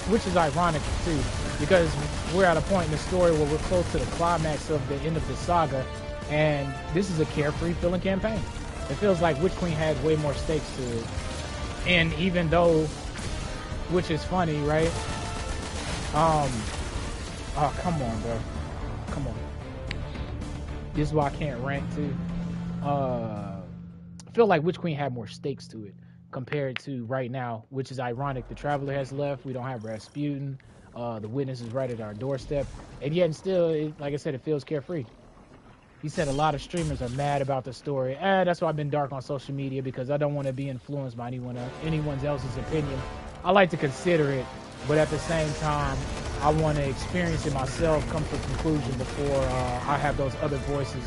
[SPEAKER 1] Which is ironic too, because we're at a point in the story where we're close to the climax of the end of the saga, and this is a carefree feeling campaign. It feels like Witch Queen had way more stakes to it, and even though, which is funny, right? Oh, come on, bro. Come on. This is why I can't rank too. I feel like Witch Queen had more stakes to it compared to right now, which is ironic. The Traveler has left. We don't have Rasputin. The Witness is right at our doorstep. And yet still, like I said, it feels carefree. He said a lot of streamers are mad about the story. That's why I've been dark on social media, because I don't want to be influenced by anyone else's opinion. I like to consider it, but at the same time, I want to experience it myself, come to a conclusion before I have those other voices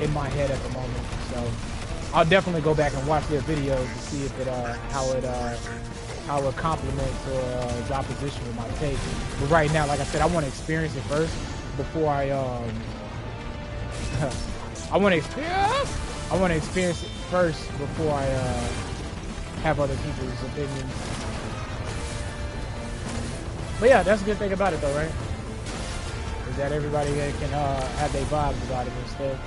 [SPEAKER 1] in my head at the moment. So I'll definitely go back and watch their videos to see if how it complements or is opposition with my take. But right now, like I said, I want to experience it first before I want to experience it first before I have other people's opinions. But yeah, that's a good thing about it though, right? Is that everybody can have their vibes about it and stuff.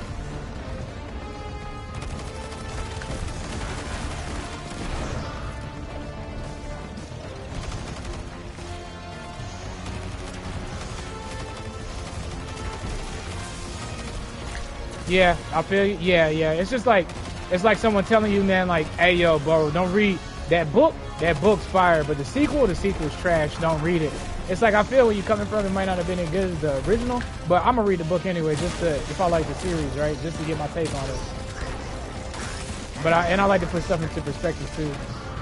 [SPEAKER 1] Yeah, I feel you. Yeah. It's just like, it's like someone telling you, man, like, hey, yo, bro, don't read that book. That book's fire, but the sequel's trash. Don't read it. It's like, I feel where you're coming from. It might not have been as good as the original, but I'm gonna read the book anyway, just to, if I like the series, right? Just to get my take on it. But I like to put stuff into perspective too.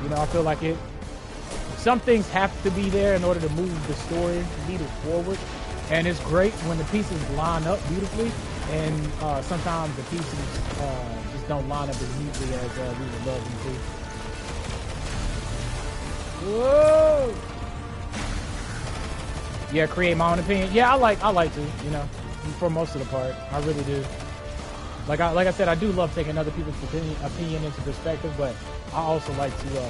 [SPEAKER 1] You know, I feel like some things have to be there in order to move the story needle forward. And it's great when the pieces line up beautifully, and sometimes the pieces just don't line up as neatly as we would love them to. Whoa! Yeah, create my own opinion. Yeah, I like to, you know, for most of the part. I really do. Like I said, I do love taking other people's opinion into perspective, but I also like to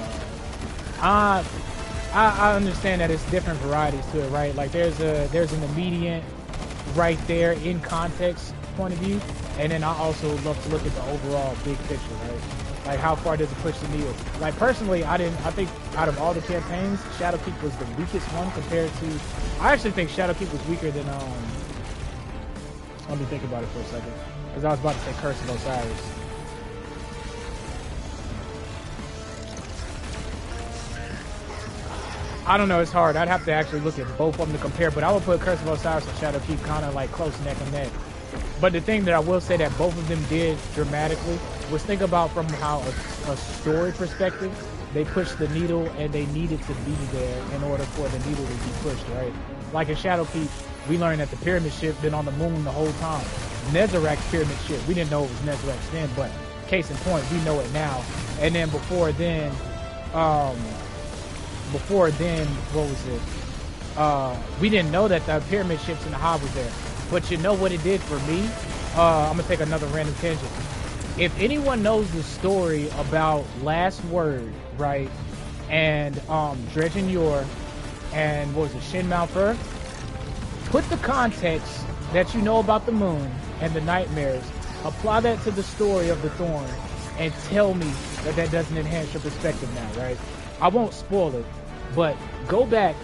[SPEAKER 1] I understand that it's different varieties to it, right? Like there's an immediate right there in context point of view, and then I also love to look at the overall big picture, right? Like how far does it push the needle? Like personally, I think out of all the campaigns, Shadowkeep was the weakest one compared to. I actually think Shadowkeep was weaker than Let me think about it for a second, because I was about to say Curse of Osiris. I don't know, it's hard. I'd have to actually look at both of them to compare, but I would put Curse of Osiris and Shadowkeep kind of like close neck and neck. But the thing that I will say that both of them did dramatically was think about from how a story perspective, they pushed the needle and they needed to be there in order for the needle to be pushed, right? Like in Shadowkeep, we learned that the pyramid ship been on the moon the whole time. Nezarac's pyramid ship, we didn't know it was Nezarac's then, but case in point, we know it now. And then before then, what was it? We didn't know that the pyramid ships in the Hob was there. But you know what it did for me? I'm gonna take another random tangent. If anyone knows the story about Last Word, right, and Dredgen Yor, and what was it, Shin Malphur, put the context that you know about the moon and the nightmares, apply that to the story of the Thorn, and tell me that that doesn't enhance your perspective now, right? I won't spoil it, but go back.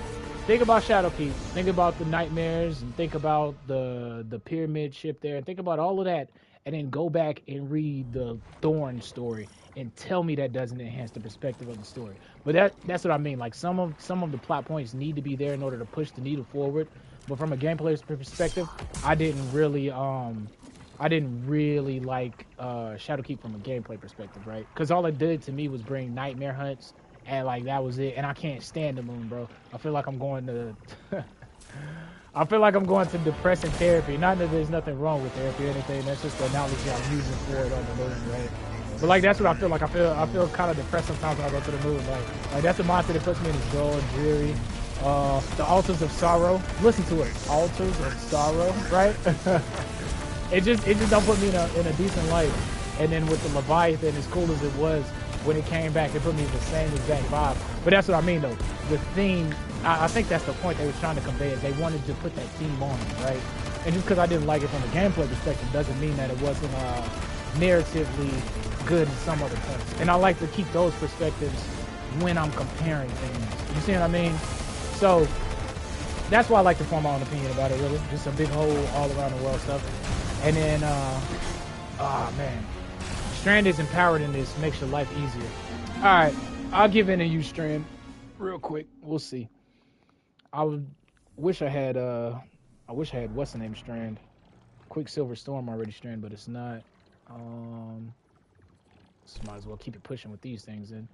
[SPEAKER 1] Think about Shadowkeep, think about the nightmares, and think about the pyramid ship there, and think about all of that, and then go back and read the Thorn story and tell me that doesn't enhance the perspective of the story. But that's what I mean. Like some of the plot points need to be there in order to push the needle forward. But from a gameplay perspective, I didn't really like Shadowkeep from a gameplay perspective, right? Because all it did to me was bring nightmare hunts. And like that was it, and I can't stand the moon, bro. I feel like I'm going to depressing therapy. Not that there's nothing wrong with therapy or anything. That's just the analogy I'm using for it on the moon, right? But like that's what I feel like. I feel kind of depressed sometimes when I go to the moon. Like that's a monster that puts me in this dull and dreary. The Altars of Sorrow. Listen to it. Altars of Sorrow, right? it just don't put me in a decent light. And then with the Leviathan, as cool as it was, when it came back, it put me in the same exact vibe. But that's what I mean, though. The theme, I think that's the point they were trying to convey, is they wanted to put that theme on it, right? And just because I didn't like it from a gameplay perspective doesn't mean that it wasn't narratively good in some other points. And I like to keep those perspectives when I'm comparing things. You see what I mean? So that's why I like to form my own opinion about it, really. Just a big whole all around the world stuff. And then, man. Strand is empowered in this, makes your life easier. Alright, I'll give in to you, Strand. Real quick, we'll see. I wish I had what's the name Strand. Quicksilver Storm already Strand, but it's not. So might as well keep it pushing with these things then.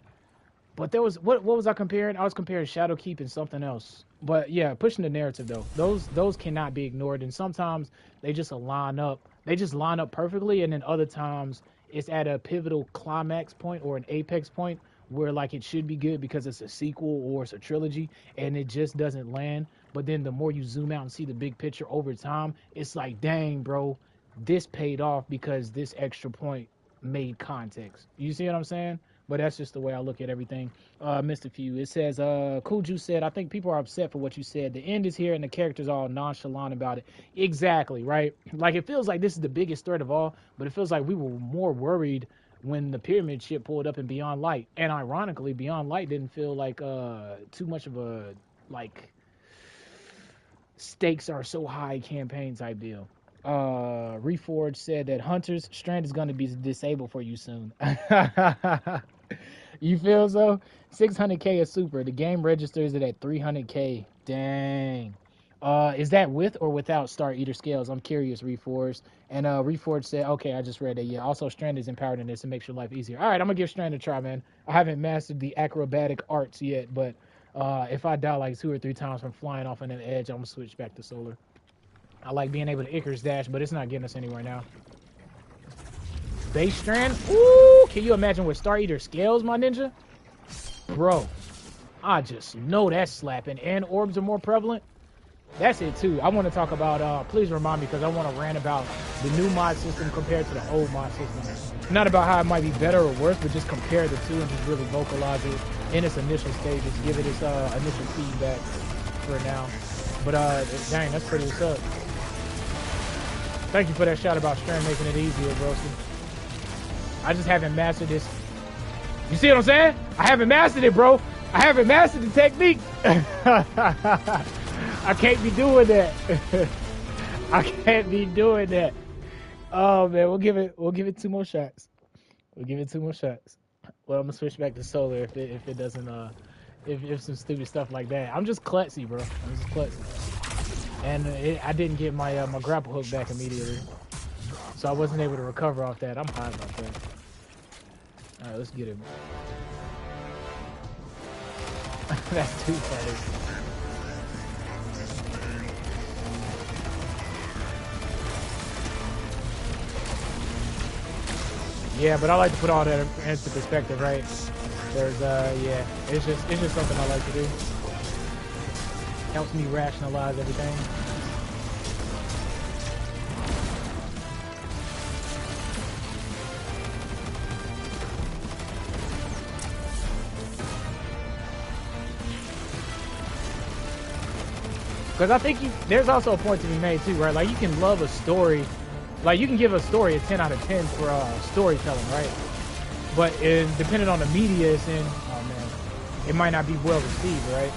[SPEAKER 1] But there was what was I comparing? I was comparing Shadowkeep and something else. But yeah, pushing the narrative though. Those cannot be ignored, and sometimes they just line up. They just line up perfectly, and then other times it's at a pivotal climax point or an apex point where like it should be good because it's a sequel or it's a trilogy, and it just doesn't land. But then the more you zoom out and see the big picture over time, it's like, dang, bro, this paid off because this extra point made context. You see what I'm saying? But that's just the way I look at everything. Missed a few. It says, Cool Juice said, I think people are upset for what you said. The end is here and the characters are all nonchalant about it. Exactly, right? Like, it feels like this is the biggest threat of all, but it feels like we were more worried when the pyramid ship pulled up in Beyond Light. And ironically, Beyond Light didn't feel like too much of a, like, stakes are so high campaign type deal. Reforged said that Hunter's Strand is going to be disabled for you soon. You feel so? 600k is super. The game registers it at 300k. Dang. Is that with or without Star Eater scales? I'm curious, Reforged. And Reforged said, okay, I just read that. Yeah, also Strand is empowered in this and makes your life easier. All right, I'm going to give Strand a try, man. I haven't mastered the acrobatic arts yet, but if I die like 2 or 3 times from flying off on an edge, I'm going to switch back to Solar. I like being able to Icarus dash, but it's not getting us anywhere now. Base Strand? Ooh, can you imagine with Star Eater scales, my ninja? Bro, I just know that's slapping. And orbs are more prevalent. that's it too. I want to talk about, please remind me, because I want to rant about the new mod system compared to the old mod system. Not about how it might be better or worse, but just compare the two and just really vocalize it in its initial stages, give it its initial feedback for now. But dang, that's pretty what's up. Thank you for that shout about Stern making it easier, broski. I just haven't mastered this. You see what I'm saying? I haven't mastered it, bro. I haven't mastered the technique. I can't be doing that. I can't be doing that. Oh man, we'll give it 2 more shots. We'll give it 2 more shots. Well, I'm gonna switch back to solar if it doesn't if some stupid stuff like that. I'm just klutzy, bro. I'm just klutzy. And I didn't get my my grapple hook back immediately, so I wasn't able to recover off that. I'm high about that. All right, let's get it. That's too funny. Yeah, but I like to put all that into perspective, right? There's yeah, it's just something I like to do. Helps me rationalize everything. Because I think there's also a point to be made too, right? Like you can love a story, like you can give a story a 10 out of 10 for storytelling, right? But depending on the media it's in, oh man, it might not be well received, right?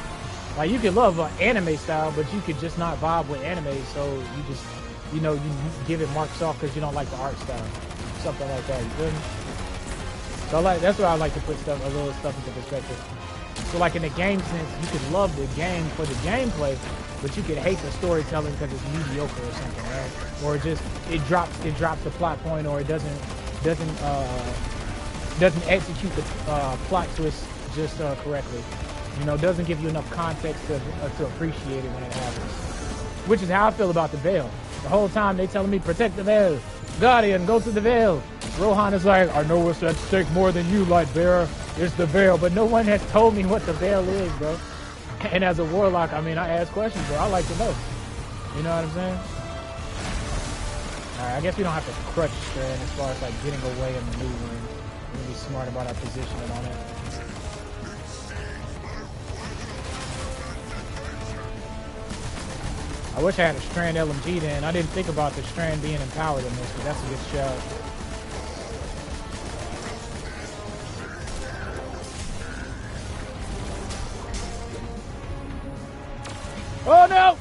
[SPEAKER 1] Like you can love anime style, but you could just not vibe with anime, so you just, you know, you give it marks off because you don't like the art style, something like that. You feel me? So that's why I like to put a little stuff into perspective. So like in the game sense, you could love the game for the gameplay, but you could hate the storytelling because it's mediocre or something, right? Or it drops the plot point, or it doesn't execute the plot twist just correctly. You know, doesn't give you enough context to appreciate it when it happens. Which is how I feel about the Veil. The whole time they telling me protect the Veil, Guardian, go to the Veil. Rohan is like, I know what's at stake more than you, Lightbearer. It's the Veil, but no one has told me what the Veil is, bro. And as a warlock, I mean, I ask questions, bro. I like to know. You know what I'm saying? Alright, I guess we don't have to crutch Strand as far as like getting away and maneuvering. We're gonna be smart about our positioning on it. I wish I had a Strand LMG then. I didn't think about the Strand being empowered in this, but that's a good shout. Oh no!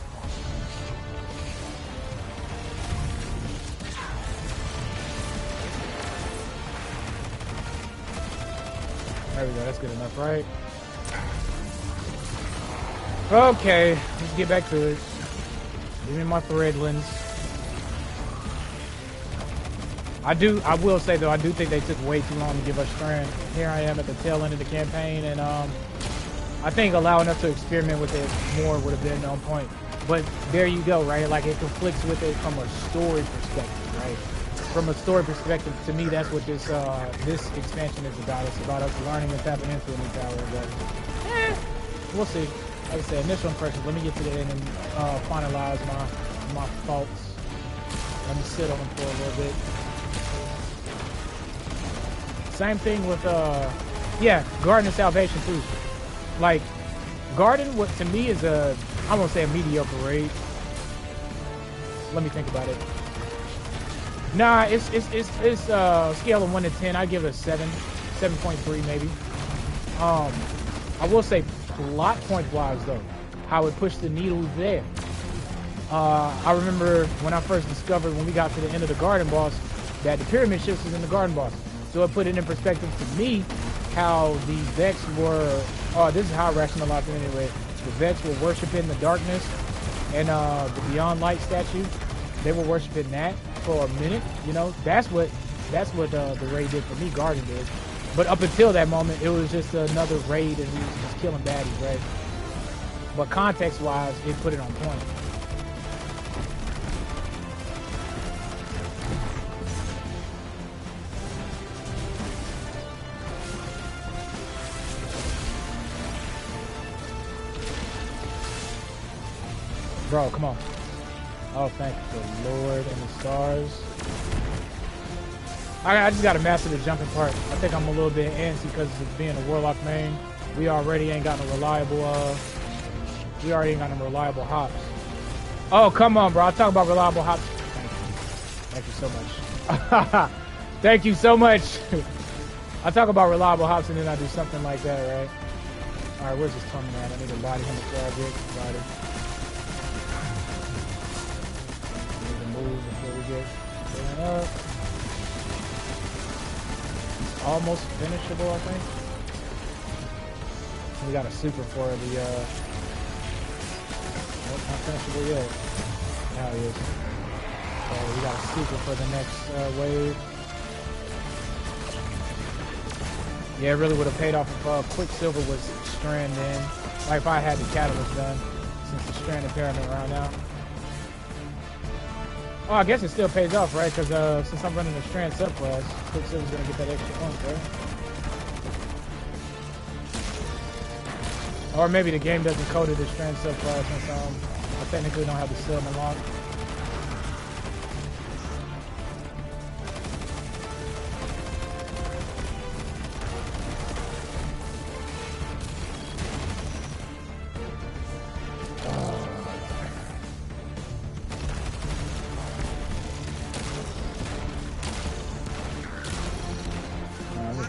[SPEAKER 1] There we go, that's good enough, right? Okay, let's get back to it. Give me my threadlings. I will say though, I do think they took way too long to give us Strand. Here I am at the tail end of the campaign, and I think allowing us to experiment with it more would have been on point. But there you go, right? Like it conflicts with it from a story perspective, right? From a story perspective, to me, that's what this expansion is about. It's about us learning and tapping into a new power. But we'll see. Like I said, initial impressions. Let me get to the end and finalize my thoughts. Let me sit on them for a little bit. Same thing with yeah, Garden of Salvation too. Like Garden, what to me is I won't say a mediocre raid. Let me think about it. Nah, it's scale of 1 to 10. I give it a 7.3 maybe. I will say plot point wise though, how it pushed the needle there. I remember when I first discovered when we got to the end of the Garden boss that the pyramid shifts was in the Garden boss. So it put it in perspective to me how the Vex were. Oh, this is how I rationalized it anyway. The Vex were worshiping the darkness and the Beyond Light statue. They were worshiping that for a minute. You know, that's what the raid did for me. Garden did. But up until that moment, it was just another raid and we was just killing baddies, right? But context-wise, it put it on point. Bro, bro, come on. Oh, thank the Lord and the stars. I just got to master the jumping part. I think I'm a little bit antsy because of being a Warlock main. We already ain't got no reliable, hops. Oh, come on, bro. I'll talk about reliable hops. Thank you so much. Thank you so much. I talk about reliable hops and then I do something like that, right? All right, where's this coming at? I need to body him before I get body. I need to move before we get going up. Almost finishable, I think. We got a super for the nope, not finishable yet. Now he is. So we got a super for the next wave. Yeah, it really would have paid off if Quicksilver was strand in. Like if I had the catalyst done, since the strand apparently around now. Oh, I guess it still pays off, right? Because since I'm running a strand subclass, Quicksilver's gonna get that extra point, right? Or maybe the game doesn't code it as strand subclass since I technically don't have the sub unlocked.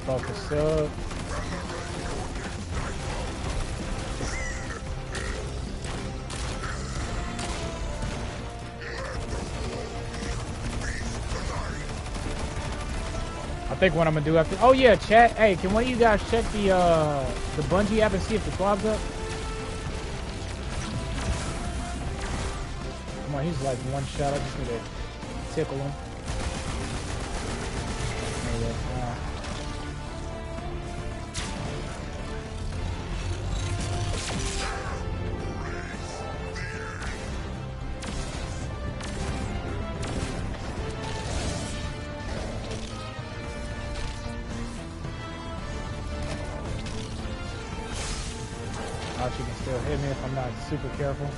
[SPEAKER 1] Focus up. I think what I'm gonna do after. Oh yeah, chat. Hey, can one of you guys check the Bungie app and see if the Twab's up? Come on, he's like one shot. I just need to tickle him. There we go. She can still hit me if I'm not super careful.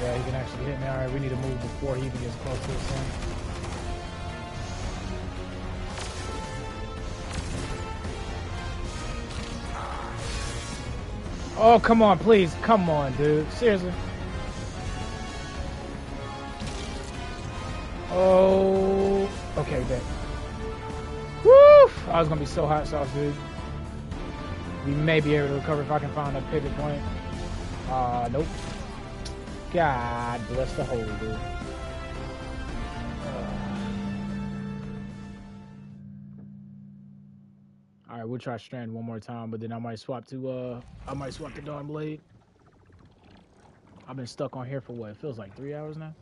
[SPEAKER 1] Yeah, he can actually hit me. Alright, we need to move before he even gets close to the sun. Oh, come on, please. Come on, dude. Seriously. Oh, okay, bet. Woo! I was gonna be so hot sauce, dude. We may be able to recover if I can find a pivot point. Nope. God bless the hole, dude. Alright, we'll try Strand one more time, but then I might swap to the Dawn Blade. I've been stuck on here for what? It feels like 3 hours now.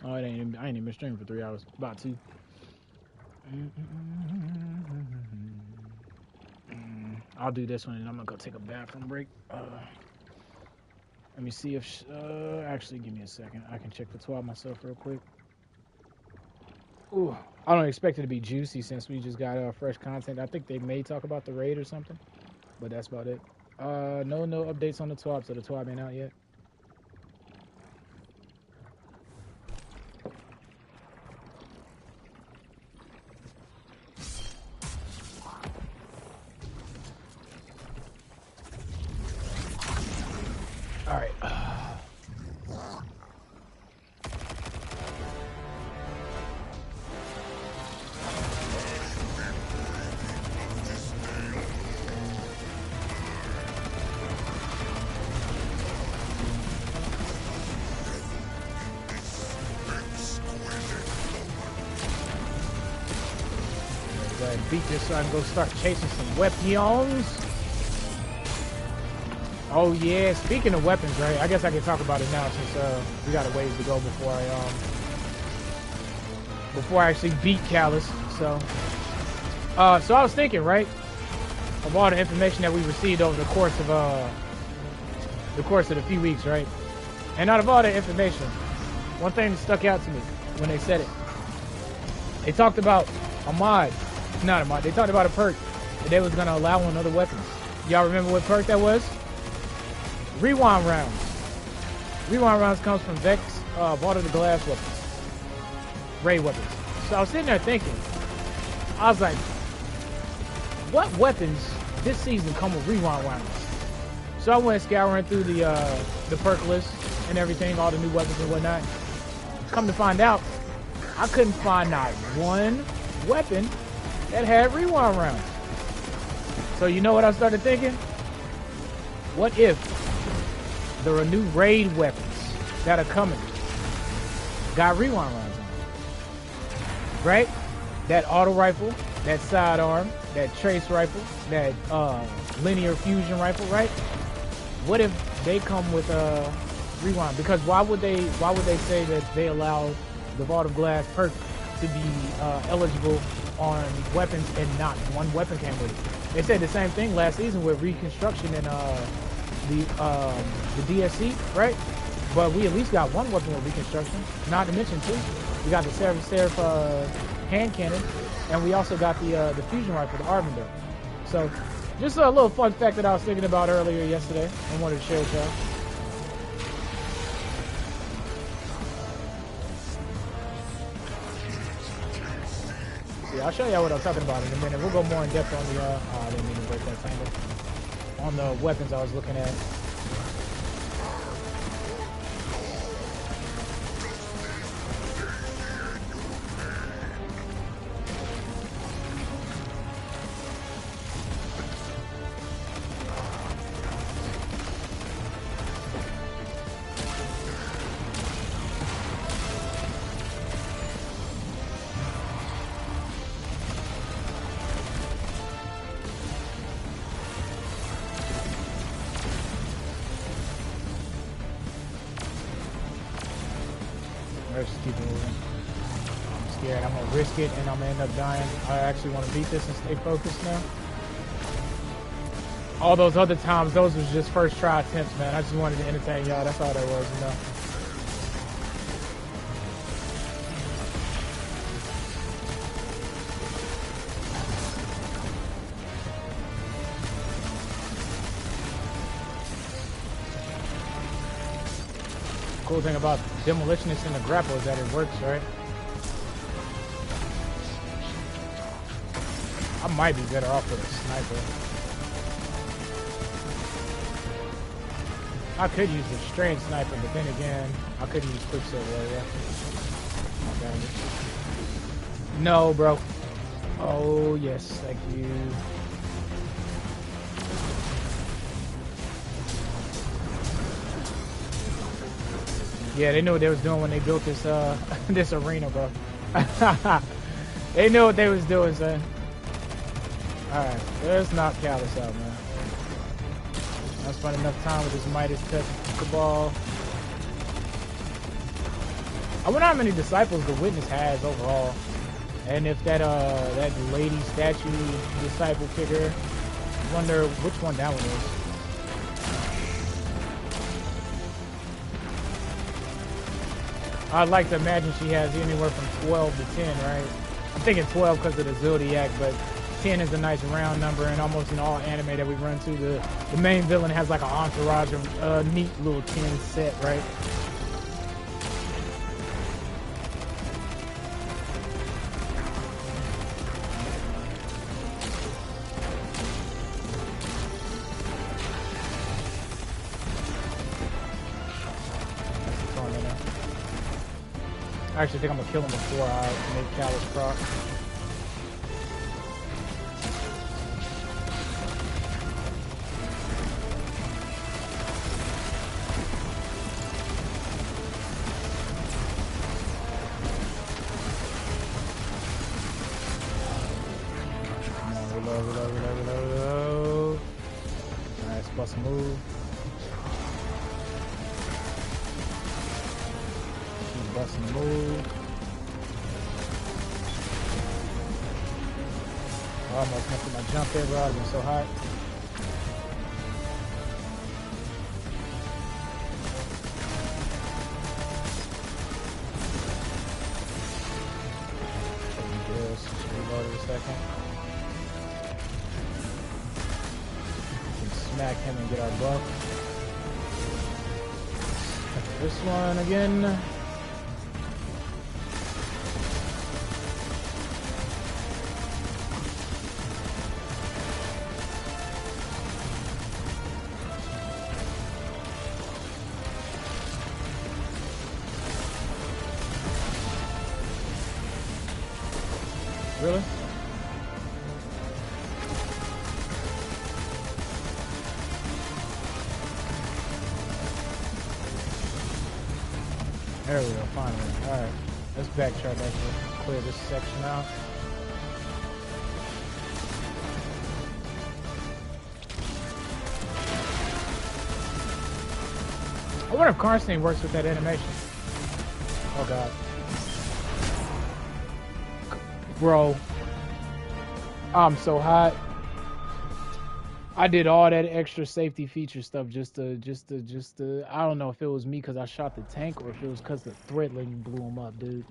[SPEAKER 1] Oh, I ain't even been streaming for 3 hours. About 2. I'll do this one and I'm gonna go take a bathroom break. Let me see if actually give me a second. I can check the Twab myself real quick. Ooh, I don't expect it to be juicy since we just got fresh content. I think they may talk about the raid or something, but that's about it. No updates on the Twab, so the Twab ain't out yet. Alright. Go ahead and beat this so I can go start chasing some weapons. Oh yeah, speaking of weapons, right? I guess I can talk about it now since we got a ways to go before I actually beat Callus. So I was thinking, right, of all the information that we received over the course of the few weeks, right? And out of all the information, one thing that stuck out to me when they said it, they talked about a mod, not a mod. They talked about a perk that they was gonna allow on other weapons. Y'all remember what perk that was? Rewind rounds. Rewind rounds comes from Vex, Vault of the Glass weapons. Raid weapons. So I was sitting there thinking, I was like, what weapons this season come with rewind rounds? So I went scouring through the perk list and everything, all the new weapons and whatnot. Come to find out, I couldn't find not one weapon that had rewind rounds. So you know what I started thinking? What if there are new raid weapons that are coming got rewind rounds on them? Right? That auto rifle, that sidearm, that trace rifle, that linear fusion rifle, right? What if they come with rewind? Because why would they say that they allow the Vault of Glass perk to be eligible on weapons and not one weapon came with it? They said the same thing last season with Reconstruction and the DSC, right? But we at least got one weapon with Reconstruction. Not to mention too, we got the Seraph hand cannon, and we also got the fusion rifle, the Arvinder. So just a little fun fact that I was thinking about earlier yesterday and wanted to share with y'all. Yeah, I'll show y'all what I'm talking about in a minute. We'll go more in depth on the I didn't mean to break that tangle. On the weapons I was looking at. Just keep moving. I'm scared. I'm gonna risk it and I'm gonna end up dying. I actually want to beat this and stay focused now. All those other times, those was just first try attempts, man. I just wanted to entertain y'all. That's all that was, you know. Cool thing about demolitionist in the grapple is that it works, right? I might be better off with a sniper. I could use the strange sniper, but then again, I could use Quicksilver, yeah. No, bro. Oh, yes, thank you. Yeah, they knew what they was doing when they built this this arena, bro. They knew what they was doing, son. Alright, let's knock Callus out, man. I spent enough time with this Midas Touch Cabal. I wonder how many disciples the Witness has overall. And if that that lady statue disciple figure, I wonder which one that one is. I'd like to imagine she has anywhere from 12 to 10, right? I'm thinking 12 because of the Zodiac, but 10 is a nice round number, and almost in all anime that we run to, the main villain has like an entourage of a neat little 10 set, right? I actually think I'm gonna kill him before I make Callus proc. Come on, reload. Nice, bust a move. Busting the move. I almost messed with my jump there, bro. I've been so hot. Just reload it a second. We can smack him and get our buff. this one again. Really? There we go, finally. Alright, let's backtrack actually. Clear this section out. I wonder if Karnstein works with that animation. Oh god. Bro, I'm so hot. I did all that extra safety feature stuff just to I don't know if it was me because I shot the tank or if it was because the threadling blew him up, dude.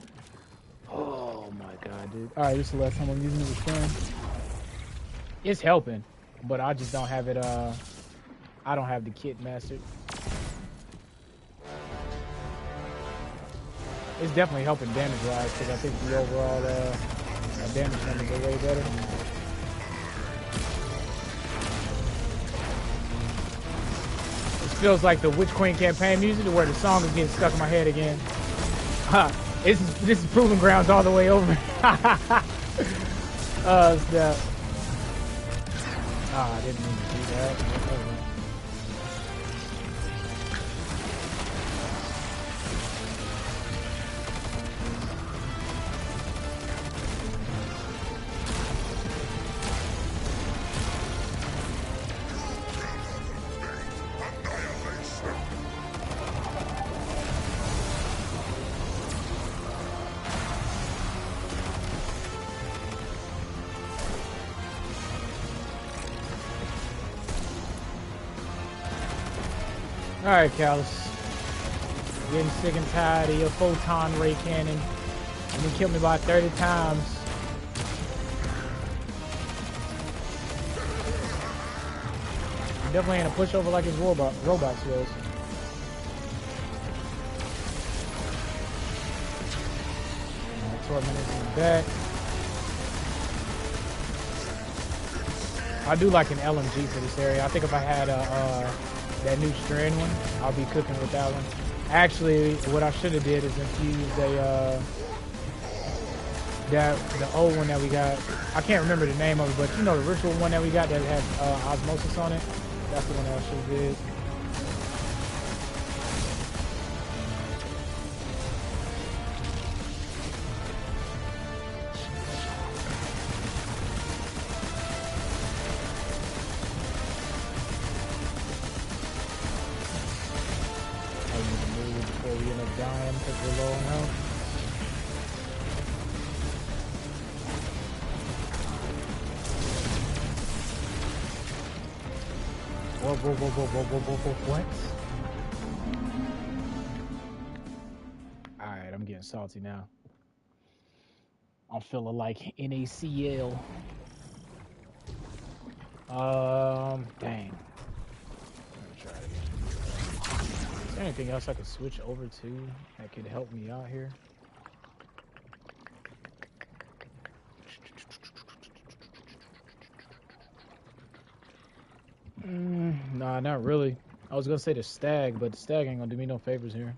[SPEAKER 1] Oh my god, dude. Alright, this is the last time I'm using this gun. It's helping, but I just don't have it, I don't have the kit mastered. It's definitely helping damage-wise because I think the overall, damage numbers are way better. It feels like the Witch Queen campaign music where the song is getting stuck in my head again. This is Proving Grounds all the way over. Oh, snap. I didn't mean to do that. Alright, Callus. Getting sick and tired of your photon ray cannon. You killed me about 30 times. You definitely ain't a pushover like his robots was. Torment is in the back. I do like an LMG for this area. I think if I had that new strand one, I'll be cooking with that one. Actually, what I should have did is infused the old one that we got. I can't remember the name of it, but you know the ritual one that we got that had osmosis on it. That's the one that I should have did. What? Alright, I'm getting salty now. I'm feeling like NACL. Dang. Let me try it again. Is there anything else I could switch over to that could help me out here? Nah, not really. I was gonna say the stag, but the stag ain't gonna do me no favors here.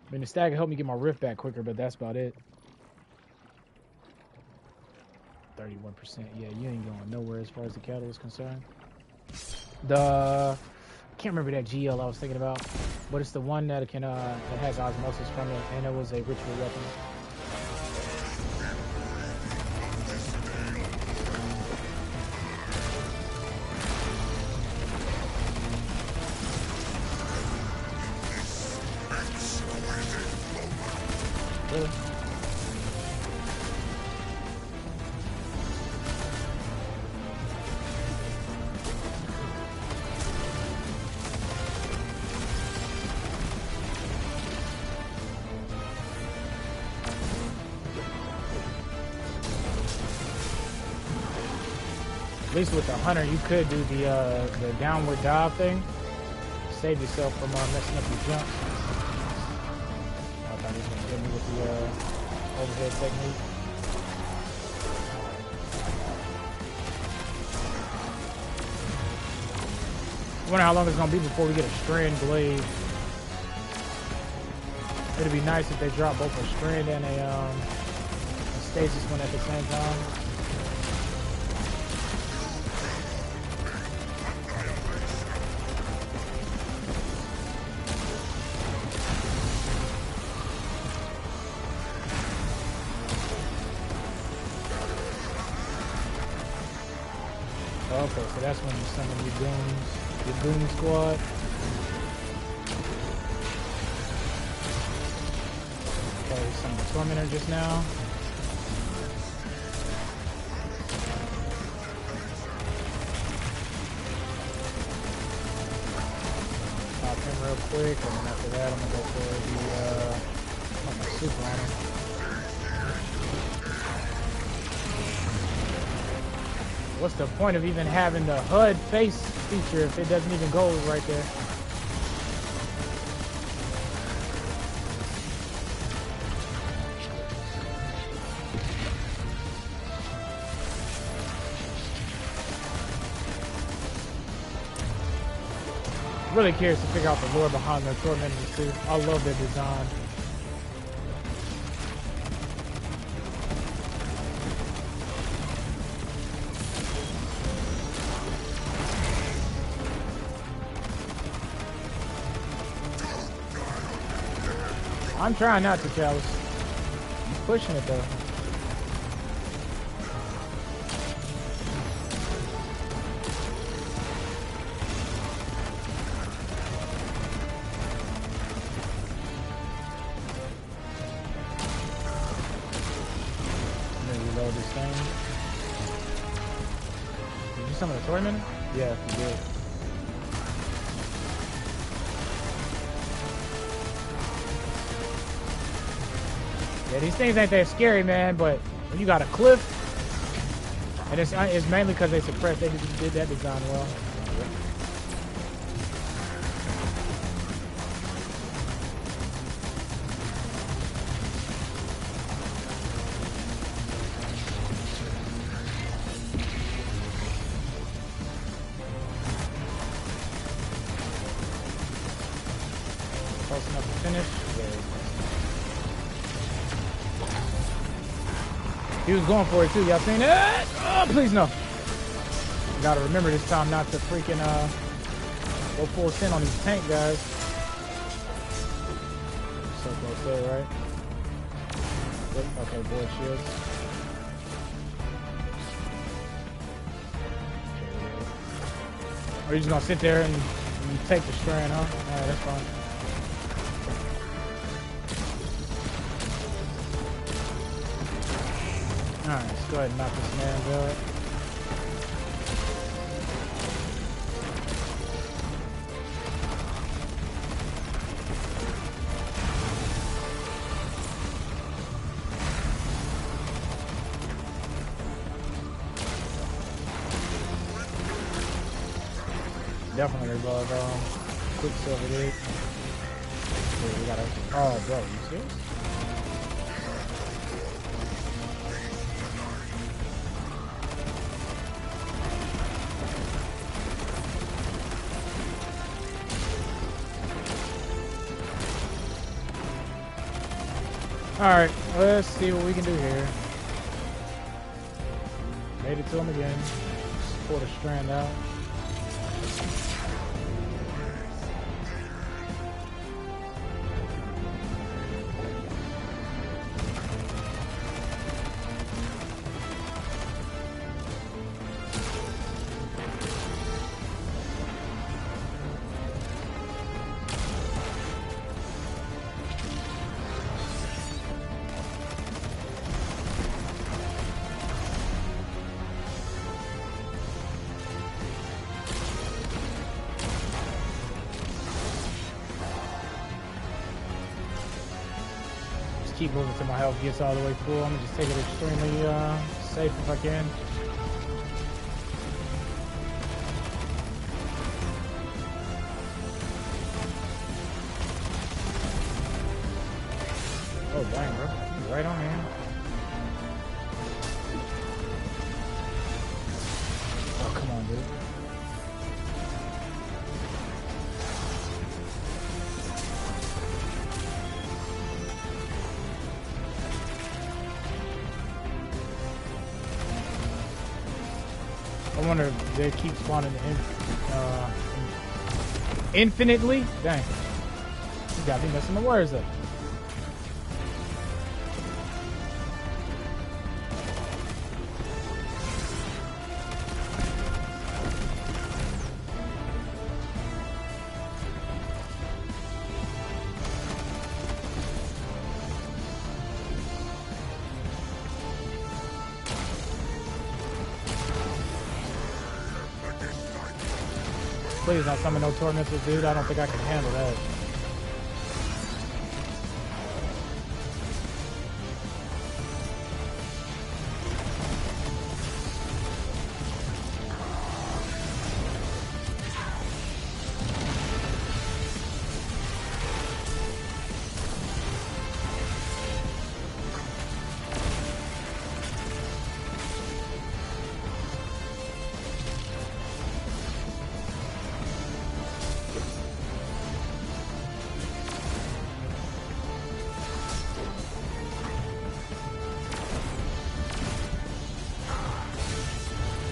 [SPEAKER 1] I mean, the stag helped me get my rift back quicker, but that's about it. 31%. Yeah, you ain't going nowhere as far as the cattle is concerned. I can't remember that GL I was thinking about, but it's the one that can that has osmosis from it, and it was a ritual weapon. Really? At least with the hunter, you could do the downward dive thing. Save yourself from messing up your jumps. overhead technique. I wonder how long it's gonna be before we get a strand blade. It'd be nice if they drop both a strand and a stasis one at the same time. Okay, so that's when you summon your goon squad. Okay, summon the tormentor just now. Pop him real quick, and then after that I'm gonna go for my super on him. What's the point of even having the HUD face feature if it doesn't even go right there? Really curious to figure out the lore behind the tormentors too. I love their design. I'm trying not to, Chalice. I'm pushing it though. Let me reload this thing. Did you summon a tormentor? Yeah, you did. Yeah, these things ain't that scary, man, but when you got a cliff, and it's mainly because they suppressed, they did that design well. Close enough to finish. There we go. He was going for it too. Y'all seen that? Oh, please no. You gotta remember this time not to freaking go full send on these tank guys. So close there, right? Okay, board shields. Or you just gonna sit there and you take the strand, huh? Alright, that's fine. Alright, let's go ahead and knock this man out. Definitely revolve Quicksilver dude. Yeah, we gotta. Oh, bro, you serious? Alright, let's see what we can do here. Made it to him again. Pulled a strand out. Keep moving till my health gets all the way full. I'm gonna just take it extremely safe if I can. Oh dang, bro. right on in. Oh, come on, dude. I wonder if they keep spawning infinitely? Dang. You got me messing the words up. Please don't summon no tormentors, dude. I don't think I can handle that.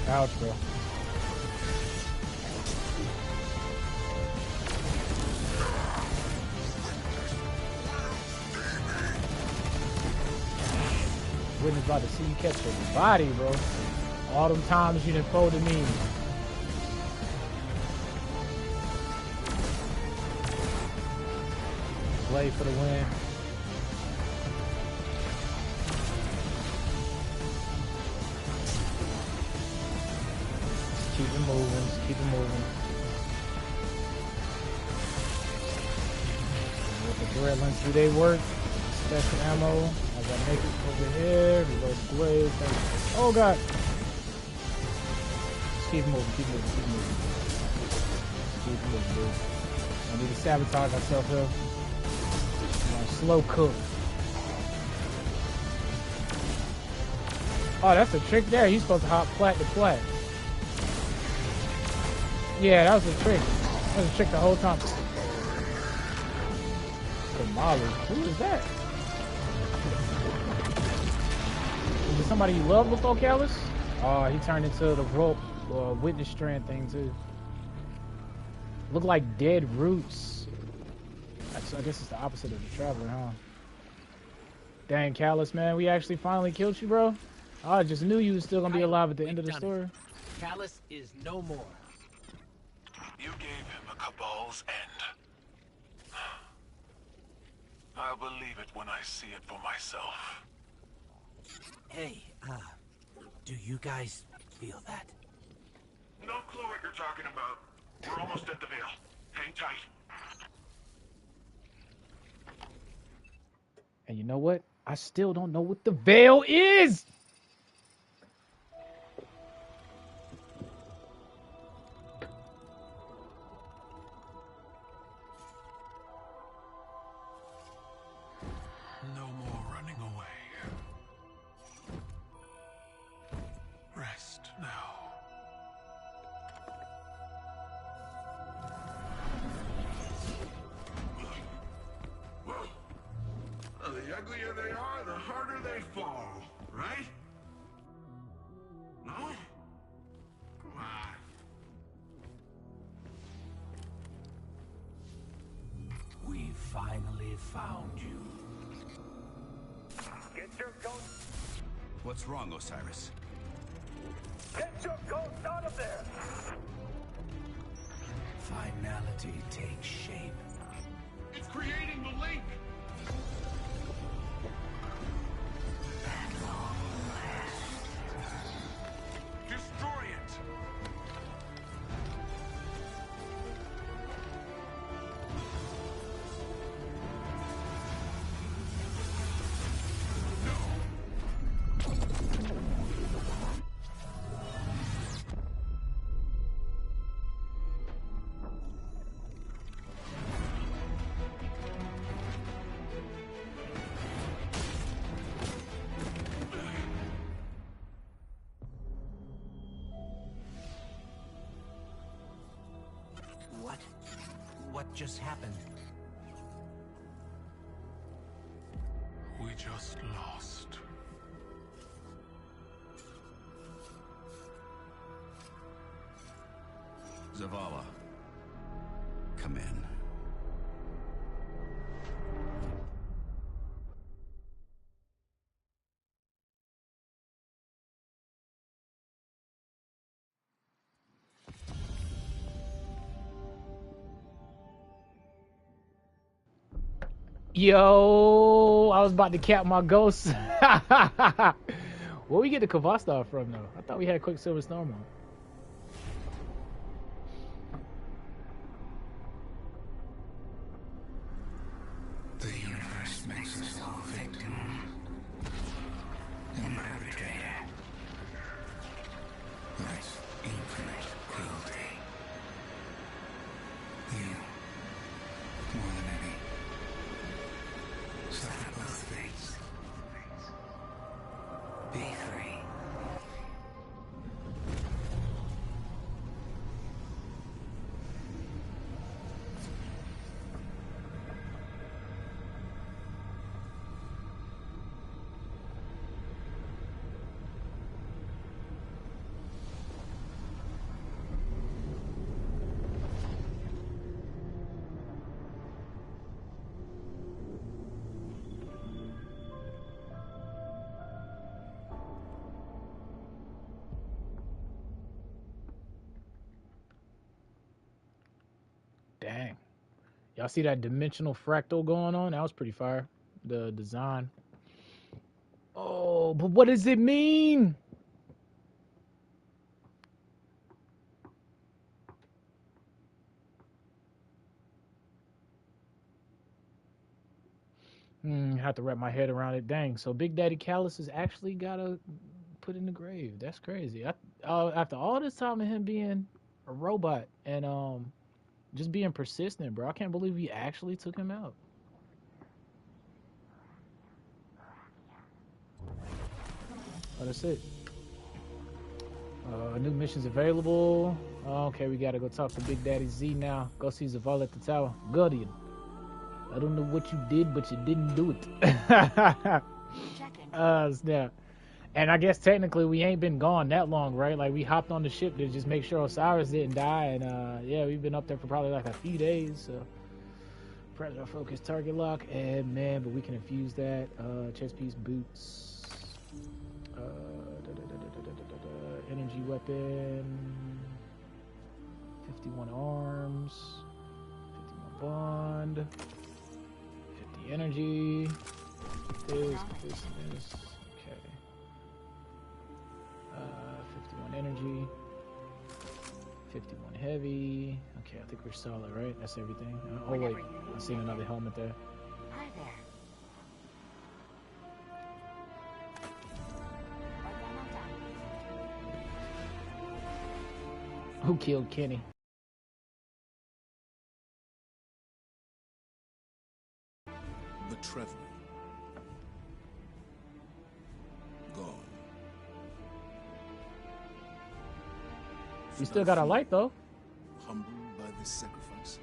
[SPEAKER 1] Ouch, bro. Witness about to see you catch your body, bro. All them times you done folded me. Blade for the win. Keep it moving, keep it moving. Let the Dreadlands do they work. Special ammo. I gotta make it over here. Reload the blade. Oh god. Just keep moving, keep moving, keep moving. Just keep moving, dude. I need to sabotage myself here. I'm on slow cook. Oh, that's a trick there. You're supposed to hop plat to plat. Yeah, that was a trick. That was a trick the whole time. Kamali. Who is that? Is it somebody you love before Callus? Oh, he turned into the rope witness strand thing too. Look like dead roots. I guess it's the opposite of the traveler, huh? Dang, Callus, man, we actually finally killed you, bro. I just knew you was still gonna be alive at the end of the story.
[SPEAKER 4] Callus is no more.
[SPEAKER 2] You gave him a Cabal's end. I'll believe it when I see it for myself.
[SPEAKER 4] Hey, do you guys feel that?
[SPEAKER 2] No clue what you're talking about. We're almost at the veil. Hang tight.
[SPEAKER 1] And you know what? I still don't know what the veil is!
[SPEAKER 2] No more running away. Rest now. Well, the uglier they are, the harder they fall, right? No? Come on.
[SPEAKER 4] We finally found you.
[SPEAKER 5] Get your ghost!
[SPEAKER 6] What's wrong, Osiris?
[SPEAKER 5] Get your ghost out of there!
[SPEAKER 4] Finality takes shape.
[SPEAKER 2] It's creating the link! Destroy it!
[SPEAKER 4] just happened?
[SPEAKER 2] We just lost.
[SPEAKER 6] Zavala, come in.
[SPEAKER 1] Yo, I was about to cap my ghost. Where we get the Kavasta from, though? I thought we had Quicksilver Storm on.
[SPEAKER 6] The universe makes us all victim and perpetrator. That's infinite cruelty. You, more than any, suffer both fates. Be free.
[SPEAKER 1] Dang. Y'all see that dimensional fractal going on? That was pretty fire. The design. Oh, but what does it mean? Have to wrap my head around it. Dang. So Big Daddy Callus has actually got to put in the grave. That's crazy. After all this time of him being a robot and just being persistent, bro, I can't believe we actually took him out. Oh, that's it. New missions available. Okay, we gotta go talk to Big Daddy Z now. Go see Zavala at the tower. Guardian. I don't know what you did, but you didn't do it. Snap. And I guess technically we ain't been gone that long, right? Like we hopped on the ship to just make sure Osiris didn't die, and yeah, we've been up there for probably like a few days. So press our focus target lock, and man, but we can infuse that. Chest piece, boots, energy weapon, 51 arms, 51 bond, 50 energy. This. Okay. 51 energy, 51 heavy. Okay, I think we're solid, right? That's everything. Oh wait, I seen another helmet there.
[SPEAKER 7] Hi there.
[SPEAKER 1] Who killed Kenny?
[SPEAKER 8] The Traveler. Gone.
[SPEAKER 1] We still got our light though.
[SPEAKER 8] Humbled by this sacrifice.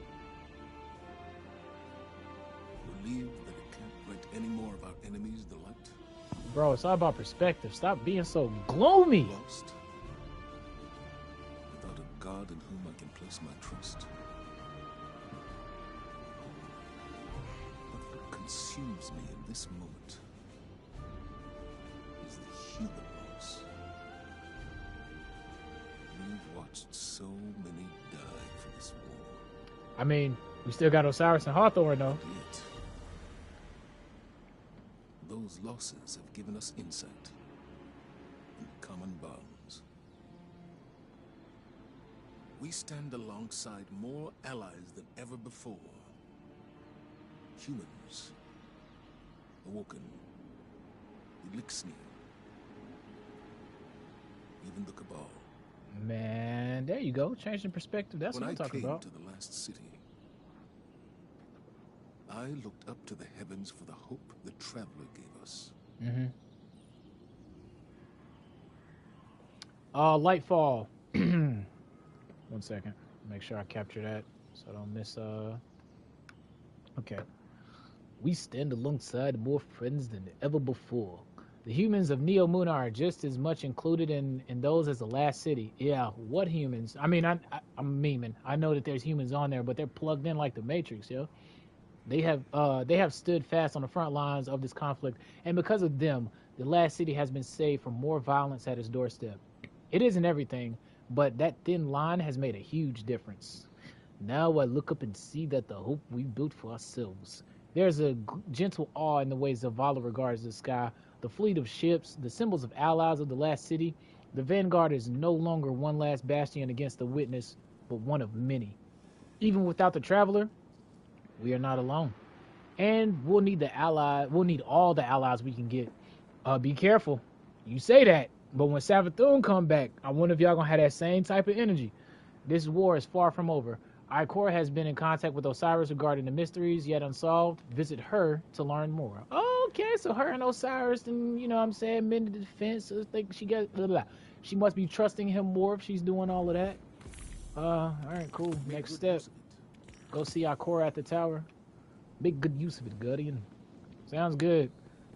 [SPEAKER 8] Relieved that it can't grant any more of our enemies the light.
[SPEAKER 1] Bro, it's all about perspective. Stop being so gloomy.
[SPEAKER 8] Lost. Without a God in whom I can place my trust. But what consumes me in this moment is the human loss. We've watched so many die for this war.
[SPEAKER 1] I mean, we still got Osiris and Hawthorne though.
[SPEAKER 8] Yet, those losses have given us insight and common bonds. We stand alongside more allies than ever before. Humans, Awoken, Elixir, even the Cabal.
[SPEAKER 1] Man, there you go. Changing perspective. That's
[SPEAKER 8] When
[SPEAKER 1] what I'm
[SPEAKER 8] I
[SPEAKER 1] talking
[SPEAKER 8] came
[SPEAKER 1] about.
[SPEAKER 8] to the last city, I looked up to the heavens for the hope the Traveler gave us.
[SPEAKER 1] Mm-hmm. Lightfall. 1 second. Make sure I capture that so I don't miss Okay. We stand alongside more friends than ever before. The humans of Neo Moon are just as much included in those as the last city. Yeah, what humans? I mean, I'm memeing. I know that there's humans on there, but they're plugged in like the Matrix, yo. They have stood fast on the front lines of this conflict, and because of them, the last city has been saved from more violence at its doorstep. It isn't everything, but that thin line has made a huge difference. Now I look up and see that the hope we built for ourselves. There's a gentle awe in the way Zavala regards the sky, the fleet of ships, the symbols of allies of the last city. The Vanguard is no longer one last bastion against the Witness, but one of many. Even without the Traveler, we are not alone. And we'll need all the allies we can get. Be careful. You say that, but when Savathun come back, I wonder if y'all gonna have that same type of energy. This war is far from over. Ikora has been in contact with Osiris regarding the mysteries yet unsolved. Visit her to learn more. Okay, so her and Osiris, and you know what I'm saying, men to defense. So I think she got blah, blah. She must be trusting him more if she's doing all of that. All right, cool. Next step, go see Ikora at the tower. Make good use of it, Guardian. Sounds good.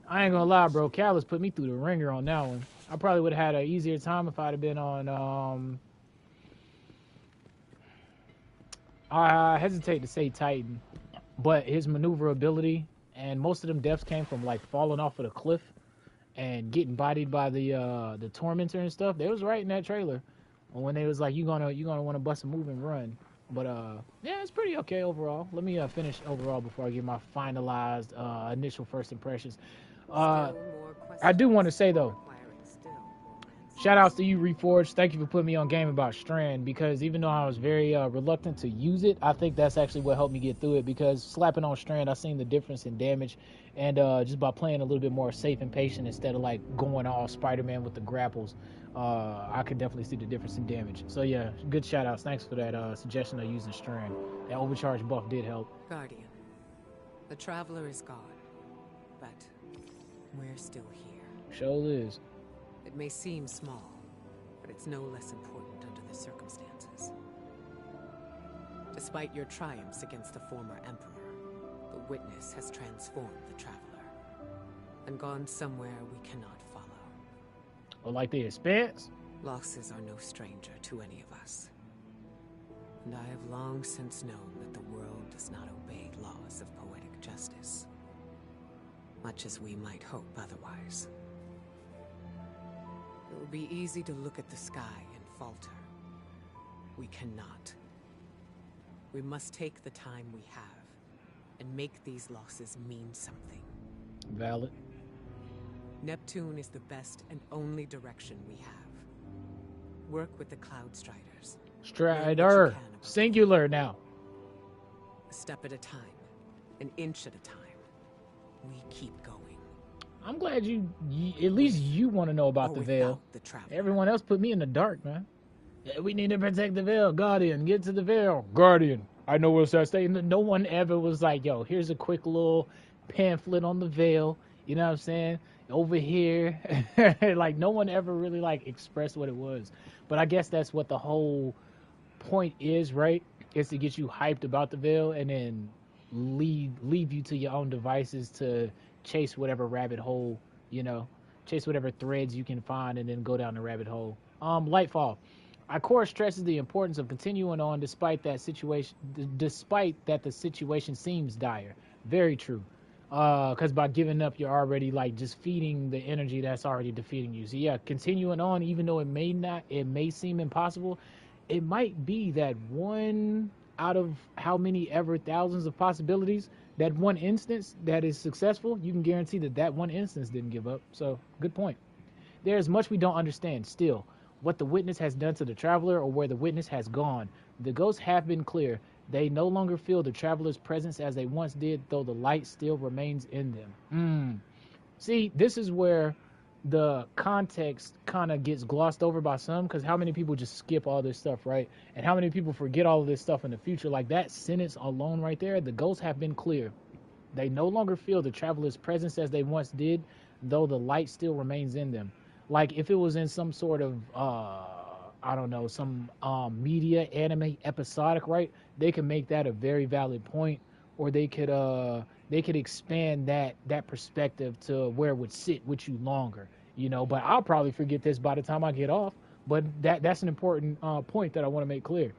[SPEAKER 1] I ain't gonna lie, bro. Callus put me through the ringer on that one. I probably would have had an easier time if I'd have been on I hesitate to say Titan, but his maneuverability and most of them deaths came from like falling off of the cliff and getting bodied by the tormentor and stuff. They was right in that trailer when they was like, you gonna want to bust a move and run. But yeah, it's pretty okay overall. Let me finish overall before I give my finalized initial first impressions. I do want to say though, shout outs to you, Reforged. Thank you for putting me on game about Strand, because even though I was very reluctant to use it, I think that's actually what helped me get through it, because slapping on Strand, I seen the difference in damage, and just by playing a little bit more safe and patient instead of like going all Spider-Man with the grapples, I could definitely see the difference in damage. So yeah, good shout outs. Thanks for that suggestion of using Strand. That overcharge buff did help.
[SPEAKER 7] Guardian, the Traveler is gone, but we're still here.
[SPEAKER 1] Show is.
[SPEAKER 7] It may seem small, but it's no less important under the circumstances. Despite your triumphs against the former Emperor, the Witness has transformed the Traveler and gone somewhere we cannot follow.
[SPEAKER 1] Or like the expanse?
[SPEAKER 7] Losses are no stranger to any of us. And I have long since known that the world does not obey laws of poetic justice, much as we might hope otherwise. It will be easy to look at the sky and falter. We cannot. We must take the time we have and make these losses mean something.
[SPEAKER 1] Valid.
[SPEAKER 7] Neptune is the best and only direction we have. Work with the Cloud Striders.
[SPEAKER 1] Strider. Singular now.
[SPEAKER 7] A step at a time. An inch at a time. We keep going.
[SPEAKER 1] I'm glad you at least you want to know about the Veil. Everyone else put me in the dark, man. Yeah, we need to protect the Veil. Guardian, get to the Veil. Guardian, I know what's that saying. No one ever was like, yo, here's a quick little pamphlet on the Veil. You know what I'm saying? Over here. Like, no one ever really, like, expressed what it was. But I guess that's what the whole point is, right? Is to get you hyped about the Veil and then leave you to your own devices to chase whatever rabbit hole, you know, chase whatever threads you can find and then go down the rabbit hole. Lightfall. Ikora stresses the importance of continuing on despite that the situation seems dire. Very true. Because by giving up, you're already like just feeding the energy that's already defeating you. So yeah, continuing on, even though it may seem impossible, it might be that one out of how many ever thousands of possibilities, that one instance that is successful, you can guarantee that one instance didn't give up. So, good point. There's much we don't understand still. What the Witness has done to the Traveler or where the Witness has gone. The ghosts have been clear. They no longer feel the Traveler's presence as they once did, though the light still remains in them. See, this is where the context kind of gets glossed over by some, because how many people just skip all this stuff, right? And how many people forget all of this stuff in the future? Like that sentence alone right there, the ghosts have been clear. They no longer feel the Traveler's presence as they once did, though the light still remains in them. Like if it was in some sort of I don't know, some media anime episodic, right? They can make that a very valid point or they could expand that perspective to where it would sit with you longer, you know. But I'll probably forget this by the time I get off. But that's an important point that I want to make clear.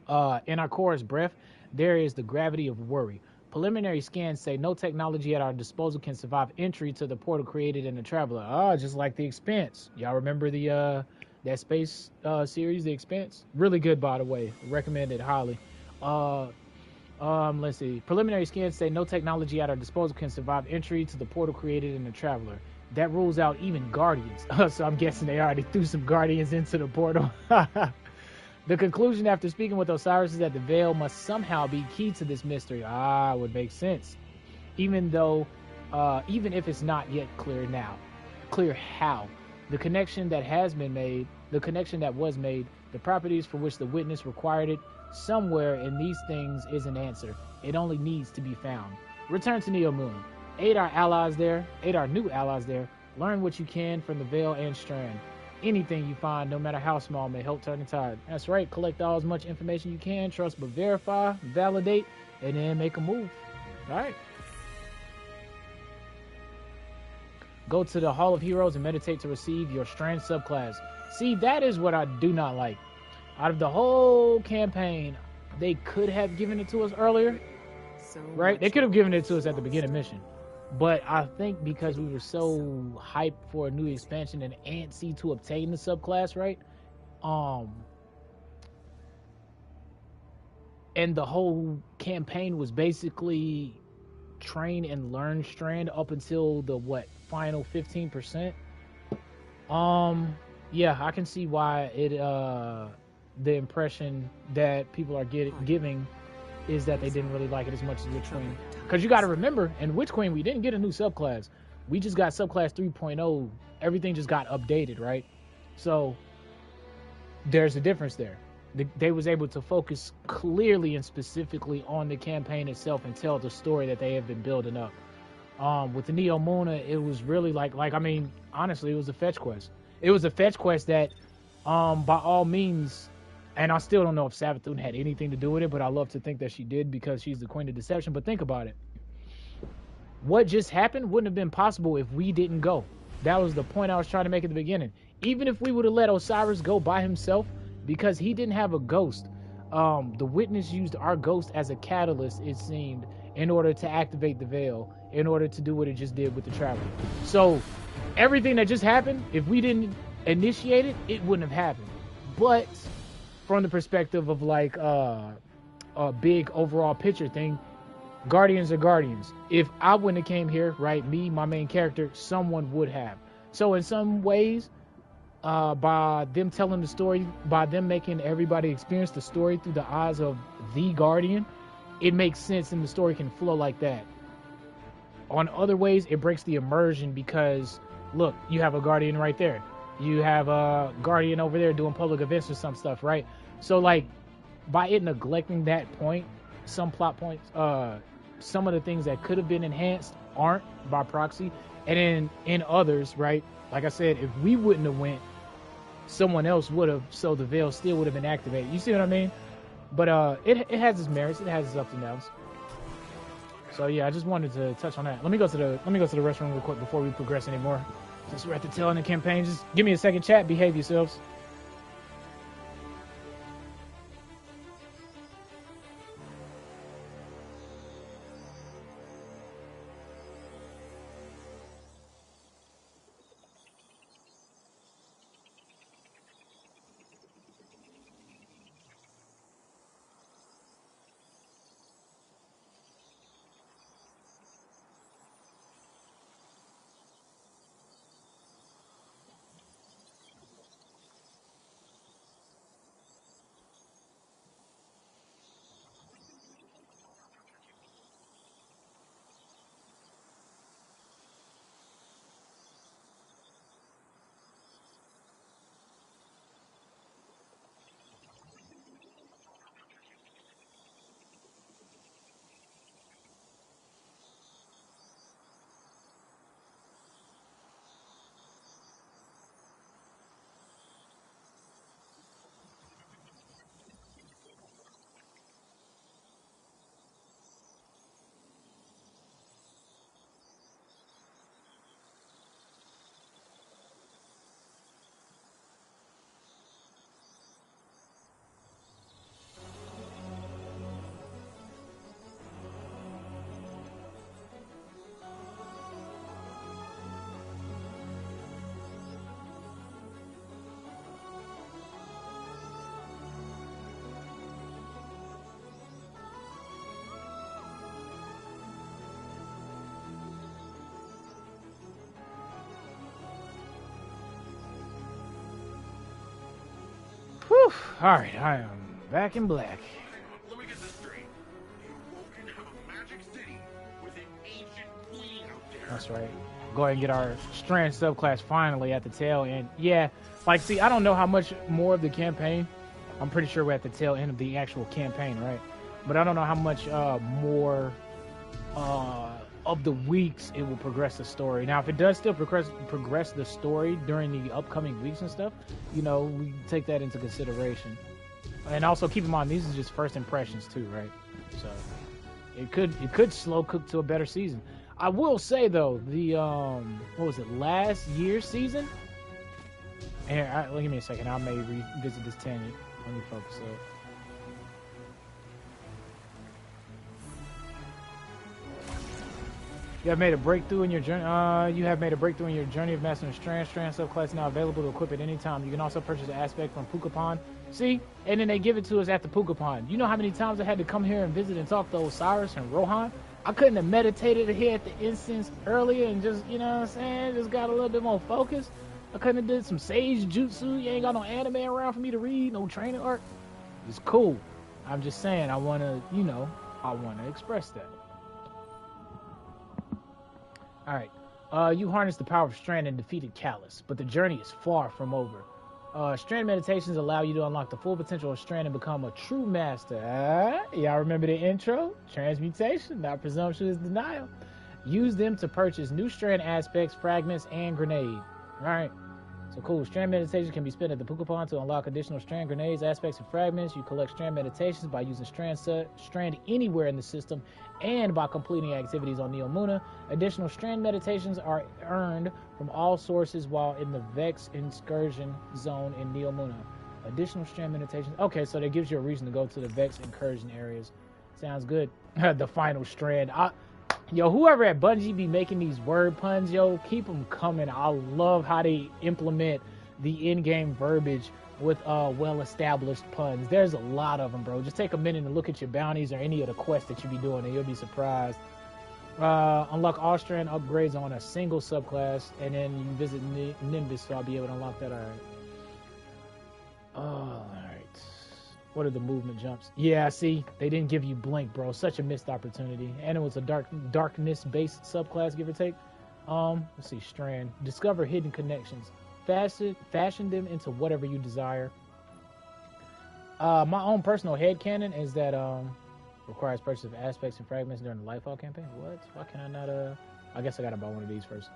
[SPEAKER 1] In our chorus breath, there is the gravity of worry. Preliminary scans say no technology at our disposal can survive entry to the portal created in the Traveler. Just like The Expanse. Y'all remember the that space series, The Expanse? Really good, by the way. Recommend it highly. Let's see. Preliminary scans say no technology at our disposal can survive entry to the portal created in the Traveler. That rules out even Guardians. So I'm guessing they already threw some Guardians into the portal. The conclusion after speaking with Osiris is that the veil must somehow be key to this mystery. Would make sense. Even if it's not yet clear how. The connection that was made, the properties for which the witness required it, somewhere in these things is an answer. It only needs to be found. Return to Neo Moon. Aid our new allies there. Learn what you can from the Veil and Strand. Anything you find, no matter how small, may help turn the tide. That's right. Collect all as much information you can. Trust but verify, validate, and then make a move. All right. Go to the Hall of Heroes and meditate to receive your Strand subclass. See, that is what I do not like. Out of the whole campaign, they could have given it to us earlier. Right? They could have given it to us at the beginning mission. But I think because we were so hyped for a new expansion and antsy to obtain the subclass, right? And the whole campaign was basically train and learn Strand up until the final 15%. Yeah, I can see why the impression that people are giving is that they didn't really like it as much as Witch Queen. Because you got to remember, in Witch Queen, we didn't get a new subclass. We just got subclass 3.0. Everything just got updated, right? So there's a difference there. They was able to focus clearly and specifically on the campaign itself and tell the story that they have been building up. With the Neo Muna, it was really honestly, it was a fetch quest. It was a fetch quest that, by all means, and I still don't know if Savathun had anything to do with it, but I love to think that she did because she's the queen of deception. But think about it. What just happened wouldn't have been possible if we didn't go. That was the point I was trying to make at the beginning. Even if we would have let Osiris go by himself, because he didn't have a ghost, the witness used our ghost as a catalyst, it seemed, in order to activate the veil, in order to do what it just did with the Traveler. So everything that just happened, if we didn't initiate it, it wouldn't have happened. But from the perspective of a big overall picture thing, Guardians are Guardians. If I wouldn't have came here, right, me, my main character, someone would have. So in some ways, by them telling the story, by them making everybody experience the story through the eyes of the Guardian, it makes sense and the story can flow like that. On other ways, it breaks the immersion because, look, you have a Guardian right there. You have a Guardian over there doing public events or some stuff, right? So, by it neglecting that point, some plot points, some of the things that could have been enhanced aren't by proxy. And in others, right, like I said, if we wouldn't have went, someone else would have, so the veil still would have been activated. You see what I mean? But it has its merits, it has its ups and downs. So yeah, I just wanted to touch on that. Let me go to the restroom real quick before we progress anymore. Since we're at the tail end of the campaign, just give me a second, chat. Behave yourselves. Whew. Alright, I am back in black.
[SPEAKER 2] Let me get this straight. You woken have a magic city with an ancient queen out there.
[SPEAKER 1] That's right. Go ahead and get our strand subclass finally at the tail end. Yeah, like, see, I don't know how much more of the campaign. I'm pretty sure we're at the tail end of the actual campaign, right? But I don't know how much more of the weeks it will progress the story. Now, if it does still progress the story during the upcoming weeks and stuff, you know, we take that into consideration. And also keep in mind, these are just first impressions too, right? So it could slow cook to a better season. I will say though, the what was it, last year's season? Here, give me a second. I may revisit this tangent. Let me focus up. You have made a breakthrough in your journey. You have made a breakthrough in your journey of mastering Strand. Strand subclass now available to equip at any time. You can also purchase an aspect from Puka Pond. See, and then they give it to us at the Puka Pond. You know how many times I had to come here and visit and talk to Osiris and Rohan? I couldn't have meditated here at the instance earlier and just, you know what I'm saying, just got a little bit more focused. I couldn't have did some sage jutsu. You ain't got no anime around for me to read, no training art. It's cool. I'm just saying, I want to, you know, I want to express that. All right. You harnessed the power of Strand and defeated Callus, but the journey is far from over. Strand meditations allow you to unlock the full potential of Strand and become a true master. Y'all remember the intro? Transmutation, not presumptuous denial. Use them to purchase new Strand aspects, fragments, and grenade. All right. So cool. Strand meditations can be spent at the Puka Pond to unlock additional Strand grenades, aspects, and fragments. You collect Strand meditations by using Strand anywhere in the system and by completing activities on Neomuna. Additional Strand meditations are earned from all sources while in the Vex Incursion Zone in Neomuna. Additional Strand meditations. Okay, so that gives you a reason to go to the Vex Incursion areas. Sounds good. The final Strand. Yo, whoever at Bungie be making these word puns, yo, keep them coming. I love how they implement the in-game verbiage with well-established puns. There's a lot of them, bro. Just take a minute and look at your bounties or any of the quests that you be doing, and you'll be surprised. Unlock all Strand upgrades on a single subclass, and then you can visit Nimbus, so I'll be able to unlock that. All right. What are the movement jumps? Yeah, see, they didn't give you blink, bro. Such a missed opportunity. And it was a darkness-based subclass, give or take. Let's see, Strand. Discover hidden connections. Fashion them into whatever you desire. My own personal headcanon is that requires purchase of aspects and fragments during the Lightfall campaign. What? Why can I not? I guess I gotta buy one of these first.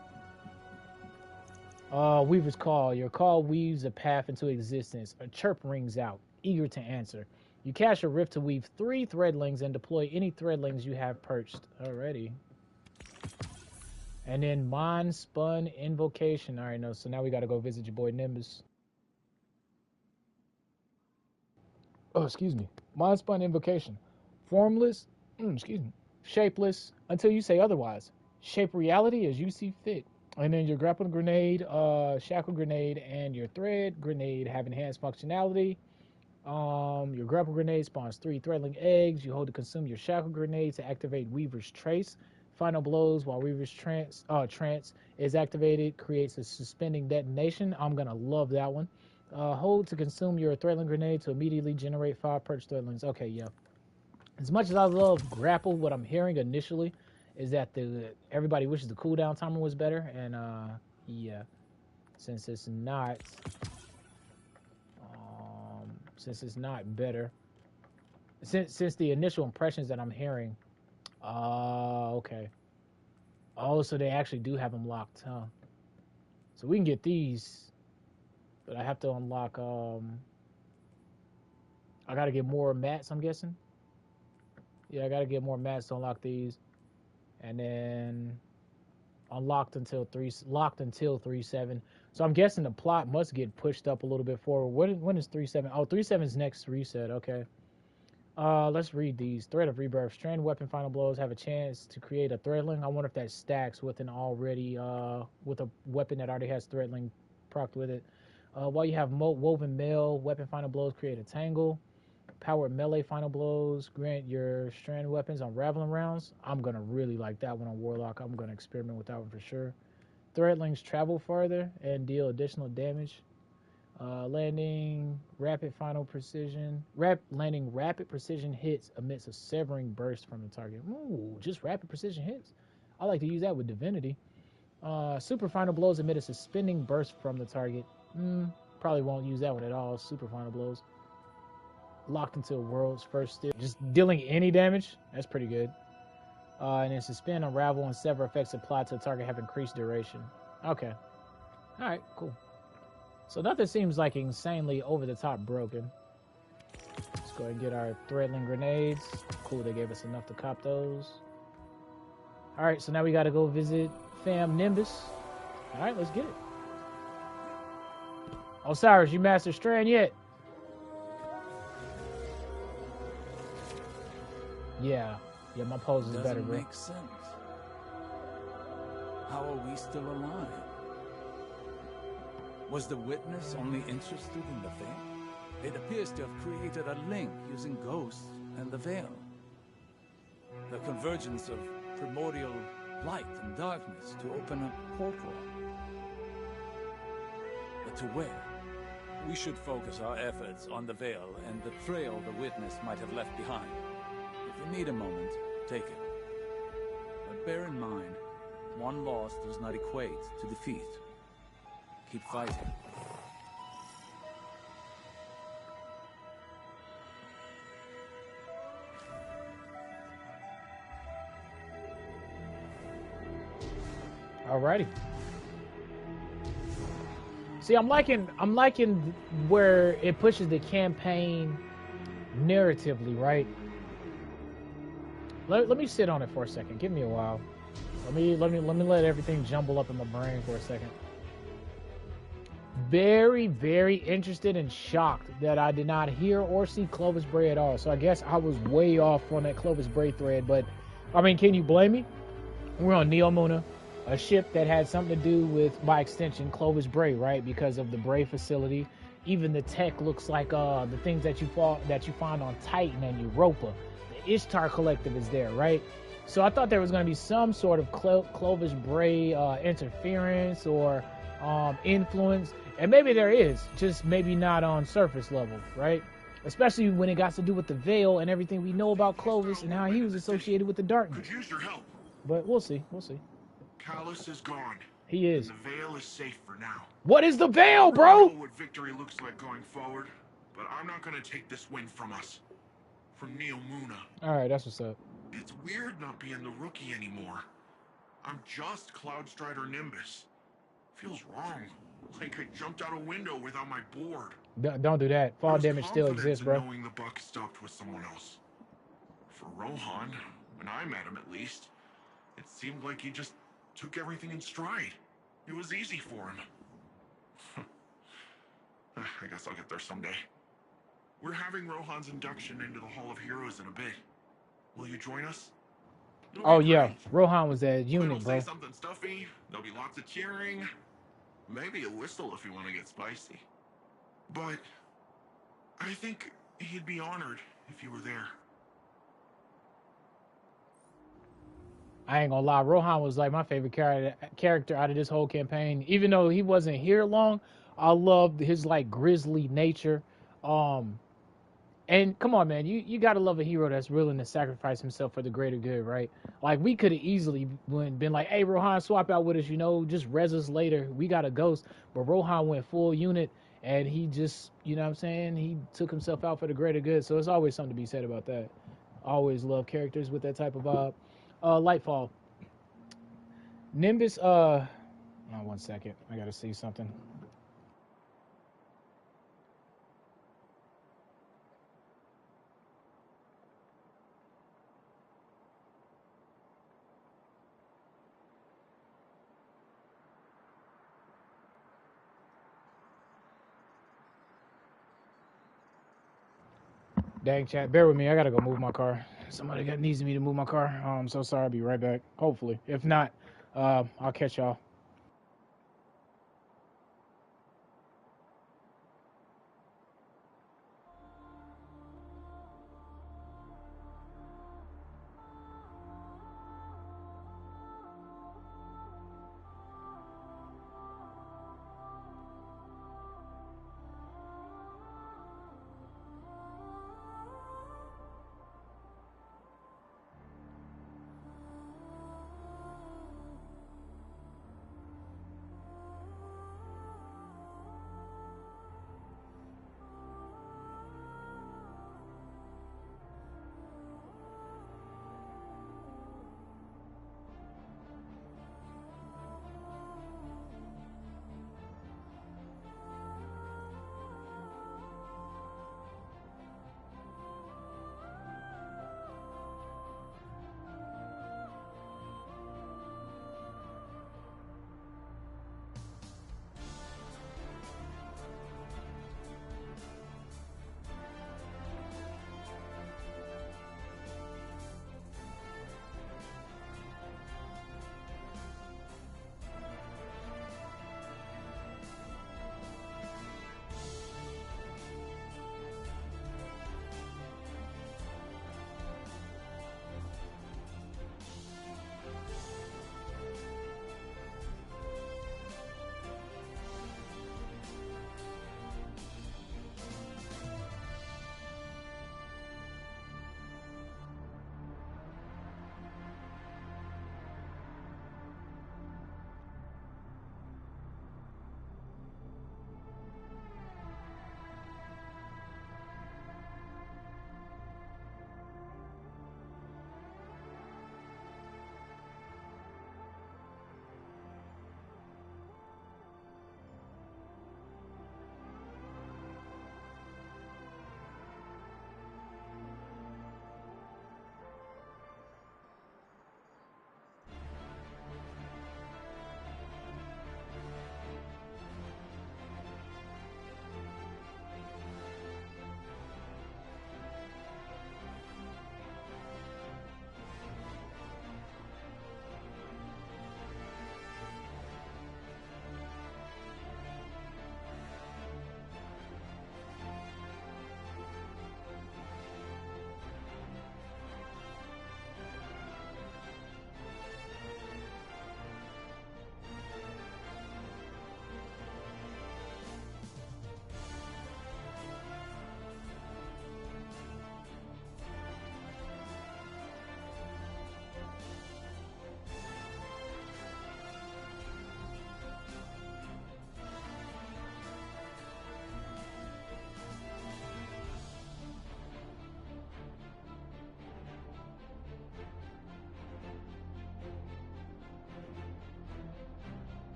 [SPEAKER 1] Weaver's Call. Your call weaves a path into existence. A chirp rings out, eager to answer. You cast your rift to weave 3 threadlings and deploy any threadlings you have perched. Alrighty. And then Mind Spun Invocation. Alright, no, so now we gotta go visit your boy Nimbus. Oh, excuse me. Mind Spun Invocation. Formless, shapeless, until you say otherwise. Shape reality as you see fit. And then your grappling grenade, shackle grenade, and your thread grenade have enhanced functionality. Your grapple grenade spawns 3 threadling eggs. You hold to consume your shackle grenade to activate Weaver's Trace. Final blows while Weaver's trance is activated creates a suspending detonation. I'm gonna love that one. Hold to consume your threadling grenade to immediately generate 5 perched threadlings. Okay, yeah. As much as I love grapple, what I'm hearing initially is that everybody wishes the cooldown timer was better, and yeah, since it's not better, since the initial impressions that I'm hearing, okay, oh, so they actually do have them locked, huh? So we can get these, but I have to unlock. I gotta get more mats, I'm guessing. Yeah, I gotta get more mats to unlock these. And then locked until 3.7. So I'm guessing the plot must get pushed up a little bit forward. When is 3.7? Oh, 3.7's next reset. Okay. Let's read these. Thread of Rebirth. Strand weapon final blows have a chance to create a threadling. I wonder if that stacks with an already with a weapon that already has threadling procced with it. While you have woven mail, weapon final blows create a tangle. Powered melee final blows grant your strand weapons unraveling rounds. I'm gonna really like that one on Warlock. I'm gonna experiment with that one for sure. Threadlings travel farther and deal additional damage. Landing rapid precision hits amidst a severing burst from the target. Ooh, just rapid precision hits. I like to use that with Divinity. Super final blows emit a suspending burst from the target. Probably won't use that one at all. Super final blows. Locked into a world's first stick. Just dealing any damage. That's pretty good. And then suspend, unravel, and sever effects applied to the target have increased duration. Okay. Alright, cool. So nothing seems like insanely over the top broken. Let's go ahead and get our threadling grenades. Cool, they gave us enough to cop those. Alright, so now we gotta go visit Fam Nimbus. Alright, let's get it. Osiris, you mastered Strand yet? Yeah, my pose is better, bro.
[SPEAKER 8] Makes sense. How are we still alive? Was the witness only interested in the veil? It appears to have created a link using ghosts and the veil. The convergence of primordial light and darkness to open a portal. But to where? We should focus our efforts on the veil and the trail the witness might have left behind. If you need a moment, take it. But bear in mind, one loss does not equate to defeat. Keep fighting.
[SPEAKER 1] Alrighty. See, I'm liking where it pushes the campaign narratively, right? Let me sit on it for a second. Give me a while. Let me let everything jumble up in my brain for a second. Very, very interested and shocked that I did not hear or see Clovis Bray at all. So I guess I was way off on that Clovis Bray thread. But, I mean, can you blame me? We're on Neomuna, a ship that had something to do with, by extension, Clovis Bray, right? Because of the Bray facility. Even the tech looks like the things that you find on Titan and Europa. The Ishtar Collective is there, right? So I thought there was going to be some sort of Clovis Bray interference or influence. And maybe there is, just maybe not on surface level, right? Especially when it got to do with the veil and everything we know about Clovis and how he was associated with the darkness.
[SPEAKER 2] Could use your help.
[SPEAKER 1] But we'll see, we'll see.
[SPEAKER 2] Callus is gone.
[SPEAKER 1] He is.
[SPEAKER 2] And the veil is safe for now.
[SPEAKER 1] What is the veil, bro?
[SPEAKER 2] I don't know what victory looks like going forward, but I'm not gonna take this win from us. From Neomuna.
[SPEAKER 1] Alright, that's what's up.
[SPEAKER 2] It's weird not being the rookie anymore. I'm just Cloudstrider Nimbus. Feels wrong. Like I jumped out a window without my board.
[SPEAKER 1] Don't do that. Fall damage still exists, bro.
[SPEAKER 2] Knowing the buck stopped with someone else. For Rohan, when I met him at least, it seemed like he just took everything in stride. It was easy for him. I guess I'll get there someday. We're having Rohan's induction into the Hall of Heroes in a bit. Will you join us?
[SPEAKER 1] Oh yeah, Rohan was that unit, bro.
[SPEAKER 2] Say something stuffy. There'll be lots of cheering. Maybe a whistle if you want to get spicy. But I think he'd be honored if you were there.
[SPEAKER 1] I ain't gonna lie, Rohan was like my favorite character out of this whole campaign. Even though he wasn't here long, I loved his like grisly nature. And come on, man, you gotta love a hero that's willing to sacrifice himself for the greater good, right? Like, we could have easily been like, hey, Rohan, swap out with us, just res us later. We got a ghost. But Rohan went full unit, and he just, you know what I'm saying? He took himself out for the greater good. So there's always something to be said about that. Always love characters with that type of vibe. Lightfall. Nimbus, oh, 1 second. I gotta see something. Dang, chat, bear with me. I gotta go move my car. Somebody needs me to move my car. I'm so sorry. I'll be right back. Hopefully. If not, I'll catch y'all.